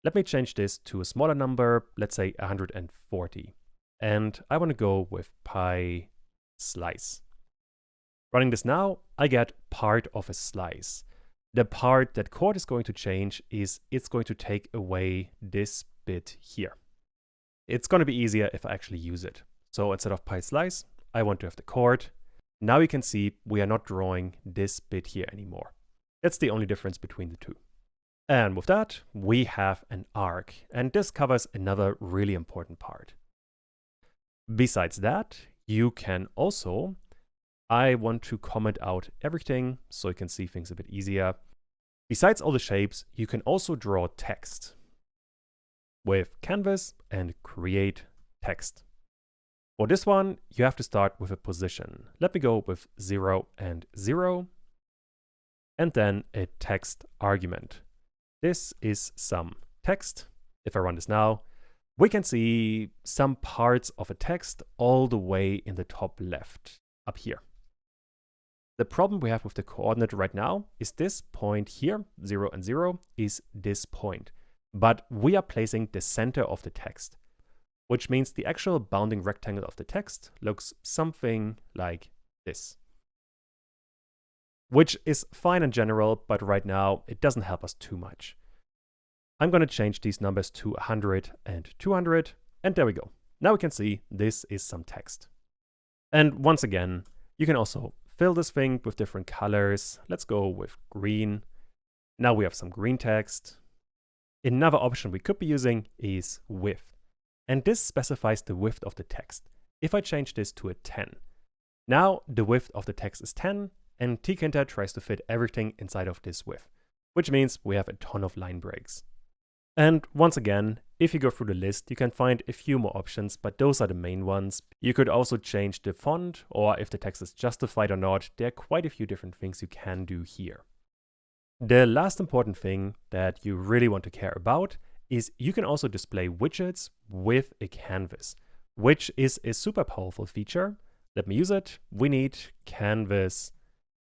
Let me change this to a smaller number, let's say 140. And I want to go with Py slice. Running this now, I get part of a slice. The part that chord is going to change is it's going to take away this bit here. It's going to be easier if I actually use it. So instead of Py slice, I want to have the chord. Now you can see we are not drawing this bit here anymore. That's the only difference between the two. And with that, we have an arc. And this covers another really important part. Besides that, you can also, I want to comment out everything so you can see things a bit easier. Besides all the shapes, you can also draw text with canvas and create text. For this one, you have to start with a position. Let me go with 0 and 0, and then a text argument. This is some text. If I run this now, we can see some parts of a text all the way in the top left, up here. The problem we have with the coordinate right now is this point here, 0 and 0, is this point. But we are placing the center of the text, which means the actual bounding rectangle of the text looks something like this. Which is fine in general, but right now it doesn't help us too much. I'm going to change these numbers to 100 and 200, and there we go. Now we can see this is some text. And once again, you can also fill this thing with different colors. Let's go with green. Now we have some green text. Another option we could be using is width. And this specifies the width of the text. If I change this to a 10, now the width of the text is 10, and Tkinter tries to fit everything inside of this width, which means we have a ton of line breaks. And once again, if you go through the list, you can find a few more options, but those are the main ones. You could also change the font, or if the text is justified or not. There are quite a few different things you can do here. The last important thing that you really want to care about is you can also display widgets with a canvas, which is a super powerful feature. Let me use it. We need canvas,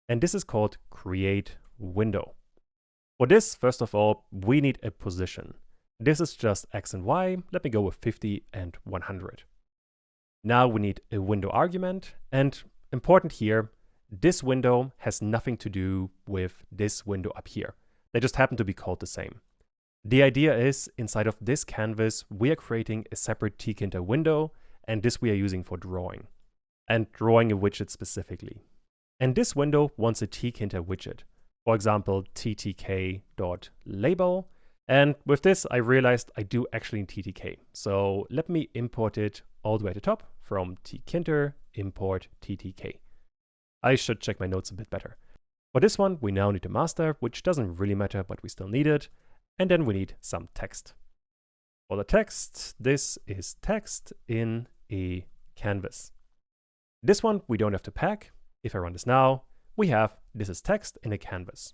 and this is called create window. For this, first of all, we need a position. This is just X and Y. Let me go with 50 and 100. Now we need a window argument, and important here, this window has nothing to do with this window up here. They just happen to be called the same. The idea is, inside of this canvas, we are creating a separate Tkinter window, and this we are using for drawing, and drawing a widget specifically. And this window wants a Tkinter widget. For example, ttk.label, And with this, I realized I do actually need TTK. So let me import it all the way to the top from Tkinter import TTK. I should check my notes a bit better. For this one, we now need a master, which doesn't really matter, but we still need it. And then we need some text. For the text, this is text in a canvas. This one we don't have to pack. If I run this now, we have this is text in a canvas.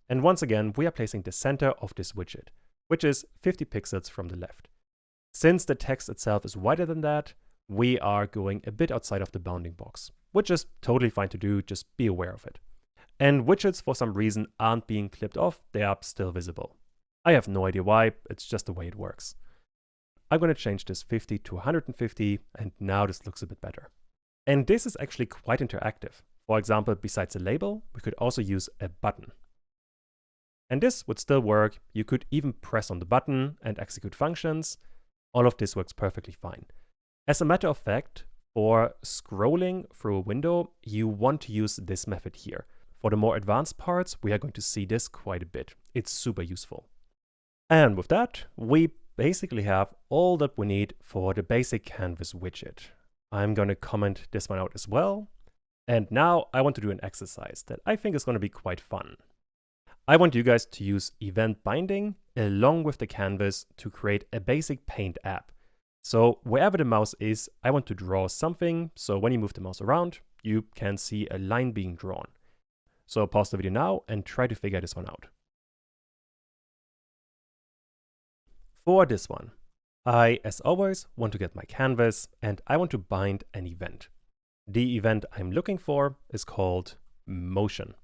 And once again, we are placing the center of this widget, which is 50 pixels from the left. Since the text itself is wider than that, we are going a bit outside of the bounding box, which is totally fine to do, just be aware of it. And widgets, for some reason, aren't being clipped off, they are still visible. I have no idea why, it's just the way it works. I'm going to change this 50 to 150, and now this looks a bit better. And this is actually quite interactive. For example, besides a label, we could also use a button. And this would still work. You could even press on the button and execute functions. All of this works perfectly fine. As a matter of fact, for scrolling through a window, you want to use this method here. For the more advanced parts, we are going to see this quite a bit. It's super useful. And with that, we basically have all that we need for the basic canvas widget. I'm going to comment this one out as well. And now I want to do an exercise that I think is going to be quite fun. I want you guys to use event binding along with the canvas to create a basic Paint app. So wherever the mouse is, I want to draw something. So when you move the mouse around, you can see a line being drawn. So pause the video now and try to figure this one out. For this one, I, as always, want to get my canvas and I want to bind an event. The event I'm looking for is called motion,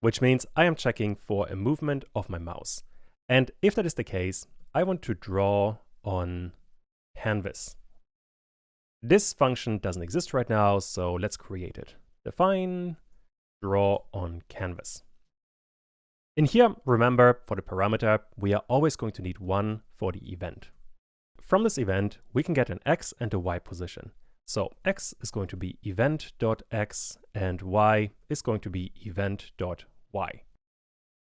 which means I am checking for a movement of my mouse. And if that is the case, I want to draw on canvas. This function doesn't exist right now, so let's create it. Define draw on canvas. In here, remember, for the parameter, we are always going to need 1 for the event. From this event, we can get an x and a y position. So x is going to be event.x and y is going to be event.y.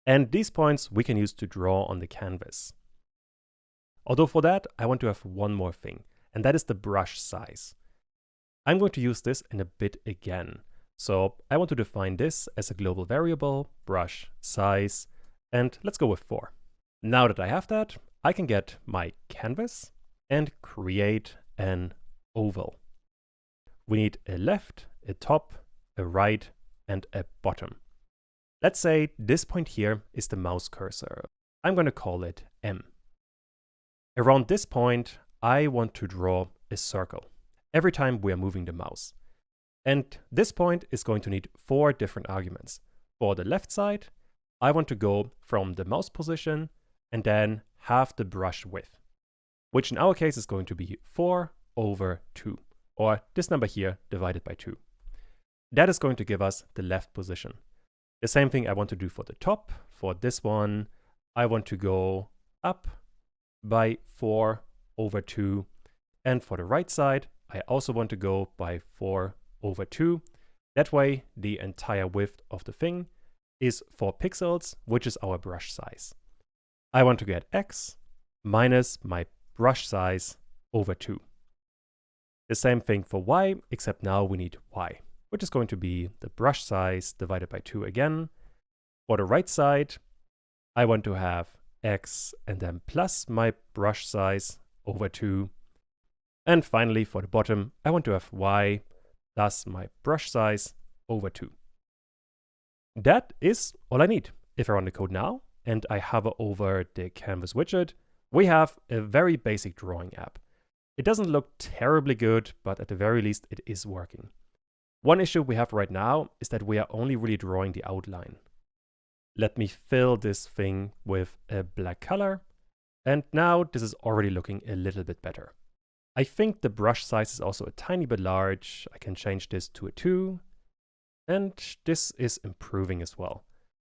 And these points we can use to draw on the canvas. Although for that, I want to have one more thing, and that is the brush size. I'm going to use this in a bit again. So I want to define this as a global variable, brush size, and let's go with 4. Now that I have that, I can get my canvas and create an oval. We need a left, a top, a right, and a bottom. Let's say this point here is the mouse cursor. I'm going to call it M. Around this point, I want to draw a circle every time we are moving the mouse. And this point is going to need 4 different arguments. For the left side, I want to go from the mouse position and then half the brush width, which in our case is going to be 4/2, or this number here divided by 2. That is going to give us the left position. The same thing I want to do for the top. For this one, I want to go up by 4/2. And for the right side, I also want to go by 4/2. That way, the entire width of the thing is 4 pixels, which is our brush size. I want to get x minus my brush size over 2. The same thing for y, except now we need y, which is going to be the brush size divided by 2 again. For the right side, I want to have x and then plus my brush size over 2. And finally, for the bottom, I want to have y plus my brush size over 2. That is all I need. If I run the code now and I hover over the canvas widget, we have a very basic drawing app. It doesn't look terribly good, but at the very least it is working. One issue we have right now is that we are only really drawing the outline. Let me fill this thing with a black color, and now this is already looking a little bit better. I think the brush size is also a tiny bit large. I can change this to a 2, and this is improving as well.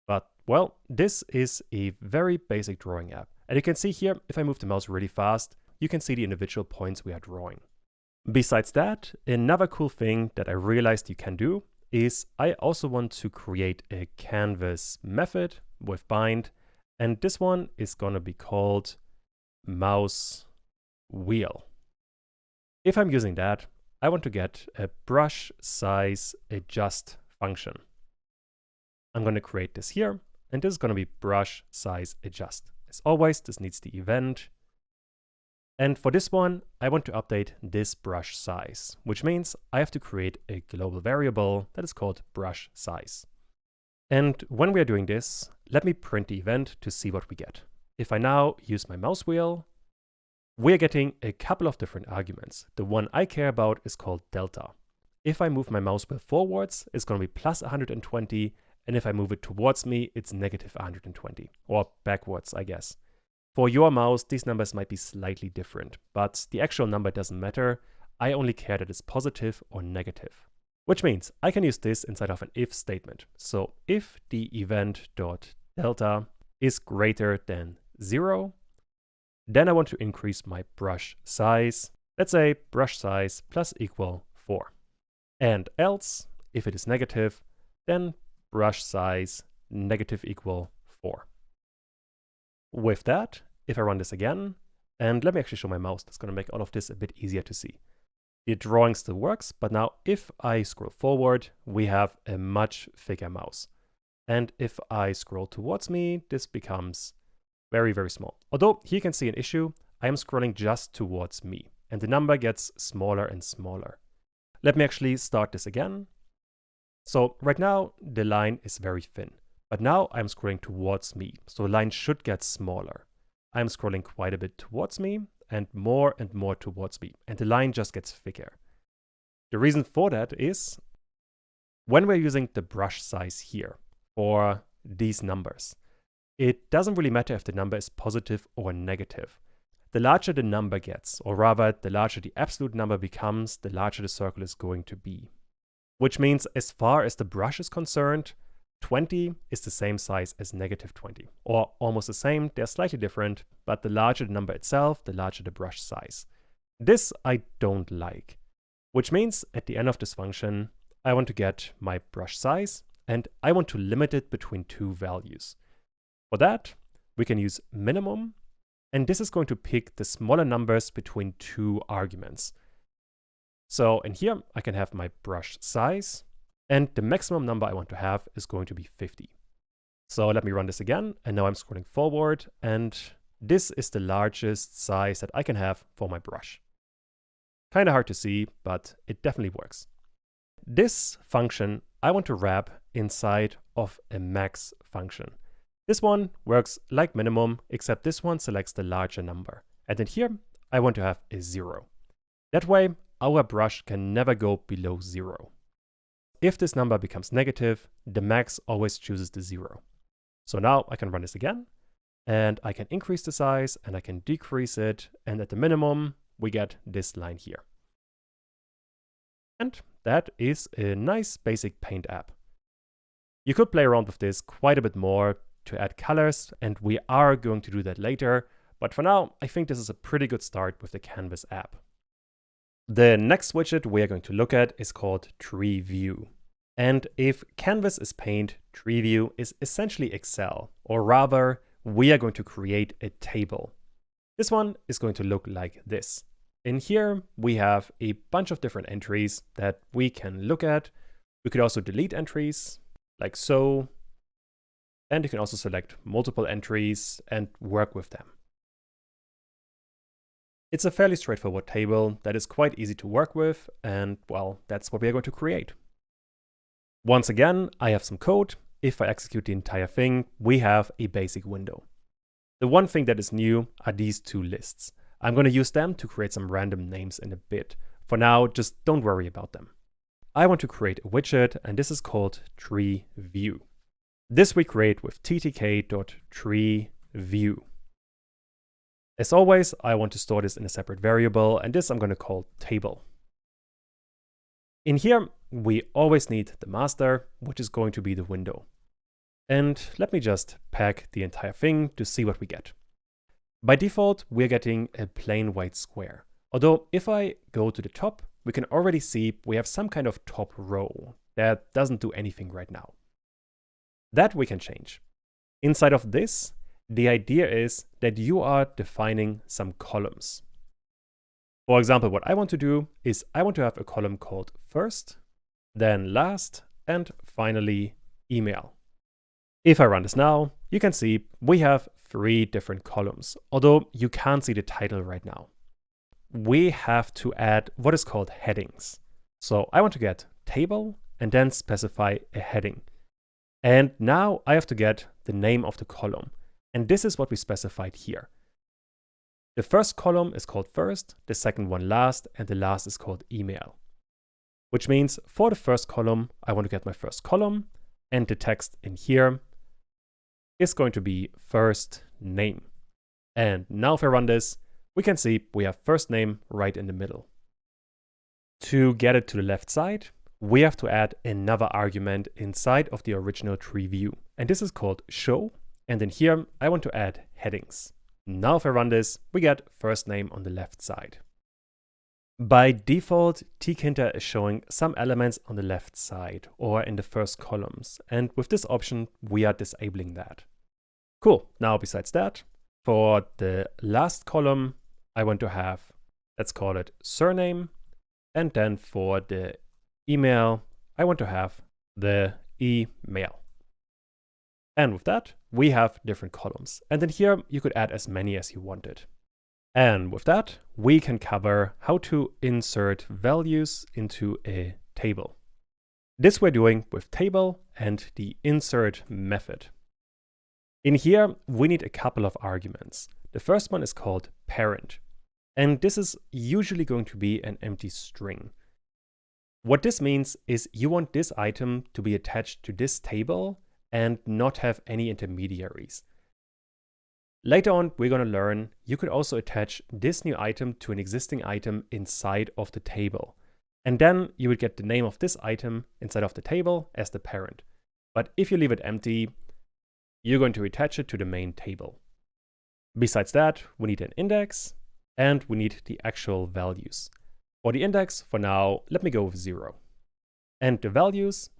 But, well, this is a very basic drawing app. And you can see here, if I move the mouse really fast, you can see the individual points we are drawing. Besides that, another cool thing that I realized you can do is I also want to create a canvas method with bind, And this one is going to be called mouse wheel. If I'm using that, I want to get a brush size adjust function. I'm going to create this here, and this is going to be brush size adjust. As always, this needs the event. And for this one, I want to update this brush size, which means I have to create a global variable that is called brush size. And when we are doing this, let me print the event to see what we get. If I now use my mouse wheel, we're getting a couple of different arguments. The one I care about is called delta. If I move my mouse wheel forwards, it's going to be plus 120, and if I move it towards me, it's negative 120, or backwards, I guess. For your mouse, these numbers might be slightly different, but the actual number doesn't matter. I only care that it's positive or negative. Which means I can use this inside of an if statement. So if the event.delta is greater than 0, then I want to increase my brush size. Let's say brush size plus equal 4. And else, if it is negative, then brush size negative equal 4. With that, if I run this again, and let me actually show my mouse, that's going to make all of this a bit easier to see. The drawing still works, but now if I scroll forward, we have a much thicker mouse. And if I scroll towards me, this becomes very, very small. Although here you can see an issue, I am scrolling just towards me, and the number gets smaller and smaller. Let me actually start this again. So right now, the line is very thin. But now I'm scrolling towards me, so the line should get smaller. I'm scrolling quite a bit towards me and more towards me, and the line just gets thicker. The reason for that is when we're using the brush size here for these numbers, it doesn't really matter if the number is positive or negative. The larger the number gets, or rather the larger the absolute number becomes, the larger the circle is going to be. Which means as far as the brush is concerned, 20 is the same size as negative 20, or almost the same. They're slightly different, but the larger the number itself, the larger the brush size. This I don't like, which means at the end of this function, I want to get my brush size, and I want to limit it between two values. For that, we can use minimum, and this is going to pick the smaller numbers between two arguments. So in here, I can have my brush size, and the maximum number I want to have is going to be 50. So let me run this again, and now I'm scrolling forward, and this is the largest size that I can have for my brush. Kind of hard to see, but it definitely works. This function I want to wrap inside of a max function. This one works like minimum, except this one selects the larger number. And then here, I want to have a 0. That way, our brush can never go below 0. If this number becomes negative, the max always chooses the 0. So now I can run this again, and I can increase the size, and I can decrease it, and at the minimum, we get this line here. And that is a nice basic Paint app. You could play around with this quite a bit more to add colors, and we are going to do that later, but for now, I think this is a pretty good start with the Canvas app. The next widget we are going to look at is called Tree View. And if Canvas is Paint, Tree View is essentially Excel, or rather, we are going to create a table. This one is going to look like this. In here, we have a bunch of different entries that we can look at. We could also delete entries, like so. And you can also select multiple entries and work with them. It's a fairly straightforward table that is quite easy to work with, and well, that's what we are going to create. Once again, I have some code. If I execute the entire thing, we have a basic window. The one thing that is new are these two lists. I'm going to use them to create some random names in a bit. For now, just don't worry about them. I want to create a widget, and this is called Tree View. This we create with ttk.treeView. As always, I want to store this in a separate variable, and this I'm going to call table. In here, we always need the master, which is going to be the window. And let me just pack the entire thing to see what we get. By default, we're getting a plain white square. Although if I go to the top, we can already see we have some kind of top row that doesn't do anything right now. That we can change. Inside of this, the idea is that you are defining some columns. For example, what I want to do is I want to have a column called first, then last, and finally email. If I run this now, you can see we have 3 different columns, although you can't see the title right now. We have to add what is called headings. So I want to get table and then specify a heading. And now I have to get the name of the column. And this is what we specified here. The first column is called first, the second one last, and the last is called email. Which means for the first column, I want to get my first column, and the text in here is going to be first name. And now if I run this, we can see we have first name right in the middle. To get it to the left side, we have to add another argument inside of the original tree view. And this is called show. And in here, I want to add headings. Now if I run this, we get first name on the left side. By default, Tkinter is showing some elements on the left side or in the first columns. And with this option, we are disabling that. Cool. Now besides that, for the last column, I want to have, let's call it surname. And then for the email, I want to have the email. And with that, we have different columns. And in here, you could add as many as you wanted. And with that, we can cover how to insert values into a table. This we're doing with table and the insert method. In here, we need a couple of arguments. The first one is called parent. And this is usually going to be an empty string. What this means is you want this item to be attached to this table and not have any intermediaries. Later on, we're going to learn you could also attach this new item to an existing item inside of the table. And then you would get the name of this item inside of the table as the parent. But if you leave it empty, you're going to attach it to the main table. Besides that, we need an index and we need the actual values. For the index, for now, let me go with 0. And the values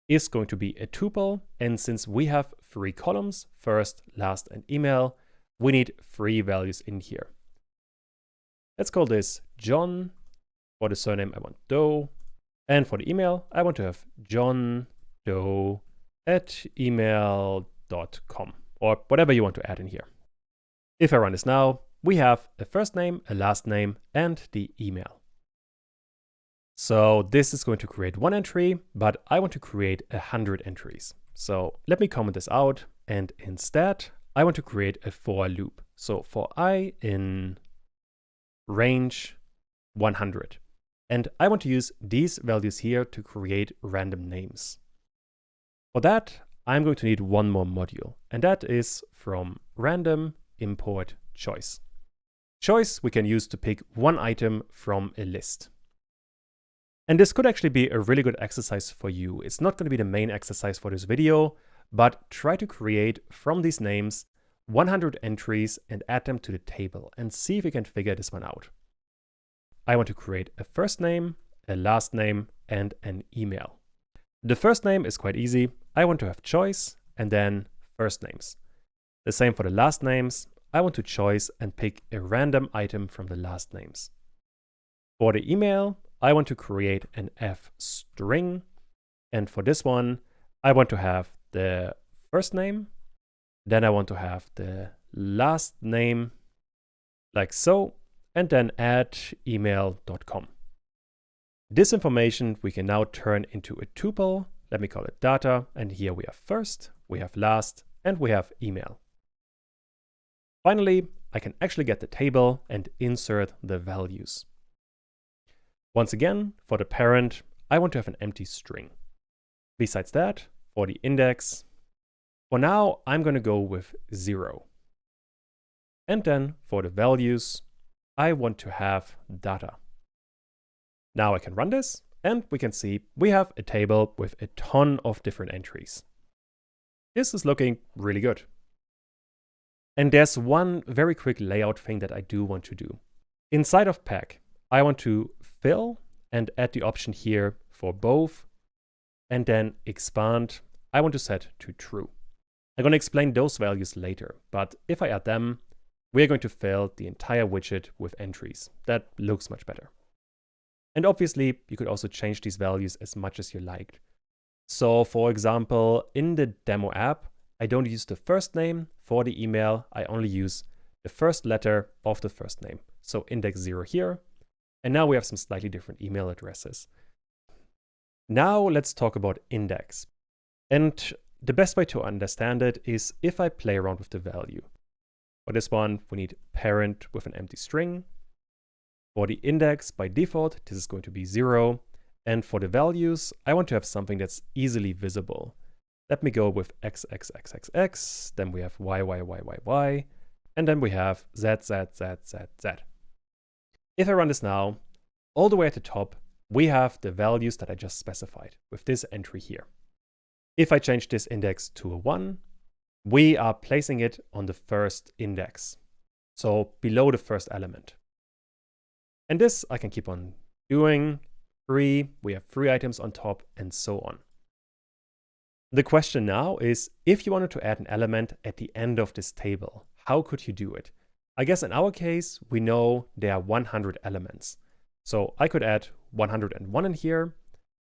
is going to be a tuple, and since we have 3 columns, first, last, and email, we need 3 values in here. Let's call this John. For the surname, I want Doe. And for the email, I want to have johndoe@email.com, or whatever you want to add in here. If I run this now, we have a first name, a last name, and the email. So this is going to create 1 entry, but I want to create 100 entries. So let me comment this out, and instead I want to create a for loop. So for I in range 100. And I want to use these values here to create random names. For that, I'm going to need one more module, and that is from random import choice. Choice we can use to pick one item from a list. And this could actually be a really good exercise for you. It's not going to be the main exercise for this video, but try to create from these names 100 entries and add them to the table and see if you can figure this one out. I want to create a first name, a last name, and an email. The first name is quite easy. I want to have choice and then first names. The same for the last names. I want to choice and pick a random item from the last names. For the email, I want to create an F string. And for this one, I want to have the first name. Then I want to have the last name like so, and then add email.com. This information we can now turn into a tuple. Let me call it data. And here we have first, we have last, and we have email. Finally, I can actually get the table and insert the values. Once again, for the parent, I want to have an empty string. Besides that, for the index, for now, I'm going to go with 0. And then for the values, I want to have data. Now I can run this, and we can see we have a table with a ton of different entries. This is looking really good. And there's one very quick layout thing that I do want to do. Inside of pack, I want to fill and add the option here for both, and then expand, I want to set to true. I'm going to explain those values later, but if I add them, we're going to fill the entire widget with entries. That looks much better. And obviously, you could also change these values as much as you liked. So for example, in the demo app, I don't use the first name for the email. I only use the first letter of the first name. So index 0 here. And now we have some slightly different email addresses. Now let's talk about index. And the best way to understand it is if I play around with the value. For this one, we need parent with an empty string. For the index, by default, this is going to be 0. And for the values, I want to have something that's easily visible. Let me go with x, x, x, x, x. Then we have y, y, y, y, y. And then we have z, z, z, z, z. If I run this now, all the way at the top, we have the values that I just specified with this entry here. If I change this index to a 1, we are placing it on the first index, so below the first element. And this I can keep on doing. 3, we have 3 items on top, and so on. The question now is, if you wanted to add an element at the end of this table, how could you do it? I guess in our case, we know there are 100 elements. So I could add 101 in here,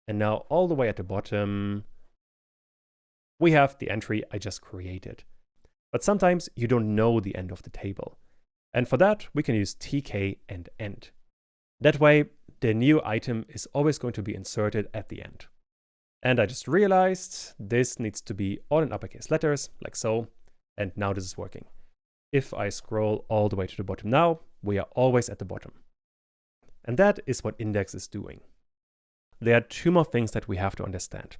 and now all the way at the bottom, we have the entry I just created. But sometimes you don't know the end of the table. And for that, we can use tk and end. That way, the new item is always going to be inserted at the end. And I just realized this needs to be all in uppercase letters, like so. And now this is working. If I scroll all the way to the bottom now, we are always at the bottom. And that is what index is doing. There are 2 more things that we have to understand.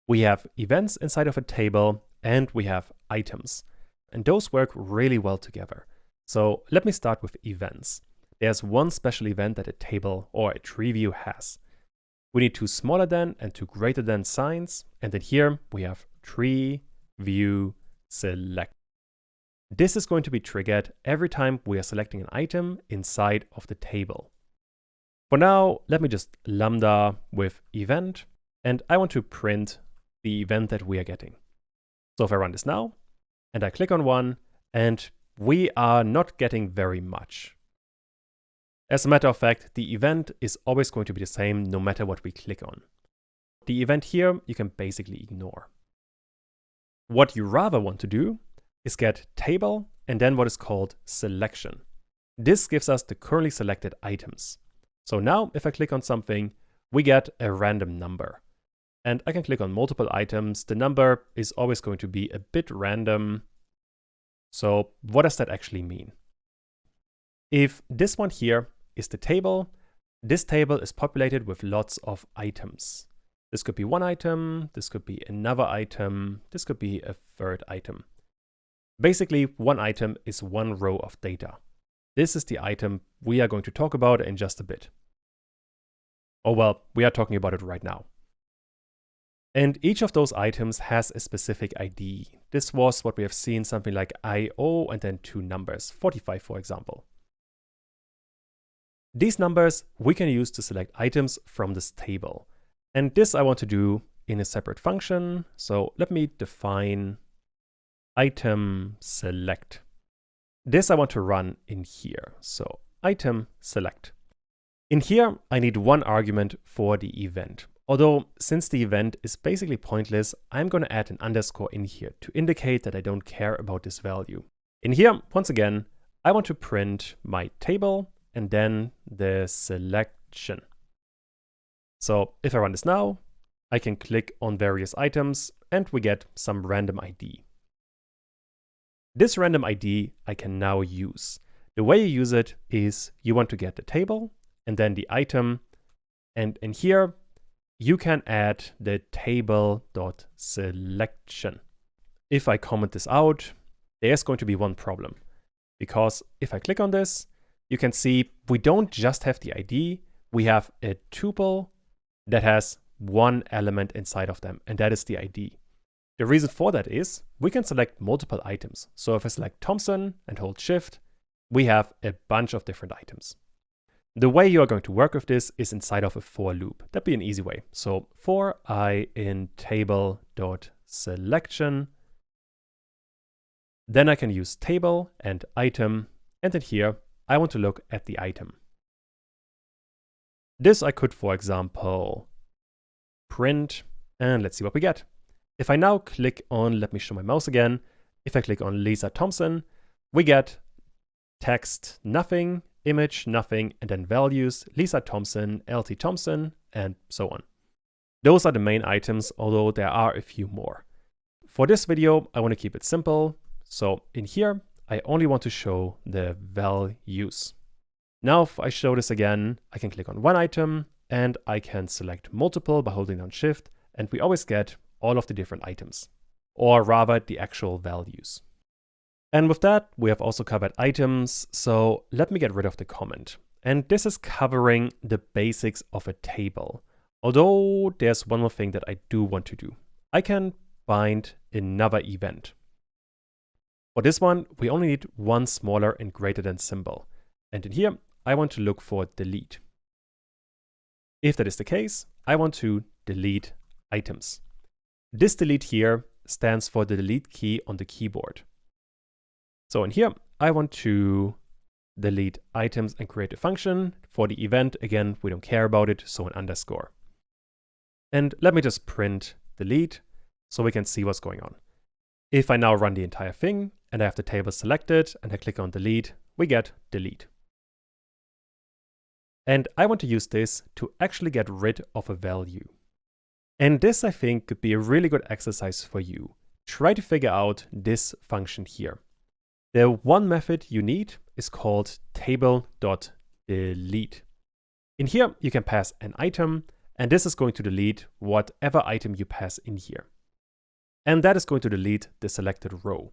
We have events inside of a table, and we have items. And those work really well together. So let me start with events. There's one special event that a table or a tree view has. We need 2 smaller than and 2 greater than signs. And then here we have tree view select. This is going to be triggered every time we are selecting an item inside of the table. For now, let me just lambda with event, and I want to print the event that we are getting. So if I run this now, and I click on one, and we are not getting very much. As a matter of fact, the event is always going to be the same no matter what we click on. The event here you can basically ignore. What you rather want to do is get table and then what is called selection. This gives us the currently selected items. So now if I click on something, we get a random number. And I can click on multiple items. The number is always going to be a bit random. So what does that actually mean? If this one here is the table, this table is populated with lots of items. This could be one item, this could be another item, this could be a third item. Basically, one item is one row of data. This is the item we are going to talk about in just a bit. Oh well, we are talking about it right now. And each of those items has a specific ID. This was what we have seen, something like IO and then 2 numbers, 45 for example. These numbers we can use to select items from this table. And this I want to do in a separate function. So let me define item select. This I want to run in here. So item select. In here, I need 1 argument for the event. Although, since the event is basically pointless, I'm going to add an underscore in here to indicate that I don't care about this value. In here, once again, I want to print my table and then the selection. So if I run this now, I can click on various items and we get some random ID. This random ID I can now use. The way you use it is you want to get the table and then the item, and in here you can add the table.selection. If I comment this out, there's going to be one problem. Because if I click on this, you can see we don't just have the ID, we have a tuple that has 1 element inside of them, and that is the ID. The reason for that is we can select multiple items. So if I select Thompson and hold Shift, we have a bunch of different items. The way you are going to work with this is inside of a for loop. That'd be an easy way. So for I in table.selection, Then I can use table and item, and in here, I want to look at the item. This I could, for example, print, and let's see what we get. If I now click on, let me show my mouse again. If I click on Lisa Thompson, we get text nothing, image nothing, and then values Lisa Thompson, LT Thompson, and so on. Those are the main items, although there are a few more. For this video, I want to keep it simple. So in here, I only want to show the values. Now, if I show this again, I can click on one item and I can select multiple by holding down Shift, and we always get all of the different items, or rather the actual values. And with that, we have also covered items. So let me get rid of the comment. And this is covering the basics of a table. Although there's one more thing that I do want to do. I can bind another event. For this one, we only need one smaller and greater than symbol. And in here, I want to look for delete. If that is the case, I want to delete items. This delete here stands for the delete key on the keyboard. So in here, I want to delete items and create a function. For the event, again, we don't care about it, so an underscore. And let me just print delete so we can see what's going on. If I now run the entire thing and I have the table selected and I click on delete, we get delete. And I want to use this to actually get rid of a value. And this, I think, could be a really good exercise for you. Try to figure out this function here. The one method you need is called table.delete. In here, you can pass an item, and this is going to delete whatever item you pass in here. And that is going to delete the selected row.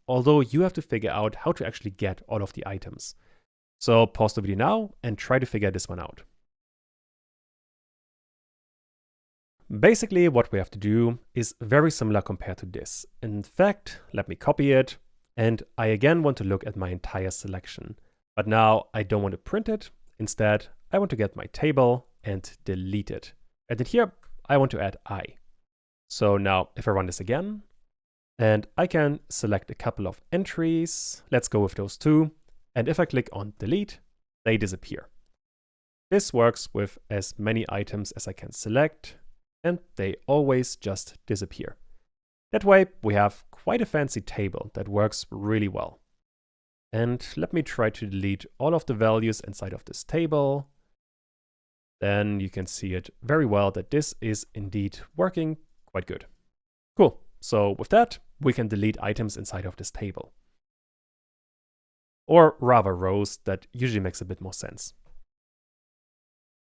Although you have to figure out how to actually get all of the items. So pause the video now and try to figure this one out. Basically, what we have to do is very similar compared to this. In fact, let me copy it. And I again want to look at my entire selection. But now I don't want to print it. Instead, I want to get my table and delete it. And in here, I want to add I. So now if I run this again, and I can select a couple of entries. Let's go with those two. And if I click on delete, they disappear. This works with as many items as I can select, and they always just disappear. That way, we have quite a fancy table that works really well. And let me try to delete all of the values inside of this table. Then you can see it very well that this is indeed working quite good. Cool. So with that, we can delete items inside of this table. Or rather rows, that usually makes a bit more sense.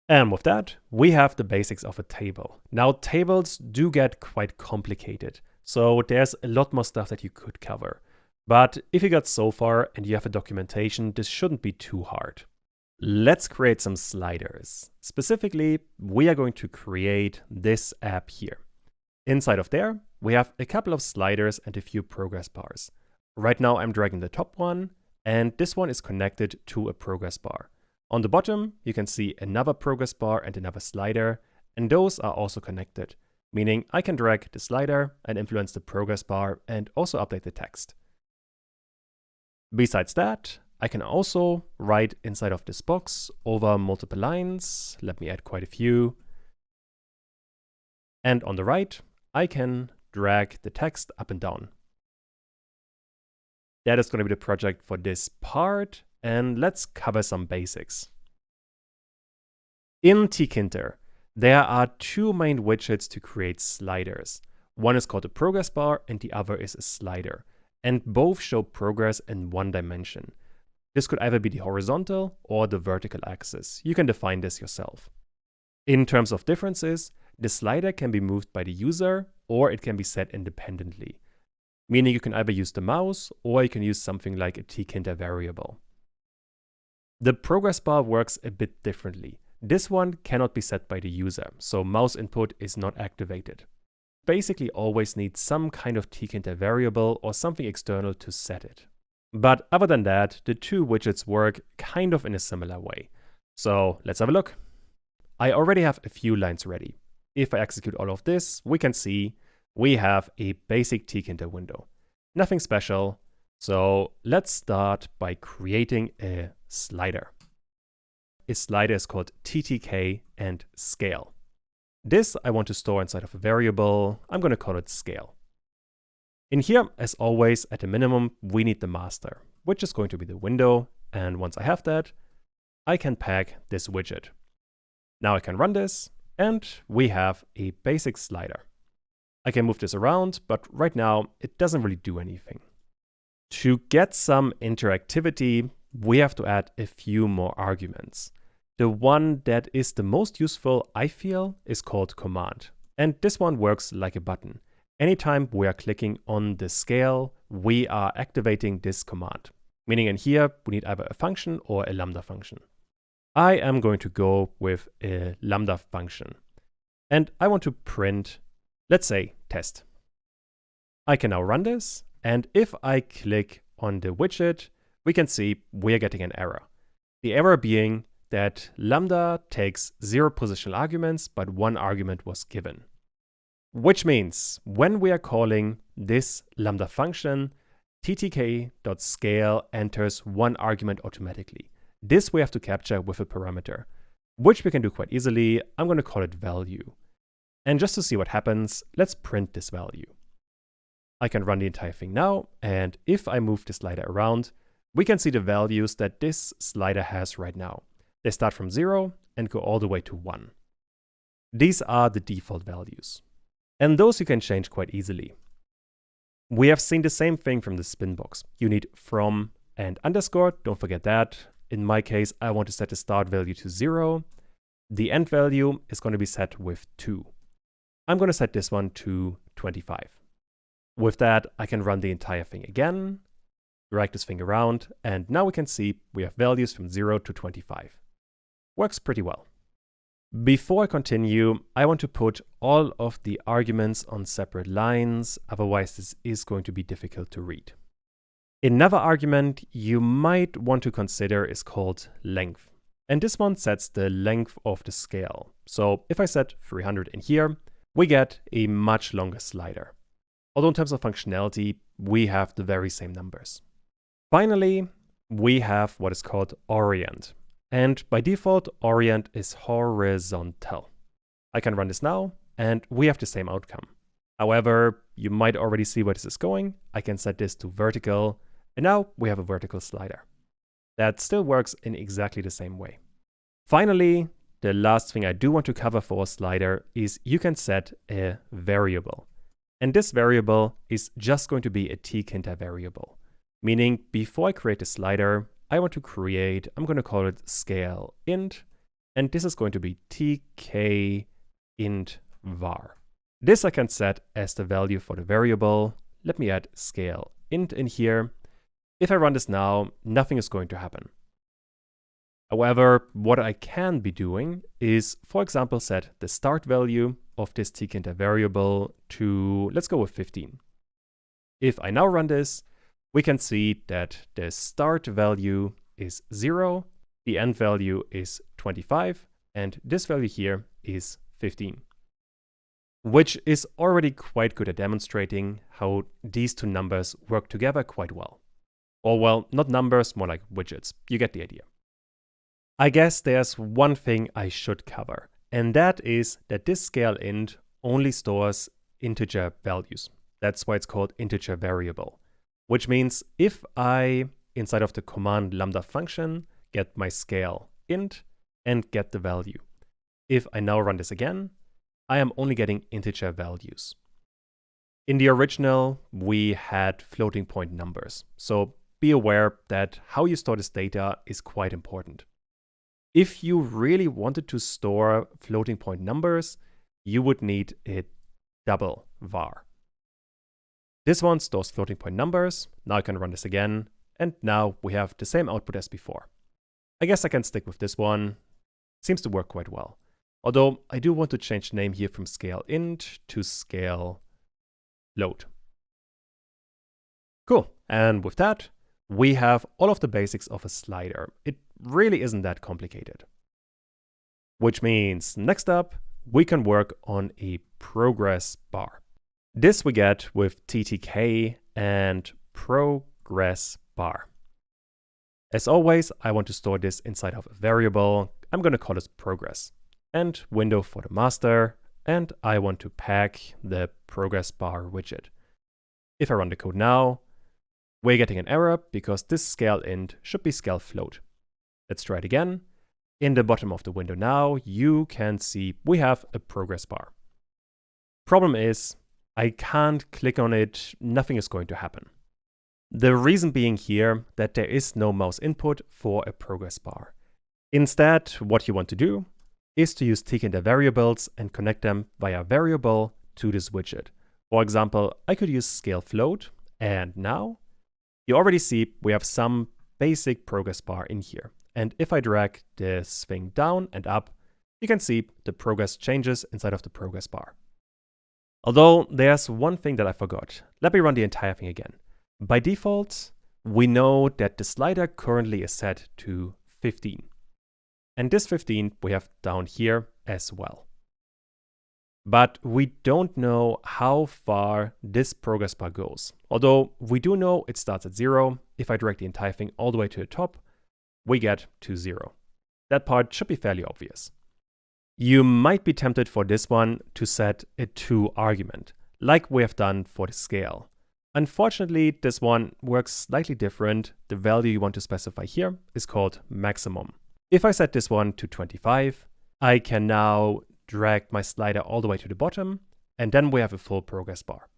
And with that, we have the basics of a table. Now, tables do get quite complicated. So there's a lot more stuff that you could cover. But if you got so far and you have a documentation, this shouldn't be too hard. Let's create some sliders. Specifically, we are going to create this app here. Inside of there, we have a couple of sliders and a few progress bars. Right now, I'm dragging the top one, and this one is connected to a progress bar. On the bottom, you can see another progress bar and another slider, and those are also connected. Meaning I can drag the slider and influence the progress bar and also update the text. Besides that, I can also write inside of this box over multiple lines. Let me add quite a few. And on the right, I can drag the text up and down. That is going to be the project for this part. And let's cover some basics. In Tkinter, there are two main widgets to create sliders. One is called a progress bar and the other is a slider. And both show progress in one dimension. This could either be the horizontal or the vertical axis. You can define this yourself. In terms of differences, the slider can be moved by the user or it can be set independently. Meaning you can either use the mouse or you can use something like a Tkinter variable. The progress bar works a bit differently. This one cannot be set by the user, so mouse input is not activated. Basically always need some kind of Tkinter variable or something external to set it. But other than that, the two widgets work kind of in a similar way. So let's have a look. I already have a few lines ready. If I execute all of this, we can see we have a basic Tkinter window. Nothing special. So let's start by creating a slider. A slider is called TTK and scale. This I want to store inside of a variable. I'm going to call it scale. In here, as always, at the minimum, we need the master, which is going to be the window. And once I have that, I can pack this widget. Now I can run this, and we have a basic slider. I can move this around, but right now it doesn't really do anything. To get some interactivity, we have to add a few more arguments. The one that is the most useful, I feel, is called command. And this one works like a button. Anytime we are clicking on the scale, we are activating this command. Meaning in here, we need either a function or a lambda function. I am going to go with a lambda function. And I want to print, let's say, test. I can now run this. And if I click on the widget, we can see we are getting an error. The error being that lambda takes 0 positional arguments, but 1 argument was given. Which means when we are calling this lambda function, ttk.scale enters 1 argument automatically. This we have to capture with a parameter, which we can do quite easily. I'm going to call it value. And just to see what happens, let's print this value. I can run the entire thing now, and if I move the slider around, we can see the values that this slider has right now. They start from 0 and go all the way to 1. These are the default values. And those you can change quite easily. We have seen the same thing from the spin box. You need from and underscore, don't forget that. In my case, I want to set the start value to 0. The end value is going to be set with 2. I'm going to set this one to 25. With that, I can run the entire thing again, drag this thing around, and now we can see we have values from 0 to 25. Works pretty well. Before I continue, I want to put all of the arguments on separate lines, otherwise this is going to be difficult to read. Another argument you might want to consider is called length. And this one sets the length of the scale. So if I set 300 in here, we get a much longer slider. Although in terms of functionality, we have the very same numbers. Finally, we have what is called orient. And by default, orient is horizontal. I can run this now, and we have the same outcome. However, you might already see where this is going. I can set this to vertical, and now we have a vertical slider. That still works in exactly the same way. Finally, the last thing I do want to cover for a slider is you can set a variable. And this variable is just going to be a Tkinter variable. Meaning, before I create a slider, I want to create, I'm going to call it scale int, and this is going to be tk int var. This I can set as the value for the variable. Let me add scale int in here. If I run this now, nothing is going to happen. However, what I can be doing is, for example, set the start value of this Tkinter variable to, let's go with 15. If I now run this, we can see that the start value is 0, the end value is 25, and this value here is 15. Which is already quite good at demonstrating how these two numbers work together quite well. Or well, not numbers, more like widgets. You get the idea. I guess there's one thing I should cover, and that is that this scale int only stores integer values. That's why it's called integer variable. Which means if I, inside of the command lambda function, get my scale int and get the value. If I now run this again, I am only getting integer values. In the original, we had floating point numbers. So be aware that how you store this data is quite important. If you really wanted to store floating point numbers, you would need a double var. This one stores floating point numbers. Now I can run this again, and now we have the same output as before. I guess I can stick with this one. Seems to work quite well. Although I do want to change the name here from scale int to scale load. Cool. And with that, we have all of the basics of a slider. It really isn't that complicated. Which means next up, we can work on a progress bar. This we get with TTK and progress bar. As always, I want to store this inside of a variable. I'm going to call this progress, and window for the master, and I want to pack the progress bar widget. If I run the code now, we're getting an error because this scale int should be scale float. Let's try it again. In the bottom of the window now, you can see we have a progress bar. Problem is, I can't click on it, nothing is going to happen. The reason being here that there is no mouse input for a progress bar. Instead, what you want to do is to use Tkinter variables and connect them via variable to this widget. For example, I could use scale float, and now you already see we have some basic progress bar in here. And if I drag this thing down and up, you can see the progress changes inside of the progress bar. Although there's one thing that I forgot. Let me run the entire thing again. By default, we know that the slider currently is set to 15. And this 15 we have down here as well. But we don't know how far this progress bar goes. Although we do know it starts at 0. If I drag the entire thing all the way to the top, we get to 0. That part should be fairly obvious. You might be tempted for this one to set a to argument, like we have done for the scale. Unfortunately, this one works slightly different. The value you want to specify here is called maximum. If I set this one to 25, I can now drag my slider all the way to the bottom, and then we have a full progress bar.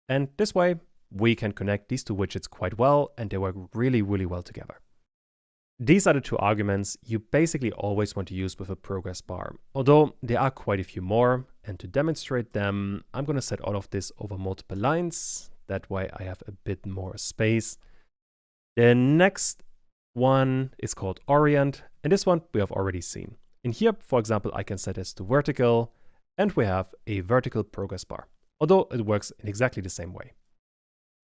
And this way, we can connect these two widgets quite well, and they work really, really well together. These are the two arguments you basically always want to use with a progress bar, although there are quite a few more, and to demonstrate them, I'm going to set all of this over multiple lines. That way I have a bit more space. The next one is called orient, and this one we have already seen. In here, for example, I can set this to vertical, and we have a vertical progress bar, although it works in exactly the same way.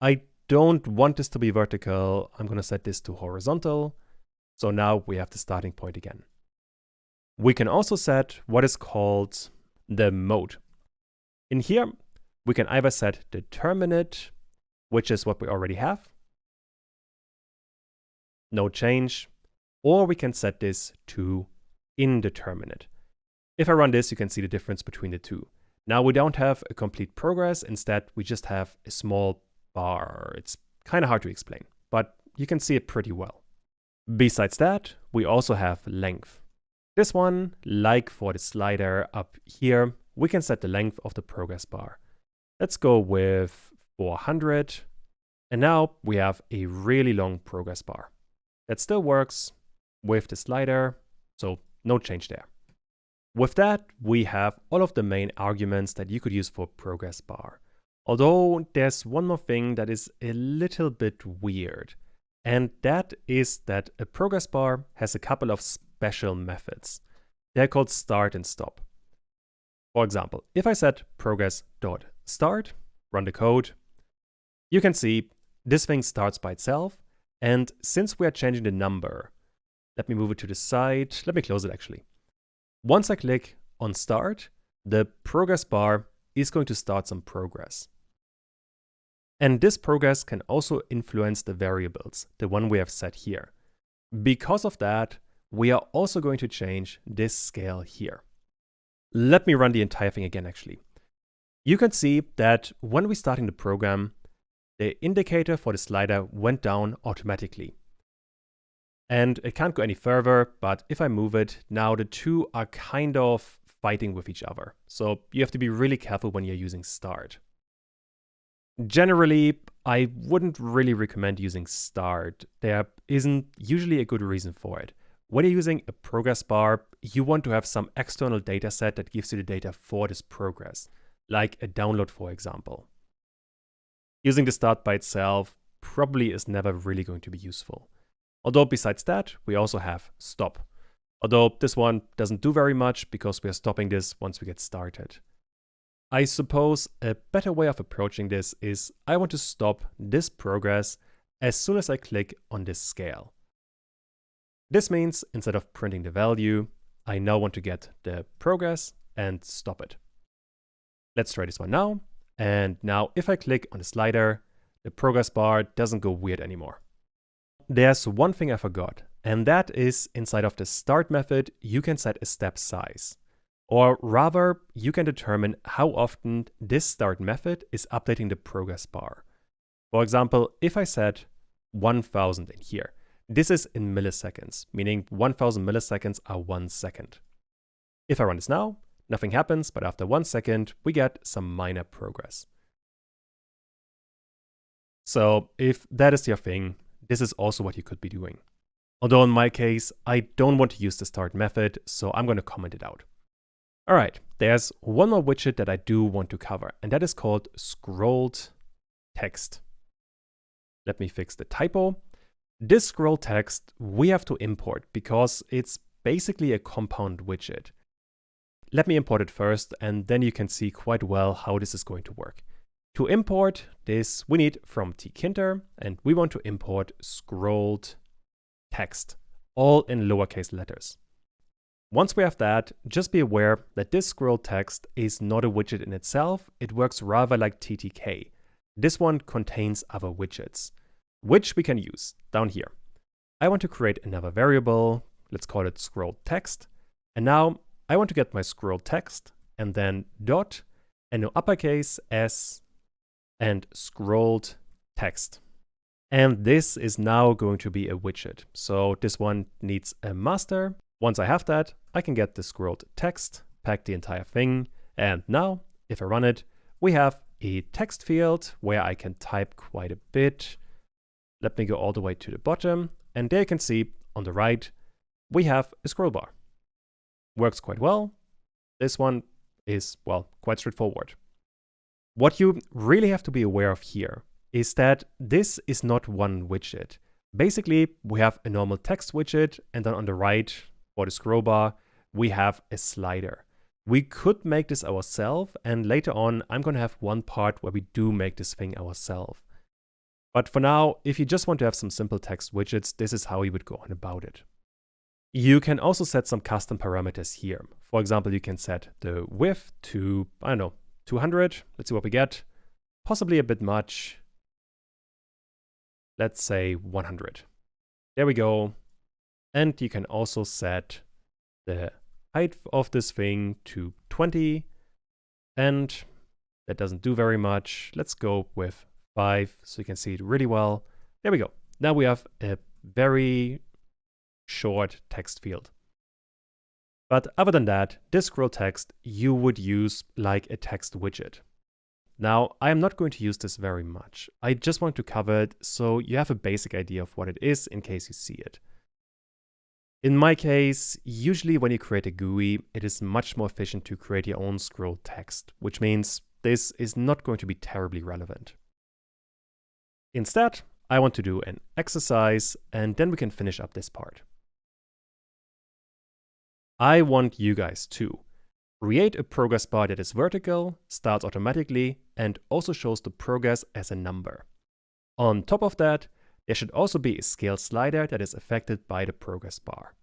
I don't want this to be vertical. I'm going to set this to horizontal. So now we have the starting point again. We can also set what is called the mode. In here, we can either set determinate, which is what we already have, no change, or we can set this to indeterminate. If I run this, you can see the difference between the two. Now we don't have a complete progress, instead we just have a small bar. It's kind of hard to explain, but you can see it pretty well. Besides that, we also have length. This one, like for the slider up here, we can set the length of the progress bar. Let's go with 400. And now we have a really long progress bar. That still works with the slider, so no change there. With that, we have all of the main arguments that you could use for progress bar. Although there's one more thing that is a little bit weird. And that is that a progress bar has a couple of special methods. They're called start and stop. For example, if I set progress.start, run the code, you can see this thing starts by itself. And since we are changing the number, let me move it to the side. Let me close it actually. Once I click on start, the progress bar is going to start some progress. And this progress can also influence the variables, the one we have set here. Because of that, we are also going to change this scale here. Let me run the entire thing again actually. You can see that when we start in the program, the indicator for the slider went down automatically. And it can't go any further, but if I move it, now the two are kind of fighting with each other. So you have to be really careful when you're using start. Generally, I wouldn't really recommend using start. There isn't usually a good reason for it. When you're using a progress bar, you want to have some external data set that gives you the data for this progress, like a download, for example. Using the start by itself probably is never really going to be useful. Although besides that, we also have stop. Although this one doesn't do very much because we are stopping this once we get started. I suppose a better way of approaching this is I want to stop this progress as soon as I click on this scale. This means instead of printing the value, I now want to get the progress and stop it. Let's try this one now. And now if I click on the slider, the progress bar doesn't go weird anymore. There's one thing I forgot, and that is inside of the start method, you can set a step size. Or rather, you can determine how often this start method is updating the progress bar. For example, if I set 1000 in here, this is in milliseconds, meaning 1000 milliseconds are 1 second. If I run this now, nothing happens, but after 1 second, we get some minor progress. So if that is your thing, this is also what you could be doing. Although in my case, I don't want to use the start method, so I'm going to comment it out. All right, there's one more widget that I do want to cover, and that is called scrolled text. Let me fix the typo. This scroll text we have to import because it's basically a compound widget. Let me import it first, and then you can see quite well how this is going to work. To import this, we need from Tkinter, and we want to import scrolled text, all in lowercase letters. Once we have that, just be aware that this scroll text is not a widget in itself. It works rather like TTK. This one contains other widgets, which we can use down here. I want to create another variable. Let's call it scroll text. And now I want to get my scroll text and then dot and no uppercase S and scrolled text. And this is now going to be a widget. So this one needs a master. Once I have that, I can get the scrolled text, pack the entire thing, and now, if I run it, we have a text field where I can type quite a bit. Let me go all the way to the bottom, and there you can see on the right, we have a scroll bar. Works quite well. This one is, well, quite straightforward. What you really have to be aware of here is that this is not one widget. Basically, we have a normal text widget, and then on the right, for the scroll bar, we have a slider. We could make this ourselves, and later on, I'm going to have one part where we do make this thing ourselves. But for now, if you just want to have some simple text widgets, this is how you would go on about it. You can also set some custom parameters here. For example, you can set the width to, I don't know, 200. Let's see what we get. Possibly a bit much. Let's say 100. There we go. And you can also set the height of this thing to 20. And that doesn't do very much. Let's go with 5 so you can see it really well. There we go. Now we have a very short text field. But other than that, this scroll text you would use like a text widget. Now, I am not going to use this very much. I just want to cover it so you have a basic idea of what it is in case you see it. In my case, usually when you create a GUI, it is much more efficient to create your own scroll text, which means this is not going to be terribly relevant. Instead, I want to do an exercise, and then we can finish up this part. I want you guys to create a progress bar that is vertical, starts automatically, and also shows the progress as a number. On top of that, there should also be a scale slider that is affected by the progress bar.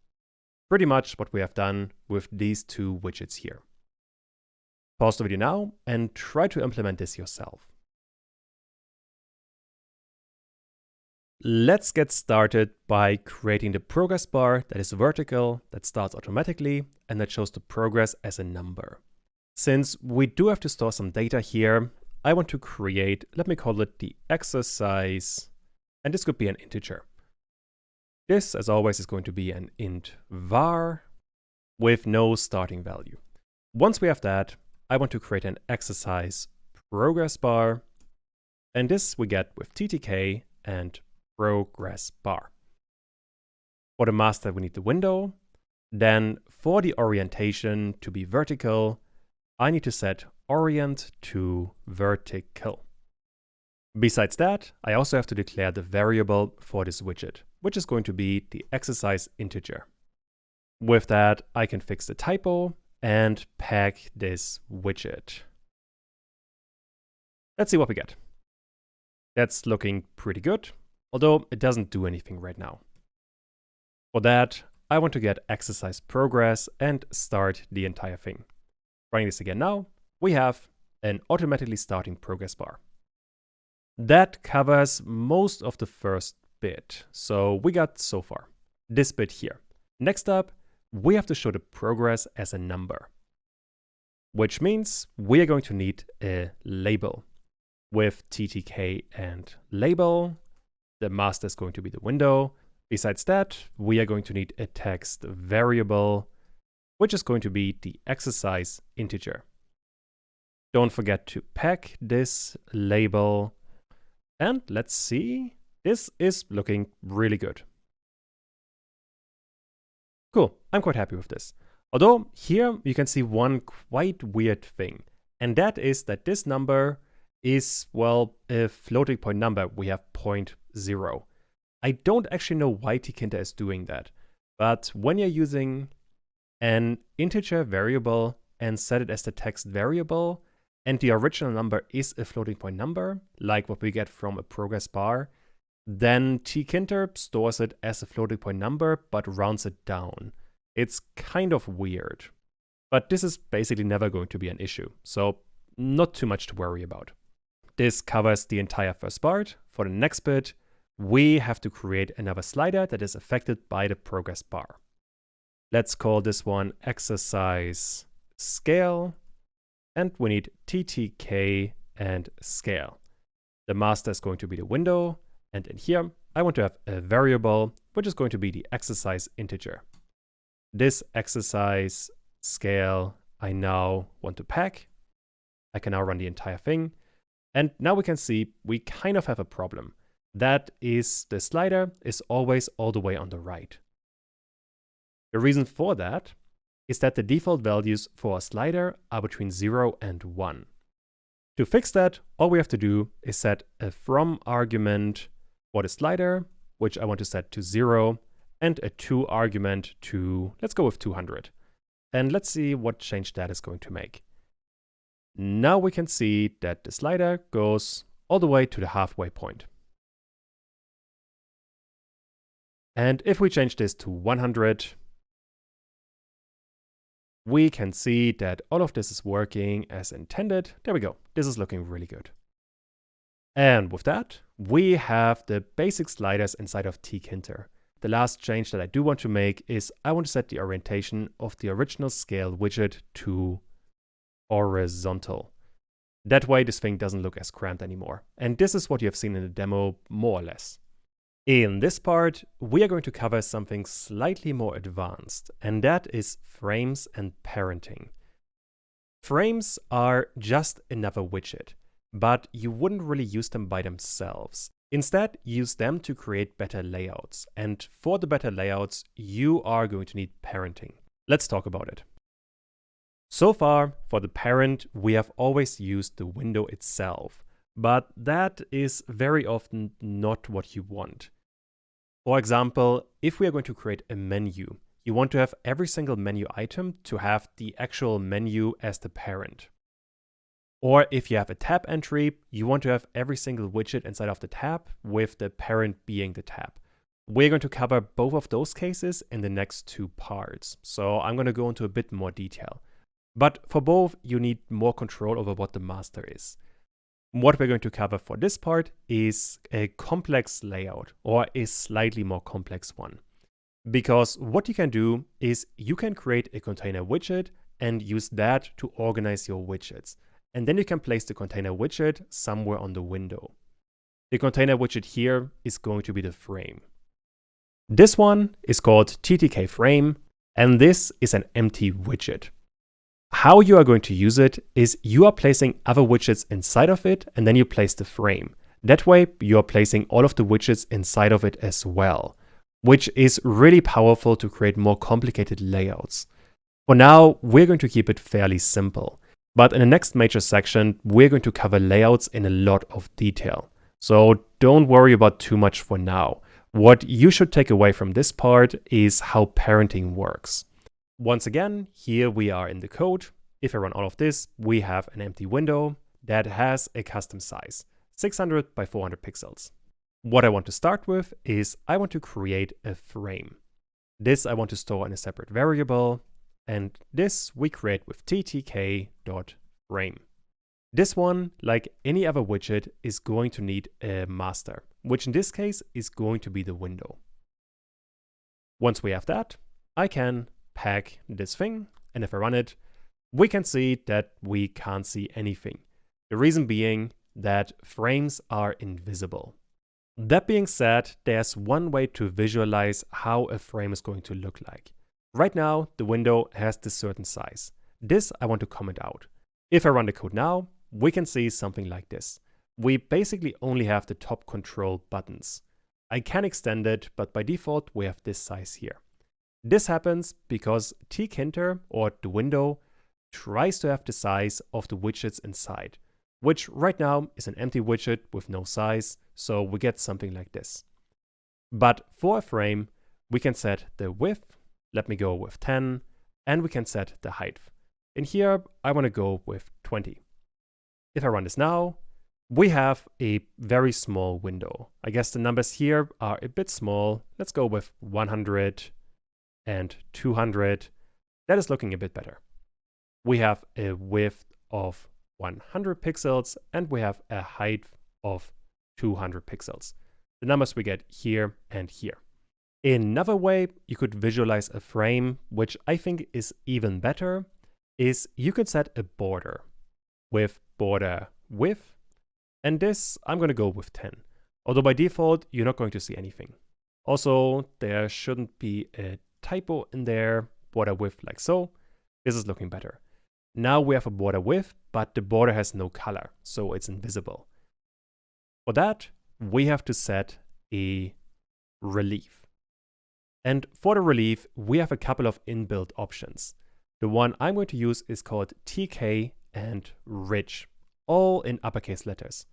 Pretty much what we have done with these two widgets here. Pause the video now and try to implement this yourself. Let's get started by creating the progress bar that is vertical, that starts automatically, and that shows the progress as a number. Since we do have to store some data here, I want to create, let me call it the exercise, and this could be an integer. This, as always, is going to be an int var with no starting value. Once we have that, I want to create an exercise progress bar, and this we get with TTK and progress bar. For the master, we need the window. Then for the orientation to be vertical, I need to set orient to vertical. Besides that, I also have to declare the variable for this widget, which is going to be the exercise integer. With that, I can fix the typo and pack this widget. Let's see what we get. That's looking pretty good, although it doesn't do anything right now. For that, I want to get exercise progress and start the entire thing. Running this again now, we have an automatically starting progress bar. That covers most of the first bit. So we got so far this bit here. Next up, we have to show the progress as a number, which means we are going to need a label. With TTK and label, the master is going to be the window. Besides that, we are going to need a text variable, which is going to be the exercise integer. Don't forget to pack this label. And let's see, this is looking really good. Cool, I'm quite happy with this. Although here you can see one quite weird thing, and that is that this number is, well, a floating point number. We have 0.0. I don't actually know why Tkinter is doing that, but when you're using an integer variable and set it as the text variable, and the original number is a floating point number, like what we get from a progress bar, then Tkinter stores it as a floating point number, but rounds it down. It's kind of weird, but this is basically never going to be an issue, so not too much to worry about. This covers the entire first part. For the next bit, we have to create another slider that is affected by the progress bar. Let's call this one exercise scale, and we need TTK and scale. The master is going to be the window, and in here, I want to have a variable, which is going to be the exercise integer. This exercise scale I now want to pack. I can now run the entire thing. And now we can see we kind of have a problem. That is, the slider is always all the way on the right. The reason for that is that the default values for a slider are between 0 and 1. To fix that, all we have to do is set a from argument for the slider, which I want to set to 0, and a to argument to, let's go with 200. And let's see what change that is going to make. Now we can see that the slider goes all the way to the halfway point. And if we change this to 100, we can see that all of this is working as intended. There we go. This is looking really good. And with that, we have the basic sliders inside of Tkinter. The last change that I do want to make is I want to set the orientation of the original scale widget to horizontal. That way this thing doesn't look as cramped anymore. And this is what you have seen in the demo, more or less. In this part, we are going to cover something slightly more advanced, and that is frames and parenting. Frames are just another widget, but you wouldn't really use them by themselves. Instead, use them to create better layouts. And for the better layouts, you are going to need parenting. Let's talk about it. So far, for the parent, we have always used the window itself, but that is very often not what you want. For example, if we are going to create a menu, you want to have every single menu item to have the actual menu as the parent. Or if you have a tab entry, you want to have every single widget inside of the tab with the parent being the tab. We're going to cover both of those cases in the next two parts, so I'm going to go into a bit more detail. But for both, you need more control over what the master is. What we're going to cover for this part is a complex layout, or a slightly more complex one. Because what you can do is you can create a container widget and use that to organize your widgets. And then you can place the container widget somewhere on the window. The container widget here is going to be the frame. This one is called TTK frame, and this is an empty widget. How you are going to use it is you are placing other widgets inside of it, and then you place the frame. That way, you are placing all of the widgets inside of it as well, which is really powerful to create more complicated layouts. For now, we're going to keep it fairly simple. But in the next major section, we're going to cover layouts in a lot of detail. So don't worry about too much for now. What you should take away from this part is how parenting works. Once again, here we are in the code. If I run all of this, we have an empty window that has a custom size, 600 by 400 pixels. What I want to start with is I want to create a frame. This I want to store in a separate variable, and this we create with ttk.frame. This one, like any other widget, is going to need a master, which in this case is going to be the window. Once we have that, I can pack this thing, and if I run it, we can see that we can't see anything. The reason being that frames are invisible. That being said, there's one way to visualize how a frame is going to look like. Right now, the window has this certain size. This I want to comment out. If I run the code now, we can see something like this. We basically only have the top control buttons. I can extend it, but by default, we have this size here. This happens because Tkinter, or the window, tries to have the size of the widgets inside, which right now is an empty widget with no size, so we get something like this. But for a frame, we can set the width, let me go with 10, and we can set the height. In here, I want to go with 20. If I run this now, we have a very small window. I guess the numbers here are a bit small. Let's go with 100 and 200. That is looking a bit better. We have a width of 100 pixels and we have a height of 200 pixels. The numbers we get here and here. Another way you could visualize a frame, which I think is even better, is you could set a border with border width, and this I'm going to go with 10. Although by default, you're not going to see anything. Also, there shouldn't be a typo in there, border width like so. This is looking better. Now we have a border width, but the border has no color, so it's invisible. For that, we have to set a relief. And for the relief, we have a couple of inbuilt options. The one I'm going to use is called TK and Ridge, all in uppercase letters.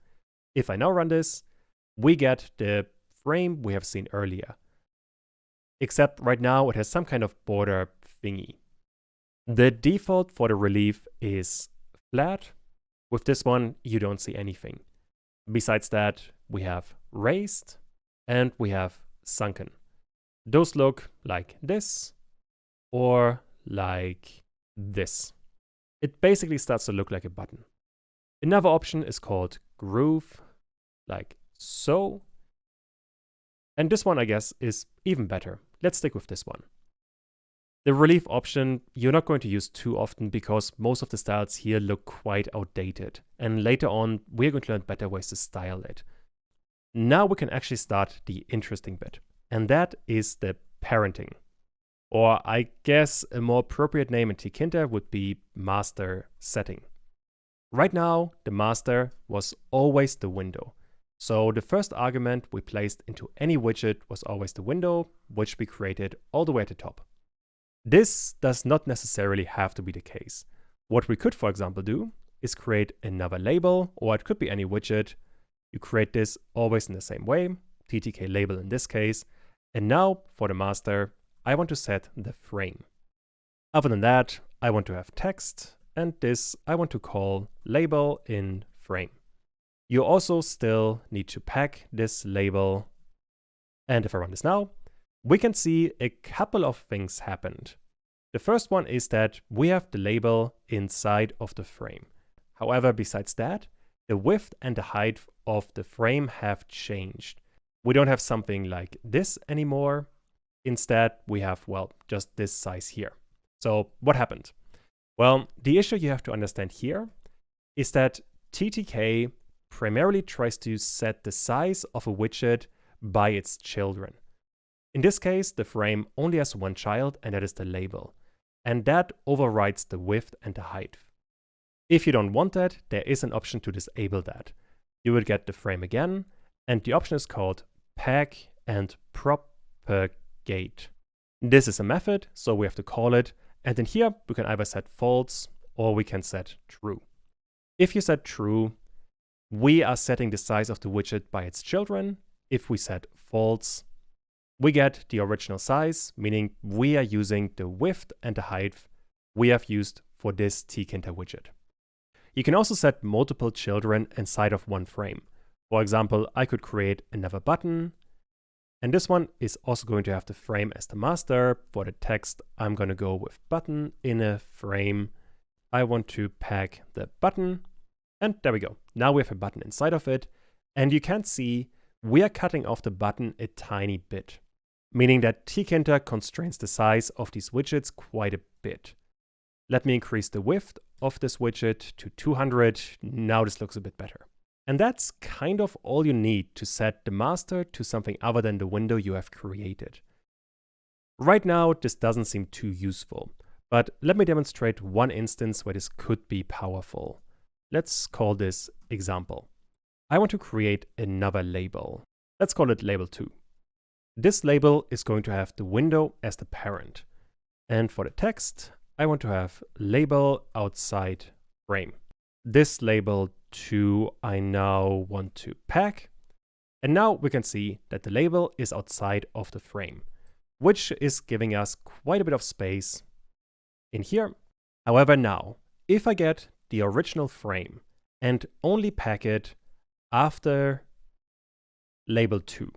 If I now run this, we get the frame we have seen earlier. Except right now it has some kind of border thingy. The default for the relief is flat. With this one, you don't see anything. Besides that, we have raised and we have sunken. Those look like this or like this. It basically starts to look like a button. Another option is called groove, like so. And this one, I guess, is even better. Let's stick with this one. The relief option, you're not going to use too often because most of the styles here look quite outdated. And later on, we're going to learn better ways to style it. Now we can actually start the interesting bit. And that is the parenting. Or I guess a more appropriate name in Tkinter would be master setting. Right now, the master was always the window. So the first argument we placed into any widget was always the window, which we created all the way at the top. This does not necessarily have to be the case. What we could, for example, do is create another label, or it could be any widget. You create this always in the same way, TTK label in this case. And now for the master, I want to set the frame. Other than that, I want to have text, and this I want to call label in frame. You also still need to pack this label. And if I run this now, we can see a couple of things happened. The first one is that we have the label inside of the frame. However, besides that, the width and the height of the frame have changed. We don't have something like this anymore. Instead, we have, well, just this size here. So what happened? Well, the issue you have to understand here is that TTK primarily tries to set the size of a widget by its children. In this case, the frame only has one child, and that is the label. And that overrides the width and the height. If you don't want that, there is an option to disable that. You will get the frame again, and the option is called pack and propagate. This is a method, so we have to call it, and in here we can either set false or we can set true. If you set true, we are setting the size of the widget by its children. If we set false, we get the original size, meaning we are using the width and the height we have used for this Tkinter widget. You can also set multiple children inside of one frame. For example, I could create another button, and this one is also going to have the frame as the master. For the text, I'm going to go with button in a frame. I want to pack the button, And there we go. Now we have a button inside of it. And you can see we are cutting off the button a tiny bit, meaning that Tkinter constrains the size of these widgets quite a bit. Let me increase the width of this widget to 200. Now this looks a bit better. And that's kind of all you need to set the master to something other than the window you have created. Right now, this doesn't seem too useful, but let me demonstrate one instance where this could be powerful. Let's call this example. I want to create another label. Let's call it label 2. This label is going to have the window as the parent. And for the text, I want to have label outside frame. This label 2 I now want to pack. And now we can see that the label is outside of the frame, which is giving us quite a bit of space in here. However, now, if I get the original frame and only pack it after label 2,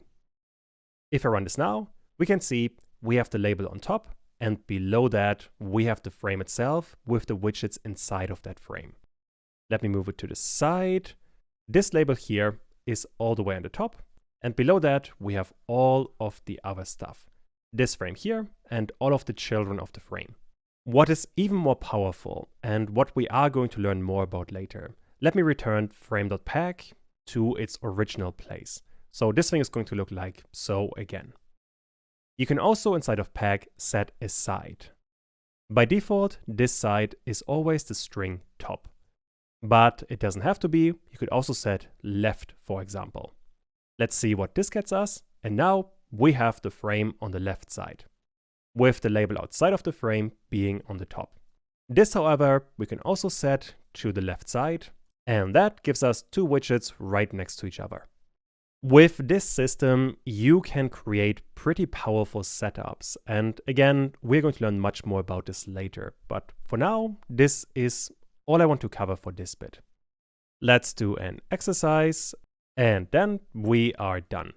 if I run this now, we can see we have the label on top, and below that, we have the frame itself with the widgets inside of that frame. Let me move it to the side. This label here is all the way on the top, and below that, we have all of the other stuff. This frame here, and all of the children of the frame. What is even more powerful, and what we are going to learn more about later, let me return frame.pack to its original place. So this thing is going to look like so again. You can also inside of pack set a side. By default, this side is always the string top. But it doesn't have to be. You could also set left, for example. Let's see what this gets us. And now we have the frame on the left side, with the label outside of the frame being on the top. This, however, we can also set to the left side, and that gives us two widgets right next to each other. With this system, you can create pretty powerful setups. And again, we're going to learn much more about this later. But for now, this is all I want to cover for this bit. Let's do an exercise, and then we are done.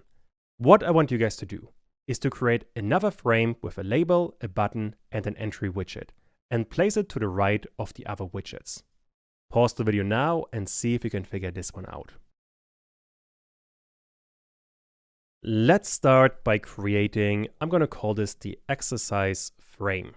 What I want you guys to do is to create another frame with a label, a button, and an entry widget, and place it to the right of the other widgets. Pause the video now and see if you can figure this one out. Let's start by creating, I'm going to call this the exercise frame.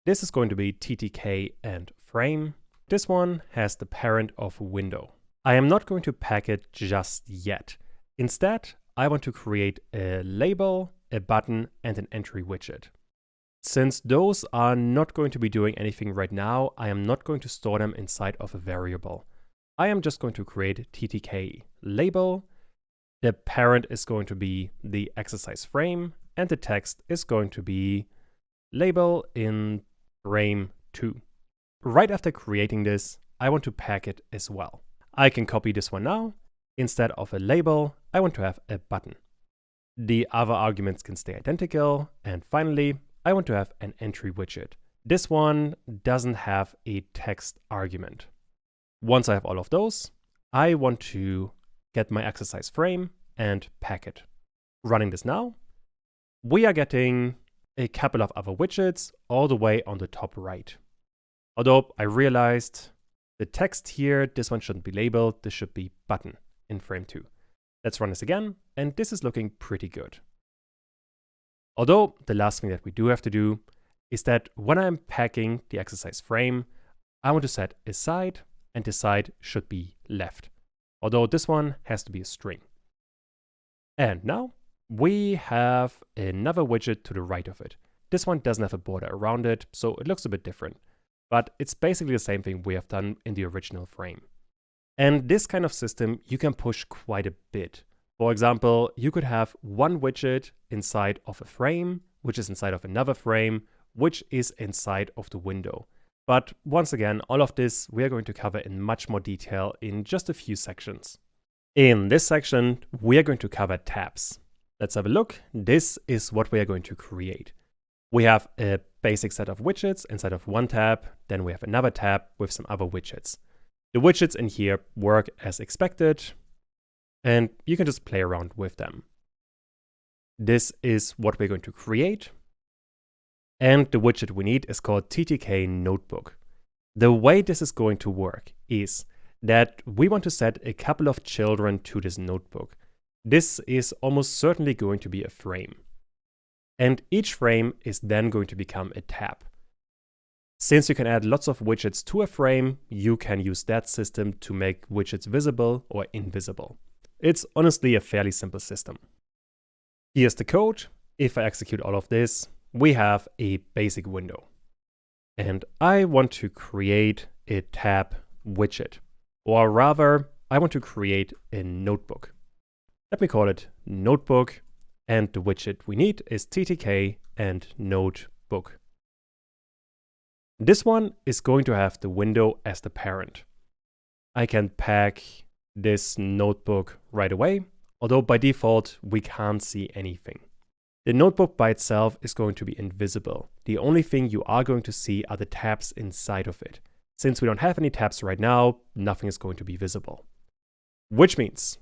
This is going to be TTK and frame. This one has the parent of window. I am not going to pack it just yet. Instead, I want to create a label, a button, and an entry widget. Since those are not going to be doing anything right now, I am not going to store them inside of a variable. I am just going to create TTK label. The parent is going to be the exercise frame, and the text is going to be label in frame 2. Right after creating this, I want to pack it as well. I can copy this one now. Instead of a label, I want to have a button. The other arguments can stay identical. And finally, I want to have an entry widget. This one doesn't have a text argument. Once I have all of those, I want to get my exercise frame and pack it. Running this now, we are getting a couple of other widgets all the way on the top right. Although I realized the text here, this one shouldn't be labeled, this should be button in frame 2. Let's run this again, and this is looking pretty good. Although the last thing that we do have to do is that when I'm packing the exercise frame, I want to set a side, and the side should be left. Although this one has to be a string. And now we have another widget to the right of it. This one doesn't have a border around it, so it looks a bit different. But it's basically the same thing we have done in the original frame. And this kind of system you can push quite a bit. For example, you could have one widget inside of a frame, which is inside of another frame, which is inside of the window. But once again, all of this we are going to cover in much more detail in just a few sections. In this section, we are going to cover tabs. Let's have a look. This is what we are going to create. We have a basic set of widgets inside of one tab, then we have another tab with some other widgets. The widgets in here work as expected, and you can just play around with them. This is what we're going to create. And the widget we need is called TTK Notebook. The way this is going to work is that we want to set a couple of children to this notebook. This is almost certainly going to be a frame. And each frame is then going to become a tab. Since you can add lots of widgets to a frame, you can use that system to make widgets visible or invisible. It's honestly a fairly simple system. Here's the code. If I execute all of this, we have a basic window. And I want to create a tab widget. Or rather, I want to create a notebook. Let me call it notebook. And the widget we need is TTK and notebook. This one is going to have the window as the parent. I can pack this notebook right away, although by default we can't see anything. The notebook by itself is going to be invisible. The only thing you are going to see are the tabs inside of it. Since we don't have any tabs right now, nothing is going to be visible. Which means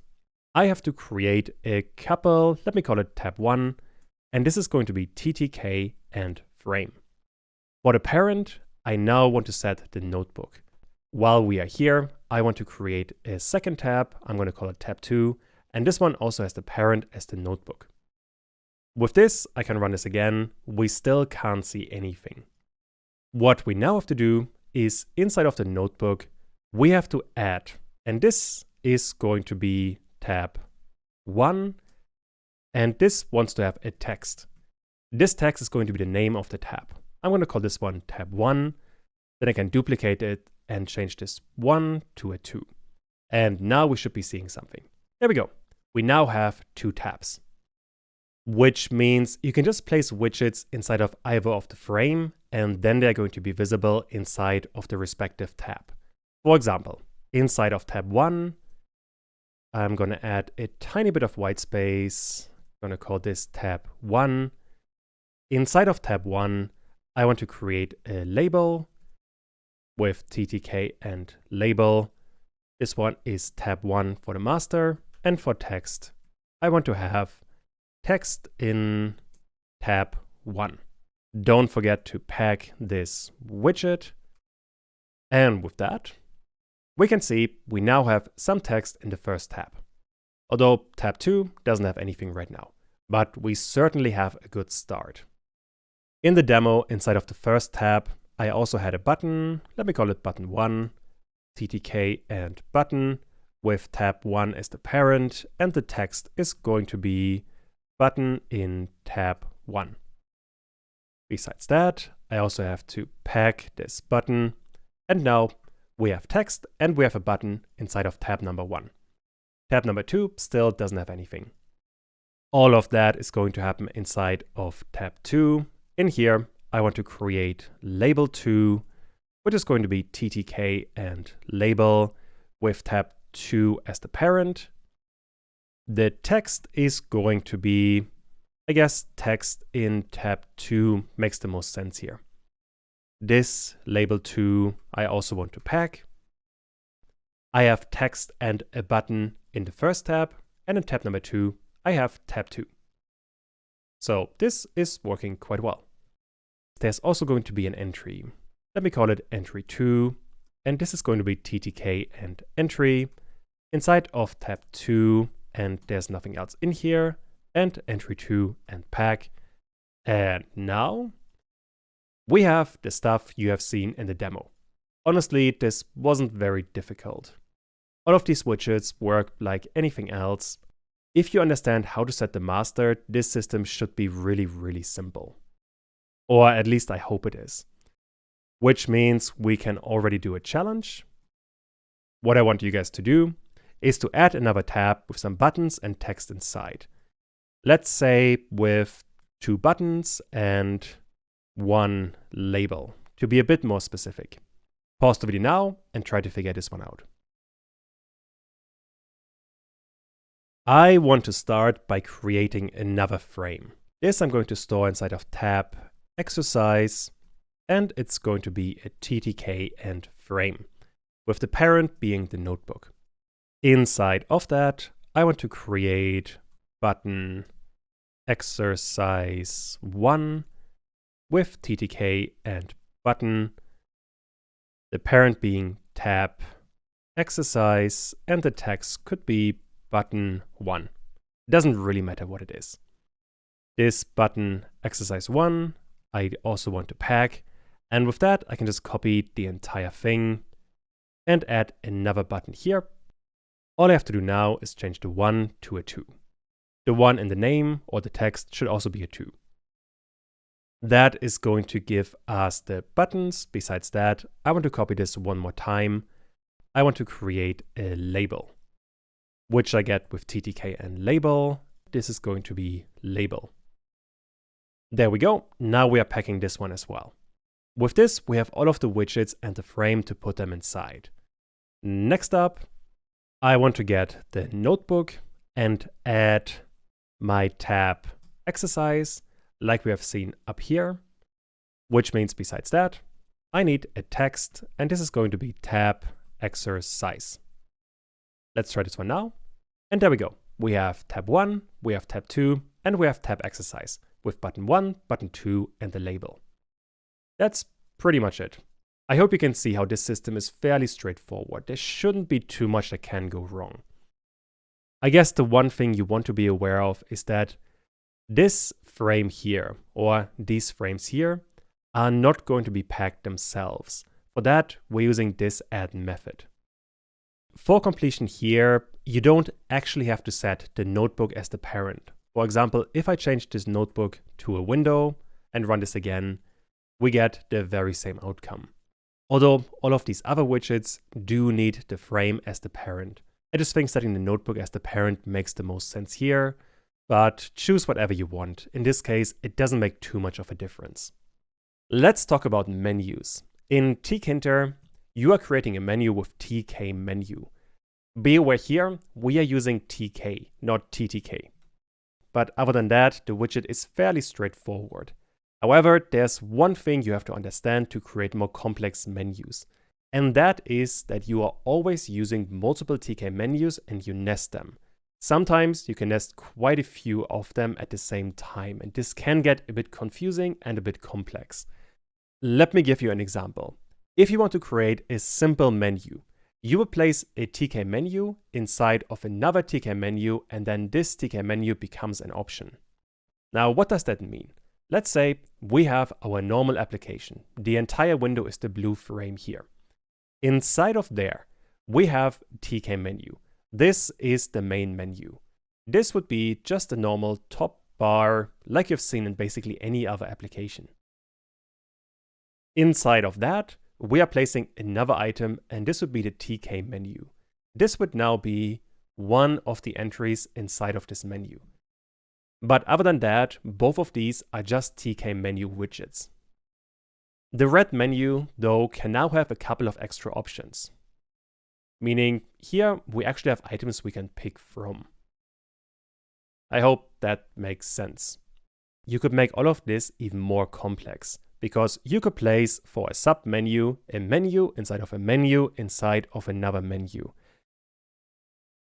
I have to create a couple, let me call it tab 1, and this is going to be TTK and frame. For the parent, I now want to set the notebook. While we are here, I want to create a second tab. I'm going to call it tab 2, and this one also has the parent as the notebook. With this, I can run this again. We still can't see anything. What we now have to do is inside of the notebook, we have to add, and this is going to be tab 1, and this wants to have a text. This text is going to be the name of the tab. I'm going to call this one tab 1, then I can duplicate it and change this 1 to a 2. And now we should be seeing something. There we go. We now have 2 tabs. Which means you can just place widgets inside of either of the frame, and then they're going to be visible inside of the respective tab. For example, inside of tab 1, I'm going to add a tiny bit of white space. I'm going to call this tab 1. Inside of tab 1, I want to create a label with TTK and label. This one is tab 1 for the master, and for text, I want to have text in tab 1. Don't forget to pack this widget. And with that, we can see we now have some text in the first tab. Although tab 2 doesn't have anything right now, but we certainly have a good start. In the demo inside of the first tab, I also had a button. Let me call it button 1, TTK and button, with tab 1 as the parent, and the text is going to be button in tab 1. Besides that, I also have to pack this button, and now we have text and we have a button inside of tab number 1. Tab number 2 still doesn't have anything. All of that is going to happen inside of tab 2. In here, I want to create label 2, which is going to be TTK and label with tab 2 as the parent. The text is going to be, I guess, text in tab 2 makes the most sense here. This label 2 I also want to pack. I have text and a button in the first tab, and in tab number 2 I have tab 2. So this is working quite well. There's also going to be an entry. Let me call it entry 2, and this is going to be TTK and entry inside of tab 2, and there's nothing else in here, and entry 2 and pack. And now we have the stuff you have seen in the demo. Honestly, this wasn't very difficult. All of these widgets work like anything else. If you understand how to set the master, this system should be really, really simple. Or at least I hope it is. Which means we can already do a challenge. What I want you guys to do is to add another tab with some buttons and text inside. Let's say with 2 buttons and 1 label, to be a bit more specific. Pause the video now and try to figure this one out. I want to start by creating another frame. This I'm going to store inside of tab exercise, and it's going to be a TTK and frame, with the parent being the notebook. Inside of that, I want to create button exercise 1 with TTK and button, the parent being tab exercise, and the text could be button 1. It doesn't really matter what it is. This button exercise 1, I also want to pack, and with that I can just copy the entire thing and add another button here. All I have to do now is change the 1 to a 2. The 1 in the name or the text should also be a 2. That is going to give us the buttons. Besides that, I want to copy this one more time. I want to create a label, which I get with TTK and label. This is going to be label. There we go. Now we are packing this one as well. With this, we have all of the widgets and the frame to put them inside. Next up, I want to get the notebook and add my tab exercise like we have seen up here, which means besides that, I need a text, and this is going to be tab exercise. Let's try this one now. And there we go. We have tab 1, we have tab 2, and we have tab exercise with button 1, button 2, and the label. That's pretty much it. I hope you can see how this system is fairly straightforward. There shouldn't be too much that can go wrong. I guess the one thing you want to be aware of is that this frame here, or these frames here, are not going to be packed themselves. For that, we're using this add method. For completion here, you don't actually have to set the notebook as the parent. For example, if I change this notebook to a window and run this again, we get the very same outcome. Although all of these other widgets do need the frame as the parent. I just think setting the notebook as the parent makes the most sense here, but choose whatever you want. In this case, it doesn't make too much of a difference. Let's talk about menus. In Tkinter, you are creating a menu with TK menu. Be aware here, we are using TK, not TTK. But other than that, the widget is fairly straightforward. However, there's one thing you have to understand to create more complex menus. And that is that you are always using multiple TK menus and you nest them. Sometimes you can nest quite a few of them at the same time, and this can get a bit confusing and a bit complex. Let me give you an example. If you want to create a simple menu, you will place a TK menu inside of another TK menu, and then this TK menu becomes an option. Now, what does that mean? Let's say we have our normal application. The entire window is the blue frame here. Inside of there, we have TK menu. This is the main menu. This would be just a normal top bar like you've seen in basically any other application. Inside of that, we are placing another item, and this would be the TK menu. This would now be one of the entries inside of this menu. But other than that, both of these are just TK menu widgets. The red menu, though, can now have a couple of extra options. Meaning here we actually have items we can pick from. I hope that makes sense. You could make all of this even more complex, because you could place for a sub-menu a menu inside of a menu inside of another menu.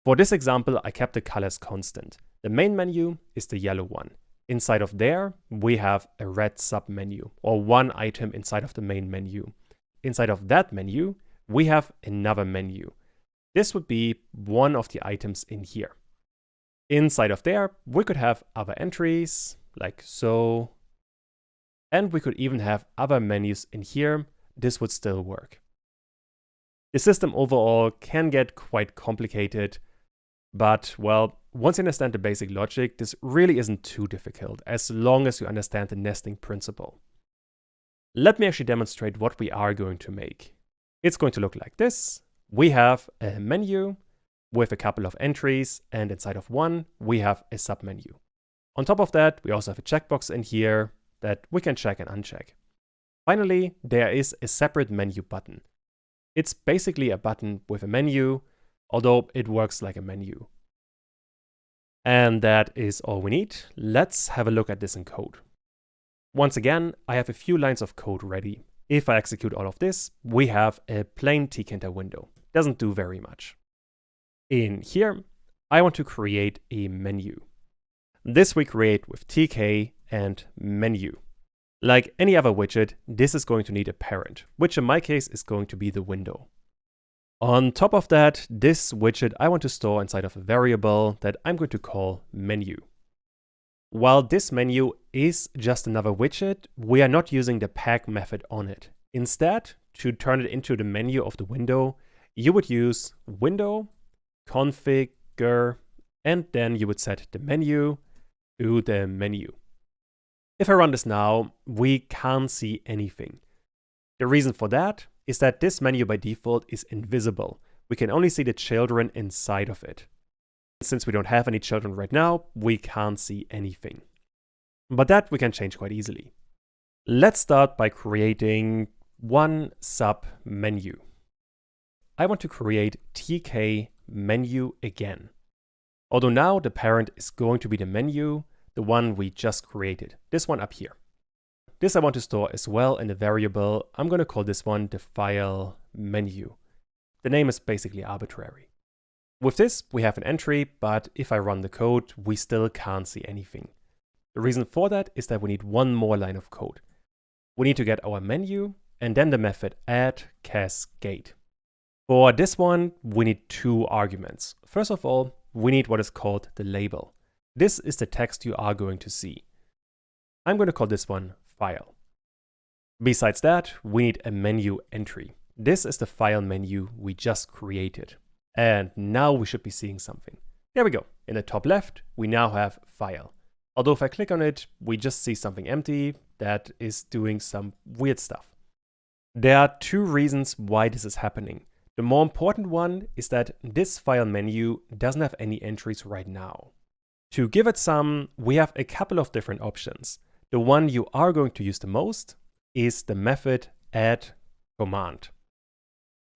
For this example, I kept the colors constant. The main menu is the yellow one. Inside of there, we have a red sub-menu, or one item inside of the main menu. Inside of that menu, we have another menu. This would be one of the items in here. Inside of there, we could have other entries, like so. And we could even have other menus in here. This would still work. The system overall can get quite complicated, but well, once you understand the basic logic, this really isn't too difficult, as long as you understand the nesting principle. Let me actually demonstrate what we are going to make. It's going to look like this. We have a menu with a couple of entries, and inside of one, we have a submenu. On top of that, we also have a checkbox in here that we can check and uncheck. Finally, there is a separate menu button. It's basically a button with a menu, although it works like a menu. And that is all we need. Let's have a look at this in code. Once again, I have a few lines of code ready. If I execute all of this, we have a plain Tkinter window. Doesn't do very much. In here, I want to create a menu. This we create with TK and menu. Like any other widget, this is going to need a parent, which in my case is going to be the window. On top of that, this widget I want to store inside of a variable that I'm going to call menu. While this menu is just another widget, we are not using the pack method on it. Instead, to turn it into the menu of the window, you would use window, configure, and then you would set the menu to the menu. If I run this now, we can't see anything. The reason for that is that this menu by default is invisible. We can only see the children inside of it. Since we don't have any children right now, we can't see anything. But that we can change quite easily. Let's start by creating one sub menu. I want to create TK menu again. Although now the parent is going to be the menu, the one we just created, this one up here. This I want to store as well in a variable. I'm going to call this one the file menu. The name is basically arbitrary. With this, we have an entry, but if I run the code, we still can't see anything. The reason for that is that we need one more line of code. We need to get our menu and then the method add cascade. For this one, we need two arguments. First of all, we need what is called the label. This is the text you are going to see. I'm going to call this one file. Besides that, we need a menu entry. This is the file menu we just created. And now we should be seeing something. There we go. In the top left, we now have file. Although if I click on it, we just see something empty that is doing some weird stuff. There are two reasons why this is happening. The more important one is that this file menu doesn't have any entries right now. To give it some, we have a couple of different options. The one you are going to use the most is the method add command.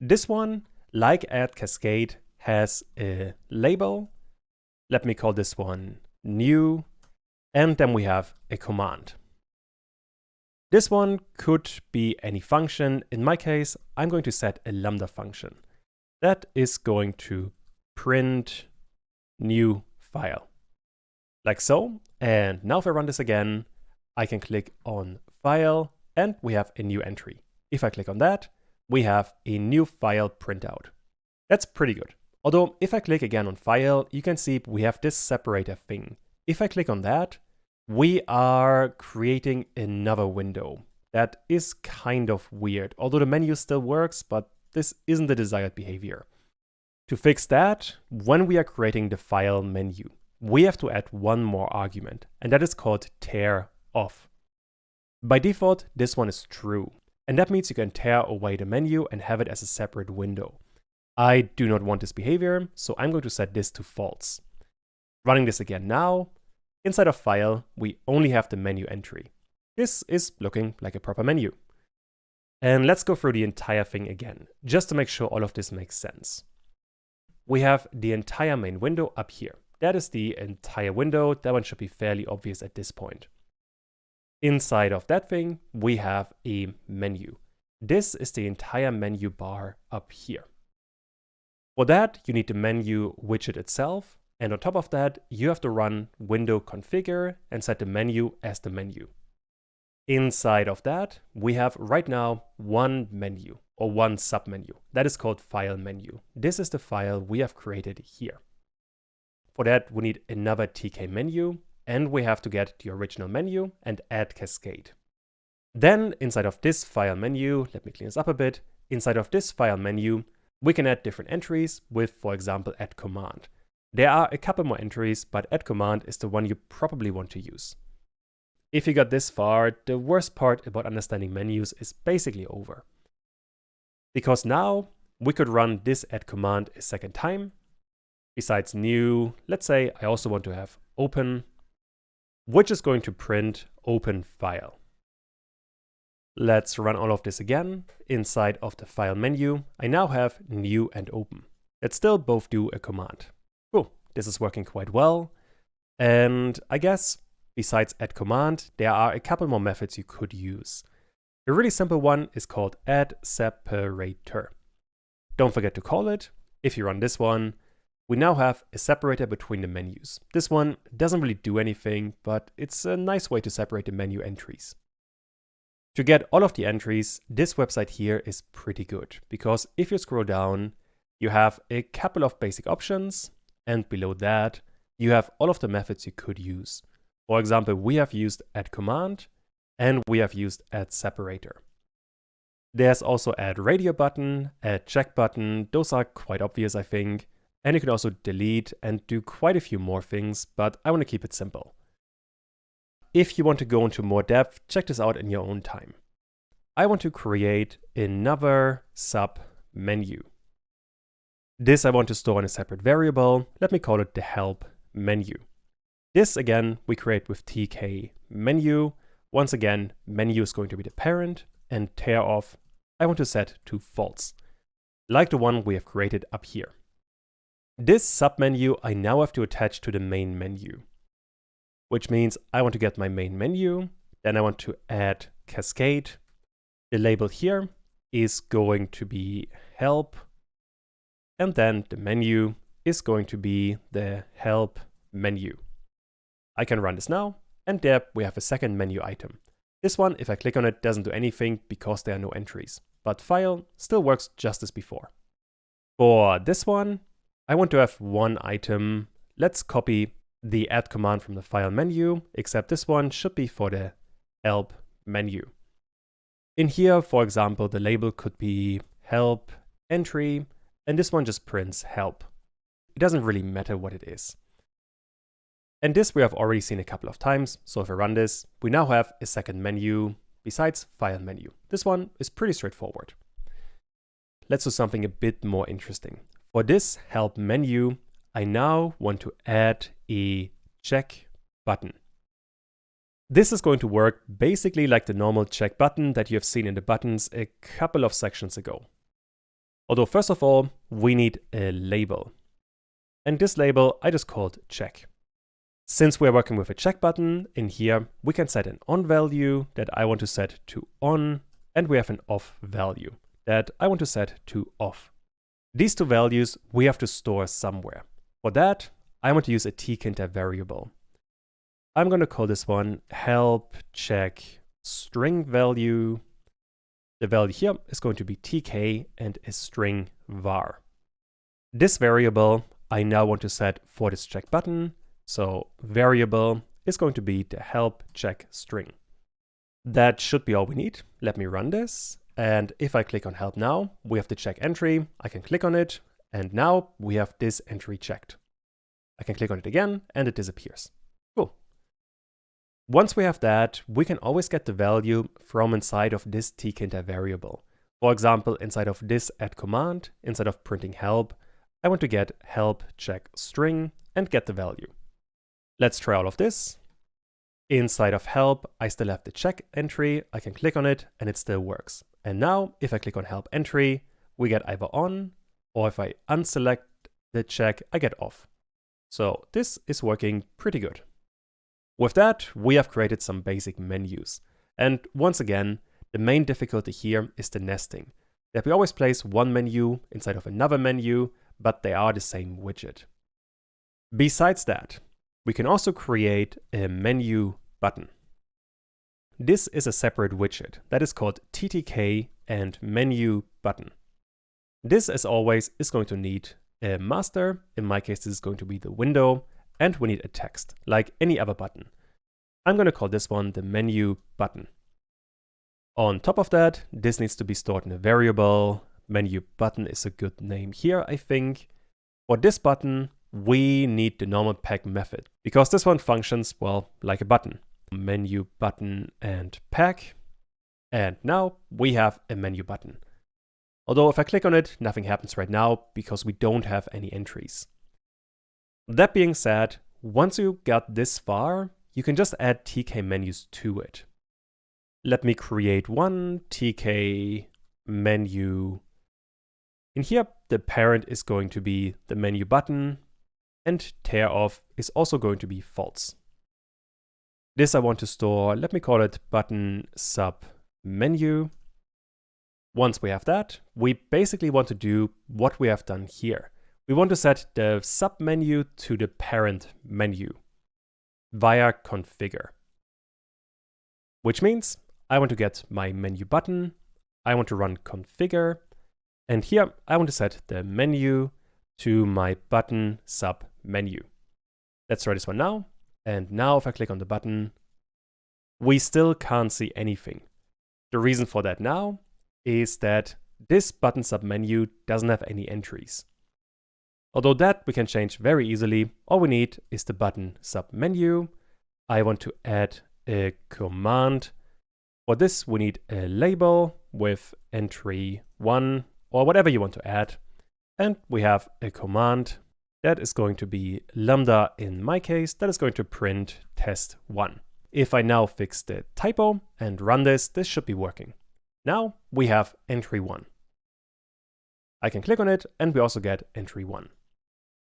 This one, like add cascade, has a label. Let me call this one new, and then we have a command. This one could be any function. In my case, I'm going to set a lambda function that is going to print new file, like so. And now if I run this again, I can click on file and we have a new entry. If I click on that, we have a new file printout. That's pretty good. Although if I click again on file, you can see we have this separator thing. If I click on that, we are creating another window. That is kind of weird. Although the menu still works, but this isn't the desired behavior. To fix that, when we are creating the file menu, we have to add one more argument, and that is called tear off. By default, this one is true. And that means you can tear away the menu and have it as a separate window. I do not want this behavior, so I'm going to set this to false. Running this again now, inside of file, we only have the menu entry. This is looking like a proper menu. And let's go through the entire thing again, just to make sure all of this makes sense. We have the entire main window up here. That is the entire window. That one should be fairly obvious at this point. Inside of that thing, we have a menu. This is the entire menu bar up here. For that, you need the menu widget itself, and on top of that, you have to run window configure and set the menu as the menu. Inside of that, we have right now one menu or one submenu. That is called file menu. This is the file we have created here. For that, we need another TK menu, and we have to get the original menu and add cascade. Then inside of this file menu, let me clean this up a bit. Inside of this file menu, we can add different entries with, for example, add command. There are a couple more entries, but add command is the one you probably want to use. If you got this far, the worst part about understanding menus is basically over. Because now we could run this add command a second time. Besides new, let's say I also want to have open, which is going to print open file. Let's run all of this again. Inside of the file menu, I now have new and open. Let's still both do a command. Cool, this is working quite well. And I guess besides add command, there are a couple more methods you could use. A really simple one is called add separator. Don't forget to call it. If you run this one, we now have a separator between the menus. This one doesn't really do anything, but it's a nice way to separate the menu entries. To get all of the entries, this website here is pretty good, because if you scroll down, you have a couple of basic options, and below that, you have all of the methods you could use. For example, we have used add command, and we have used add separator. There's also add radio button, add check button. Those are quite obvious, I think. And you can also delete and do quite a few more things, but I want to keep it simple. If you want to go into more depth, check this out in your own time. I want to create another sub menu. This I want to store in a separate variable. Let me call it the help menu. This again, we create with tk menu. Once again, menu is going to be the parent, and tear off, I want to set to false, like the one we have created up here. This submenu I now have to attach to the main menu, which means I want to get my main menu, then I want to add cascade. The label here is going to be help, and then the menu is going to be the help menu. I can run this now, and there we have a second menu item. This one, if I click on it, doesn't do anything because there are no entries, but file still works just as before. For this one, I want to have one item. Let's copy the add command from the file menu, except this one should be for the help menu. In here, for example, the label could be help entry, and this one just prints help. It doesn't really matter what it is. And this we have already seen a couple of times, so if I run this, we now have a second menu besides file menu. This one is pretty straightforward. Let's do something a bit more interesting. For this help menu, I now want to add a check button. This is going to work basically like the normal check button that you have seen in the buttons a couple of sections ago. Although first of all, we need a label. And this label I just called check. Since we're working with a check button, in here we can set an on value that I want to set to on, and we have an off value that I want to set to off. These two values we have to store somewhere. For that, I want to use a Tkinter variable. I'm going to call this one help check string value. The value here is going to be tk and a string var. This variable I now want to set for this check button. So variable is going to be the help check string. That should be all we need. Let me run this. And if I click on help now, we have the check entry. I can click on it. And now we have this entry checked. I can click on it again and it disappears. Cool. Once we have that, we can always get the value from inside of this Tkinter variable. For example, inside of this add command, instead of printing help, I want to get help check string and get the value. Let's try all of this. Inside of help, I still have the check entry. I can click on it and it still works. And now if I click on help entry, we get either on, or if I unselect the check, I get off. So this is working pretty good. With that, we have created some basic menus. And once again, the main difficulty here is the nesting. That we always place one menu inside of another menu, but they are the same widget. Besides that, we can also create a menu button. This is a separate widget that is called ttk and menu button. This, as always, is going to need a master. In my case, this is going to be the window, and we need a text, like any other button. I'm going to call this one the menu button. On top of that, this needs to be stored in a variable. Menu button is a good name here, I think. For this button, we need the normal pack method, because this one functions, well, like a button. Menu button and pack. And now we have a menu button. Although if I click on it, nothing happens right now because we don't have any entries. That being said, once you got this far, you can just add tk menus to it. Let me create one tk menu. In here, the parent is going to be the menu button, and tear off is also going to be false. This I want to store, let me call it button sub menu. Once we have that, we basically want to do what we have done here. We want to set the sub menu to the parent menu via configure. Which means I want to get my menu button, I want to run configure, And here I want to set the menu to my button sub menu. Let's try this one now. And now if I click on the button, we still can't see anything. The reason for that now is that this button sub menu doesn't have any entries. Although that we can change very easily. All we need is the button sub menu. I want to add a command. For this, we need a label with entry 1 or whatever you want to add. And we have a command that is going to be lambda in my case, that is going to print test1. If I now fix the typo and run this, this should be working. Now we have entry 1. I can click on it and we also get entry 1.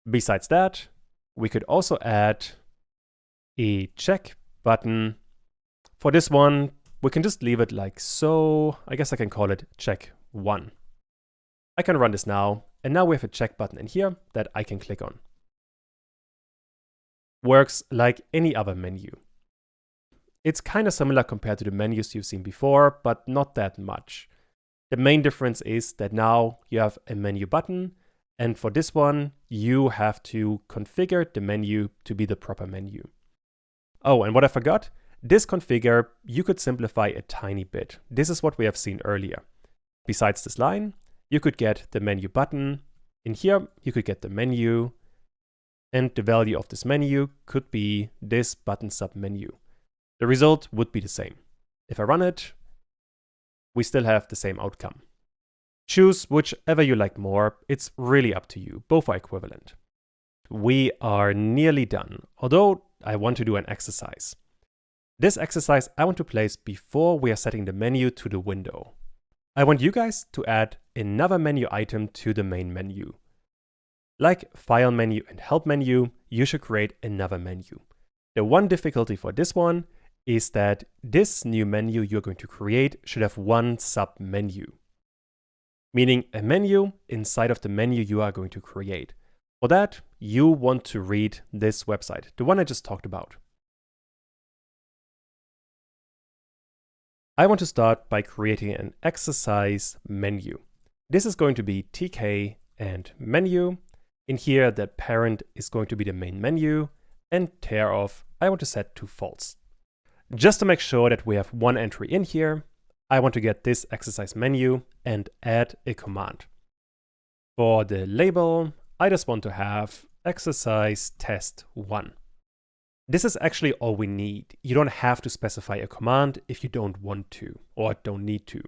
Besides that, we could also add a check button. For this one, we can just leave it like so. I guess I can call it check 1. I can run this now, and now we have a check button in here that I can click on. Works like any other menu. It's kind of similar compared to the menus you've seen before, but not that much. The main difference is that now you have a menu button, and for this one, you have to configure the menu to be the proper menu. Oh, and what I forgot, this configure, you could simplify a tiny bit. This is what we have seen earlier. Besides this line, you could get the menu button. In here, you could get the menu, and the value of this menu could be this button sub menu. The result would be the same. If I run it, we still have the same outcome. Choose whichever you like more. It's really up to you. Both are equivalent. We are nearly done, although I want to do an exercise. This exercise I want to place before we are setting the menu to the window. I want you guys to add another menu item to the main menu. Like file menu and help menu, you should create another menu. The one difficulty for this one is that this new menu you're going to create should have one sub menu. Meaning a menu inside of the menu you are going to create. For that, you want to read this website, the one I just talked about. I want to start by creating an exercise menu. This is going to be TK and menu. In here, the parent is going to be the main menu, and tear off I want to set to false. Just to make sure that we have one entry in here, I want to get this exercise menu and add a command. For the label, I just want to have exercise test1. This is actually all we need. You don't have to specify a command if you don't want to or don't need to.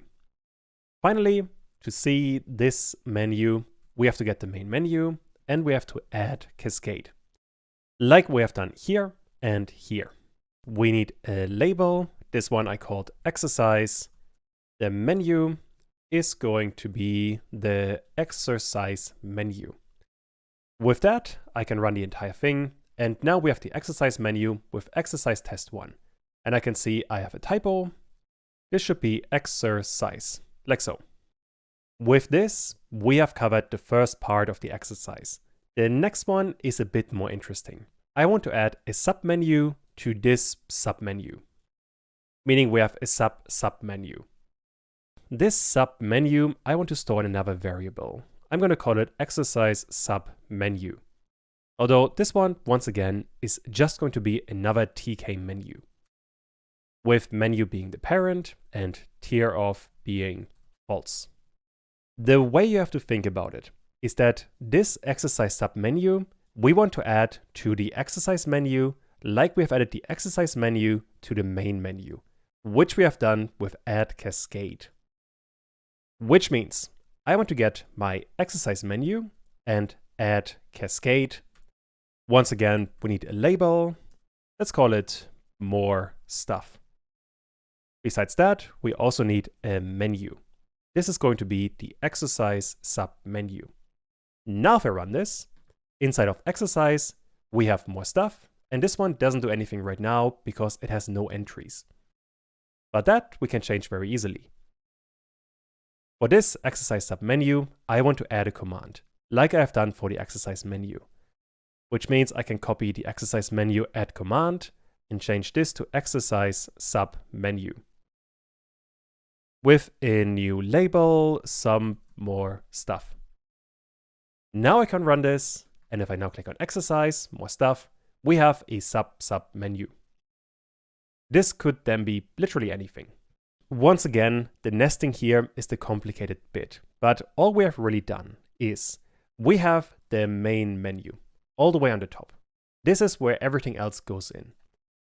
Finally, to see this menu, we have to get the main menu and we have to add cascade. Like we have done here and here. We need a label. This one I called exercise. The menu is going to be the exercise menu. With that, I can run the entire thing. And now we have the exercise menu with exercise test1. And I can see I have a typo. This should be exercise, like so. With this, we have covered the first part of the exercise. The next one is a bit more interesting. I want to add a submenu to this submenu. Meaning we have a submenu. This submenu, I want to store in another variable. I'm going to call it exercise submenu. Although this one, once again, is just going to be another TK menu. With menu being the parent and tear off being false. The way you have to think about it is that this exercise submenu, we want to add to the exercise menu like we have added the exercise menu to the main menu, which we have done with add cascade. Which means I want to get my exercise menu and add cascade. Once again, we need a label. Let's call it more stuff. Besides that, we also need a menu. This is going to be the exercise submenu. Now if I run this, inside of exercise, we have more stuff. And this one doesn't do anything right now because it has no entries. But that we can change very easily. For this exercise submenu, I want to add a command, like I have done for the exercise menu. Which means I can copy the exercise menu add command and change this to exercise submenu. With a new label, some more stuff. Now I can run this, and if I now click on exercise, more stuff, we have a sub menu. This could then be literally anything. Once again, the nesting here is the complicated bit, but all we have really done is we have the main menu all the way on the top. This is where everything else goes in.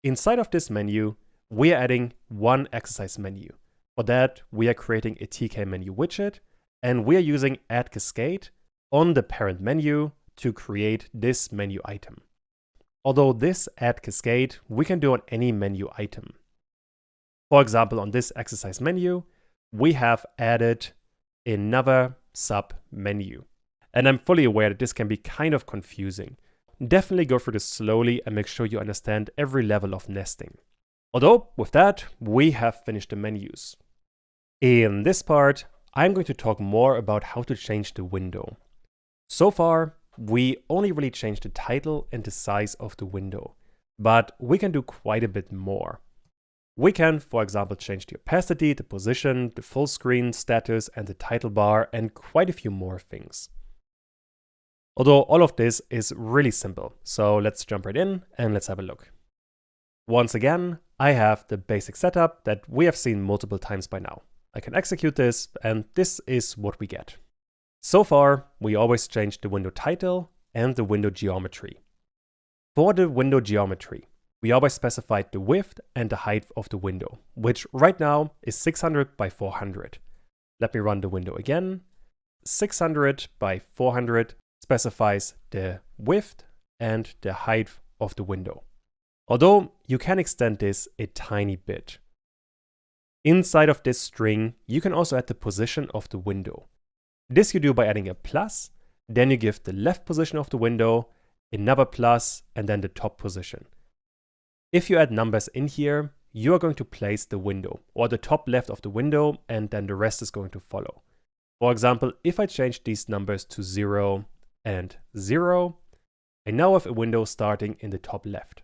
Inside of this menu, we are adding one exercise menu. For that, we are creating a TK menu widget, and we are using add cascade on the parent menu to create this menu item. Although this add cascade we can do on any menu item. For example, on this exercise menu, we have added another sub menu. And I'm fully aware that this can be kind of confusing. Definitely go through this slowly and make sure you understand every level of nesting. Although, with that, we have finished the menus. In this part, I'm going to talk more about how to change the window. So far, we only really changed the title and the size of the window, but we can do quite a bit more. We can, for example, change the opacity, the position, the full screen status, and the title bar, and quite a few more things. Although all of this is really simple, so let's jump right in and let's have a look. Once again, I have the basic setup that we have seen multiple times by now. I can execute this, and this is what we get. So far, we always change the window title and the window geometry. For the window geometry, we always specified the width and the height of the window, which right now is 600 by 400. Let me run the window again. 600 by 400 specifies the width and the height of the window. Although you can extend this a tiny bit. Inside of this string, you can also add the position of the window. This you do by adding a plus, then you give the left position of the window, another plus, and then the top position. If you add numbers in here, you are going to place the window, or the top left of the window, and then the rest is going to follow. For example, if I change these numbers to 0 and 0, I now have a window starting in the top left.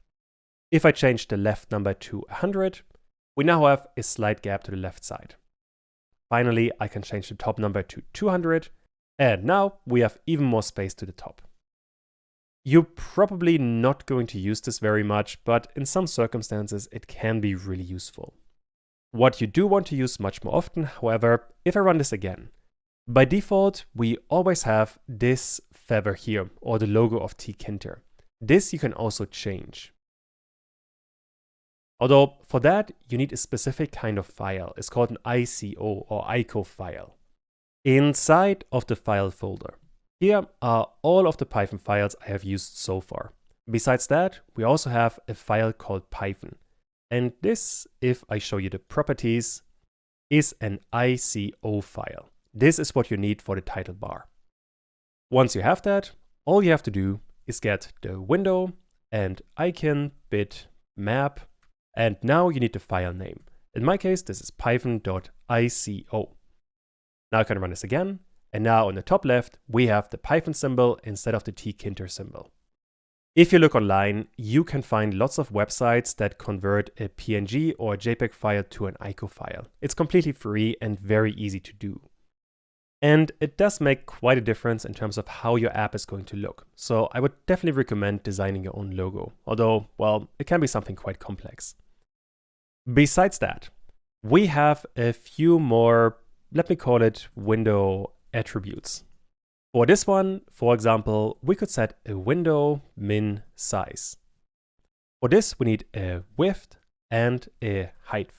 If I change the left number to 100, we now have a slight gap to the left side. Finally, I can change the top number to 200, and now we have even more space to the top. You're probably not going to use this very much, but in some circumstances it can be really useful. What you do want to use much more often, however, if I run this again, by default we always have this feather here, or the logo of Tkinter. This you can also change. Although for that you need a specific kind of file. It's called an ICO or ICO file. Inside of the file folder, here are all of the Python files I have used so far. Besides that, we also have a file called Python. And this, if I show you the properties, is an ICO file. This is what you need for the title bar. Once you have that, all you have to do is get the window and icon bit map, and now you need the file name. In my case, this is python.ico. Now I can run this again. And now on the top left, we have the Python symbol instead of the Tkinter symbol. If you look online, you can find lots of websites that convert a PNG or a JPEG file to an ICO file. It's completely free and very easy to do. And it does make quite a difference in terms of how your app is going to look. So I would definitely recommend designing your own logo, although, well, it can be something quite complex. Besides that, we have a few more, let me call it window attributes. For this one, for example, we could set a window min size. For this, we need a width and a height.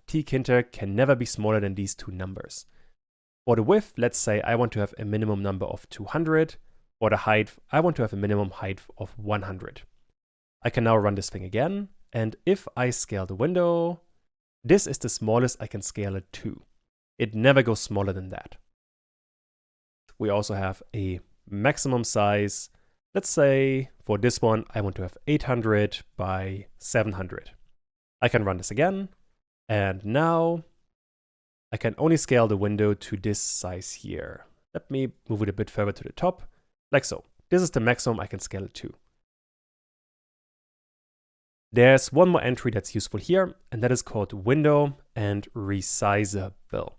Tkinter can never be smaller than these two numbers. For the width, let's say I want to have a minimum number of 200. For the height, I want to have a minimum height of 100. I can now run this thing again, and if I scale the window, this is the smallest I can scale it to. It never goes smaller than that. We also have a maximum size. Let's say for this one, I want to have 800 by 700. I can run this again. And now I can only scale the window to this size here. Let me move it a bit further to the top, like so. This is the maximum I can scale it to. There's one more entry that's useful here, and that is called window and resizable.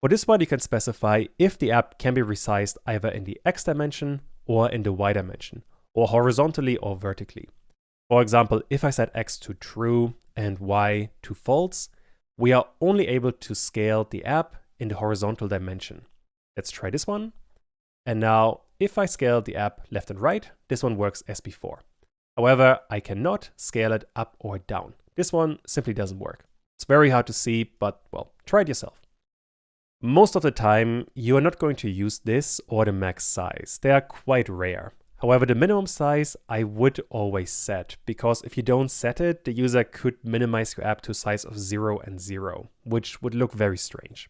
For this one, you can specify if the app can be resized either in the X dimension or in the Y dimension, or horizontally or vertically. For example, if I set X to true and Y to false, we are only able to scale the app in the horizontal dimension. Let's try this one. And now, if I scale the app left and right, this one works as before. However, I cannot scale it up or down. This one simply doesn't work. It's very hard to see, but well, try it yourself. Most of the time, you are not going to use this or the max size. They are quite rare. However, the minimum size I would always set, because if you don't set it, the user could minimize your app to a size of 0 and 0, which would look very strange.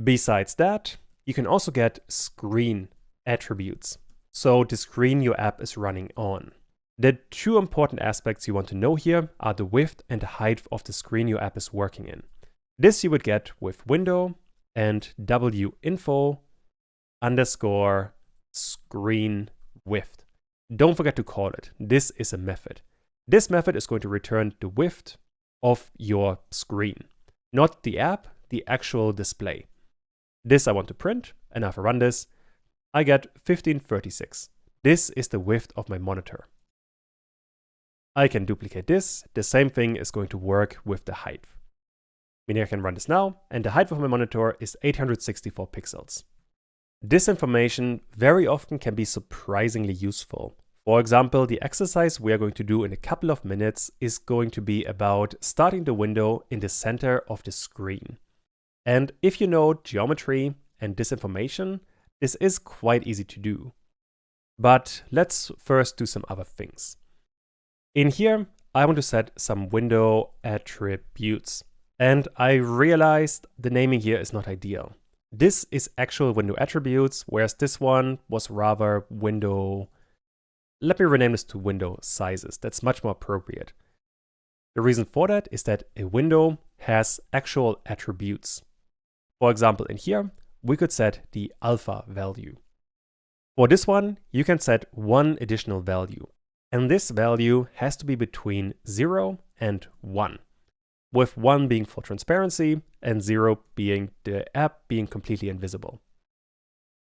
Besides that, you can also get screen attributes, so the screen your app is running on. The two important aspects you want to know here are the width and the height of the screen your app is working in. This you would get with window and winfo underscore screen width. Don't forget to call it. This is a method. This method is going to return the width of your screen, not the app, the actual display. This I want to print, and if I run this, I get 1536. This is the width of my monitor. I can duplicate this. The same thing is going to work with the height. Meaning I can run this now, and the height of my monitor is 864 pixels. This information very often can be surprisingly useful. For example, the exercise we are going to do in a couple of minutes is going to be about starting the window in the center of the screen. And if you know geometry and this information, this is quite easy to do. But let's first do some other things. In here, I want to set some window attributes. And I realized the naming here is not ideal. This is actual window attributes, whereas this one was rather window. Let me rename this to window sizes. That's much more appropriate. The reason for that is that a window has actual attributes. For example, in here, we could set the alpha value. For this one, you can set one additional value. And this value has to be between 0 and 1. With 1 being for transparency and 0 being the app being completely invisible.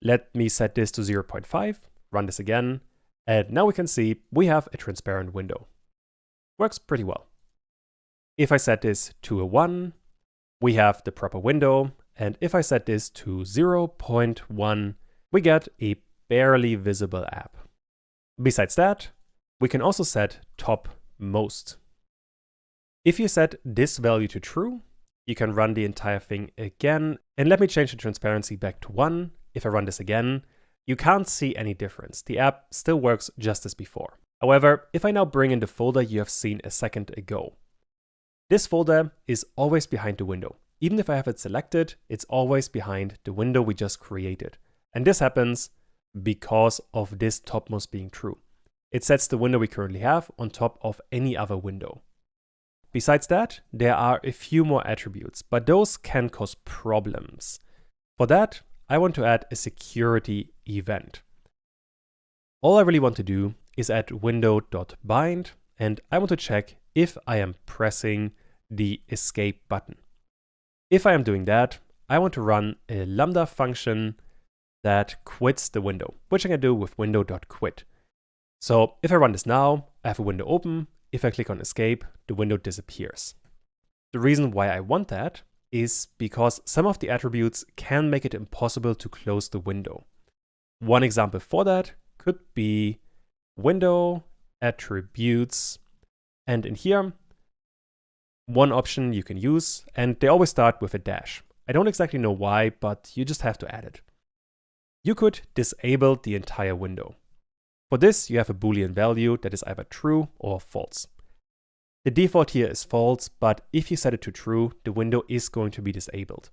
Let me set this to 0.5, run this again, and now we can see we have a transparent window. Works pretty well. If I set this to a 1, we have the proper window, and if I set this to 0.1, we get a barely visible app. Besides that, we can also set top most. If you set this value to true, you can run the entire thing again. And let me change the transparency back to 1. If I run this again, you can't see any difference. The app still works just as before. However, if I now bring in the folder you have seen a second ago, this folder is always behind the window. Even if I have it selected, it's always behind the window we just created. And this happens because of this topmost being true. It sets the window we currently have on top of any other window. Besides that, there are a few more attributes, but those can cause problems. For that, I want to add a security event. All I really want to do is add window.bind, and I want to check if I am pressing the escape button. If I am doing that, I want to run a lambda function that quits the window, which I can do with window.quit. So if I run this now, I have a window open. If I click on escape, the window disappears. The reason why I want that is because some of the attributes can make it impossible to close the window. One example for that could be window attributes. And in here, one option you can use, and they always start with a dash. I don't exactly know why, but you just have to add it. You could disable the entire window. For this, you have a Boolean value that is either true or false. The default here is false, but if you set it to true, the window is going to be disabled.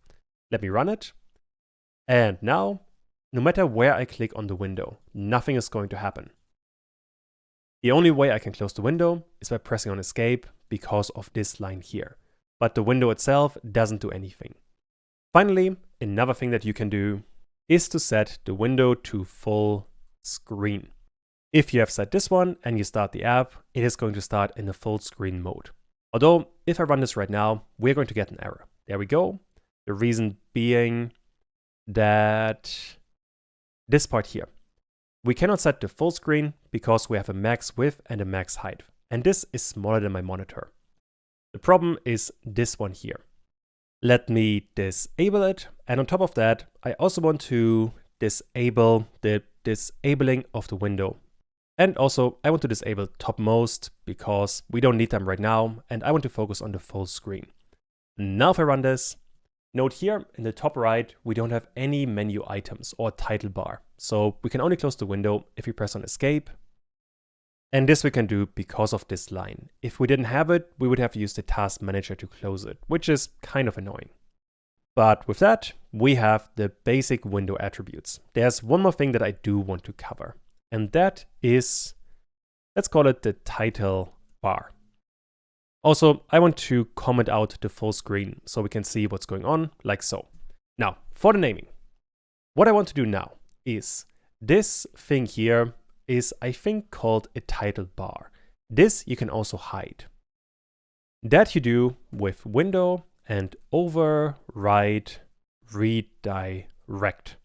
Let me run it. And now, no matter where I click on the window, nothing is going to happen. The only way I can close the window is by pressing on escape because of this line here. But the window itself doesn't do anything. Finally, another thing that you can do is to set the window to full screen. If you have set this one and you start the app, it is going to start in the full screen mode. Although, if I run this right now, we're going to get an error. There we go. The reason being that this part here, we cannot set the full screen because we have a max width and a max height. And this is smaller than my monitor. The problem is this one here. Let me disable it. And on top of that, I also want to disable the disabling of the window. And also I want to disable topmost because we don't need them right now. And I want to focus on the full screen. Now if I run this, note here in the top right, we don't have any menu items or title bar. So we can only close the window if we press on escape. And this we can do because of this line. If we didn't have it, we would have used the task manager to close it, which is kind of annoying. But with that, we have the basic window attributes. There's one more thing that I do want to cover, and that is, let's call it the title bar. Also, I want to comment out the full screen so we can see what's going on, like so. Now, for the naming, what I want to do now is this thing here is, I think, called a title bar. This you can also hide. That you do with window and override redirect.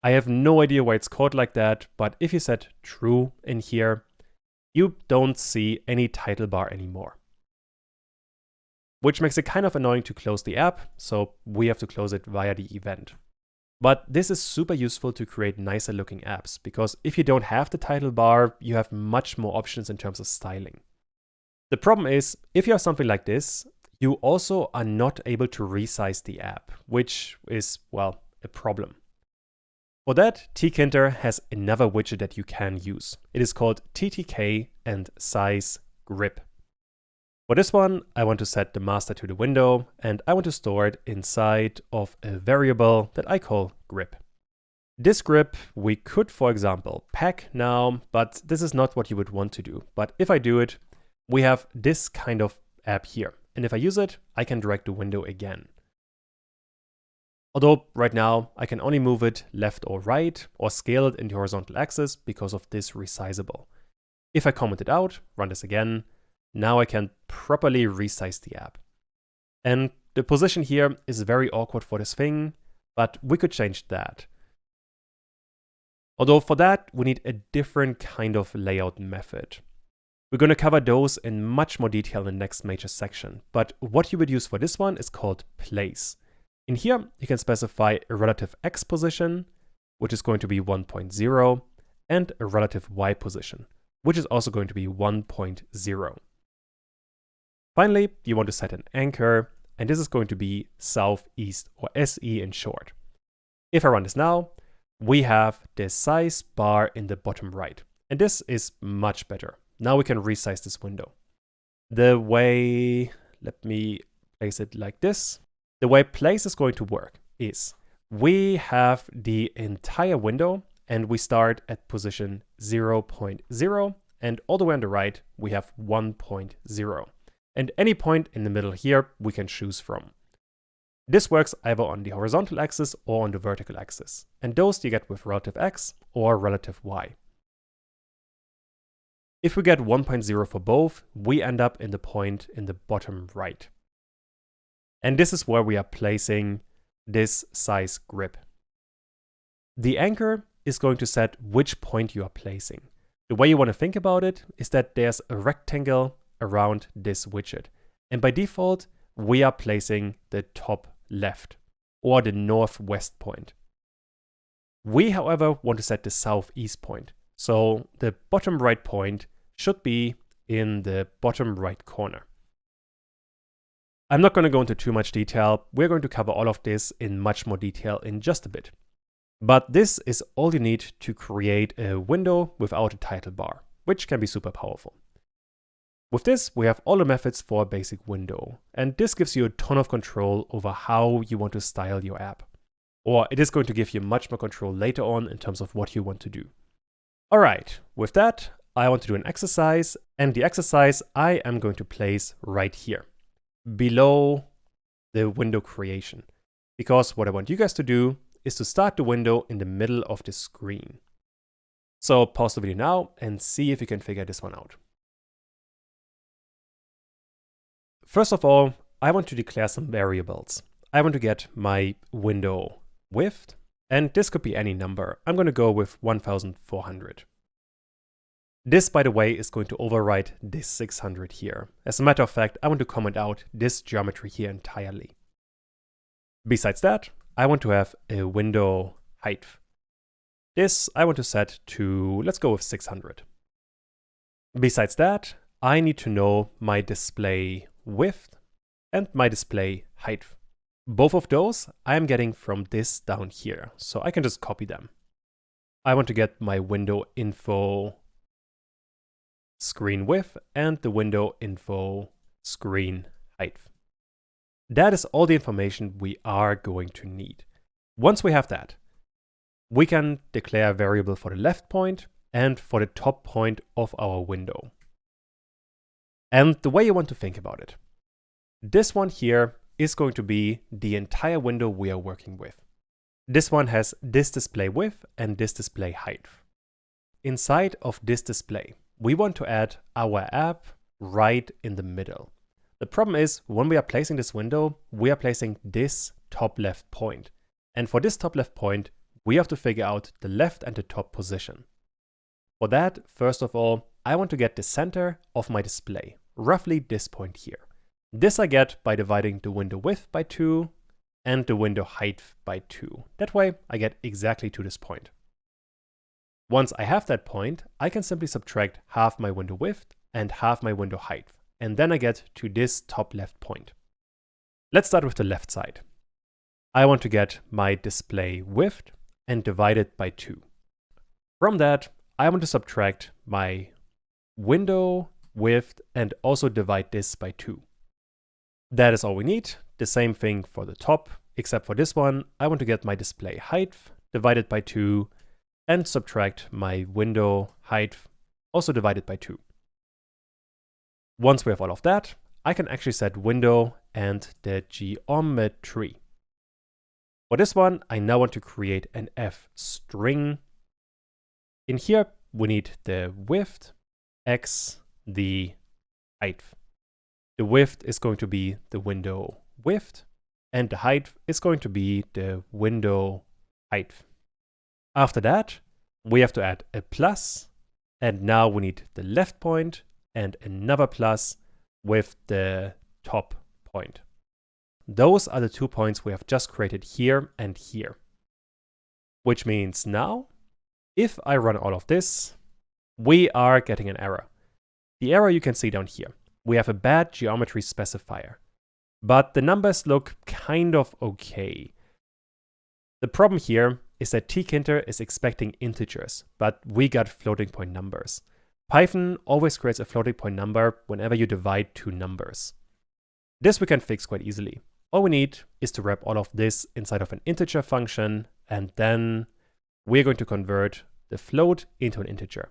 I have no idea why it's called like that, but if you set true in here, you don't see any title bar anymore. Which makes it kind of annoying to close the app, so we have to close it via the event. But this is super useful to create nicer looking apps, because if you don't have the title bar, you have much more options in terms of styling. The problem is, if you have something like this, you also are not able to resize the app, which is, well, a problem. For that, Tkinter has another widget that you can use. It is called TTK and size grip. For this one, I want to set the master to the window, and I want to store it inside of a variable that I call grip. This grip we could, for example, pack now, but this is not what you would want to do. But if I do it, we have this kind of app here. And if I use it, I can drag the window again. Although right now I can only move it left or right or scale it in the horizontal axis because of this resizable. If I comment it out, run this again, now I can properly resize the app. And the position here is very awkward for this thing, but we could change that. Although for that, we need a different kind of layout method. We're going to cover those in much more detail in the next major section, but what you would use for this one is called place. In here, you can specify a relative x position, which is going to be 1.0, and a relative y position, which is also going to be 1.0. Finally, you want to set an anchor, and this is going to be southeast, or SE in short. If I run this now, we have the size bar in the bottom right, and this is much better. Now we can resize this window. The way, let me place it like this. The way place is going to work is we have the entire window, and we start at position 0.0, and all the way on the right, we have 1.0. And any point in the middle here, we can choose from. This works either on the horizontal axis or on the vertical axis. And those you get with relative x or relative y. If we get 1.0 for both, we end up in the point in the bottom right. And this is where we are placing this size grip. The anchor is going to set which point you are placing. The way you want to think about it is that there's a rectangle around this widget. And by default, we are placing the top left or the northwest point. We, however, want to set the southeast point. So the bottom right point should be in the bottom right corner. I'm not going to go into too much detail. We're going to cover all of this in much more detail in just a bit. But this is all you need to create a window without a title bar, which can be super powerful. With this, we have all the methods for a basic window, and this gives you a ton of control over how you want to style your app. Or it is going to give you much more control later on in terms of what you want to do. All right, with that, I want to do an exercise, and the exercise I am going to place right here, below the window creation. Because what I want you guys to do is to start the window in the middle of the screen. So pause the video now and see if you can figure this one out. First of all, I want to declare some variables. I want to get my window width, and this could be any number. I'm going to go with 1400. This, by the way, is going to override this 600 here. As a matter of fact, I want to comment out this geometry here entirely. Besides that, I want to have a window height. This I want to set to, let's go with 600. Besides that, I need to know my display width and my display height. Both of those I am getting from this down here, so I can just copy them. I want to get my window info screen width and the window info screen height. That is all the information we are going to need. Once we have that, we can declare a variable for the left point and for the top point of our window. And the way you want to think about it, this one here is going to be the entire window we are working with. This one has this display width and this display height. Inside of this display, we want to add our app right in the middle. The problem is, when we are placing this window, we are placing this top left point. And for this top left point, we have to figure out the left and the top position. For that, first of all, I want to get the center of my display, roughly this point here. This I get by dividing the window width by 2 and the window height by 2. That way, I get exactly to this point. Once I have that point, I can simply subtract half my window width and half my window height, and then I get to this top left point. Let's start with the left side. I want to get my display width and divide it by 2. From that, I want to subtract my window width and also divide this by 2. That is all we need. The same thing for the top, except for this one, I want to get my display height divided by 2 and subtract my window height, also divided by 2. Once we have all of that, I can actually set window and the geometry. For this one, I now want to create an f string. In here, we need the width, x, the height. The width is going to be the window width, and the height is going to be the window height. After that, we have to add a plus, and now we need the left point and another plus with the top point. Those are the 2 points we have just created here and here. Which means now, if I run all of this, we are getting an error. The error you can see down here. We have a bad geometry specifier, but the numbers look kind of okay. The problem here is that Tkinter is expecting integers, but we got floating point numbers. Python always creates a floating point number whenever you divide 2 numbers. This we can fix quite easily. All we need is to wrap all of this inside of an integer function, and then we're going to convert the float into an integer.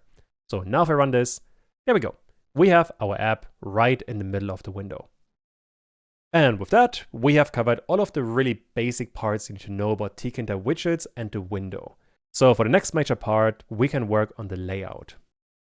So now if I run this, there we go. We have our app right in the middle of the window. And with that, we have covered all of the really basic parts you need to know about Tkinter widgets and the window. So for the next major part, we can work on the layout.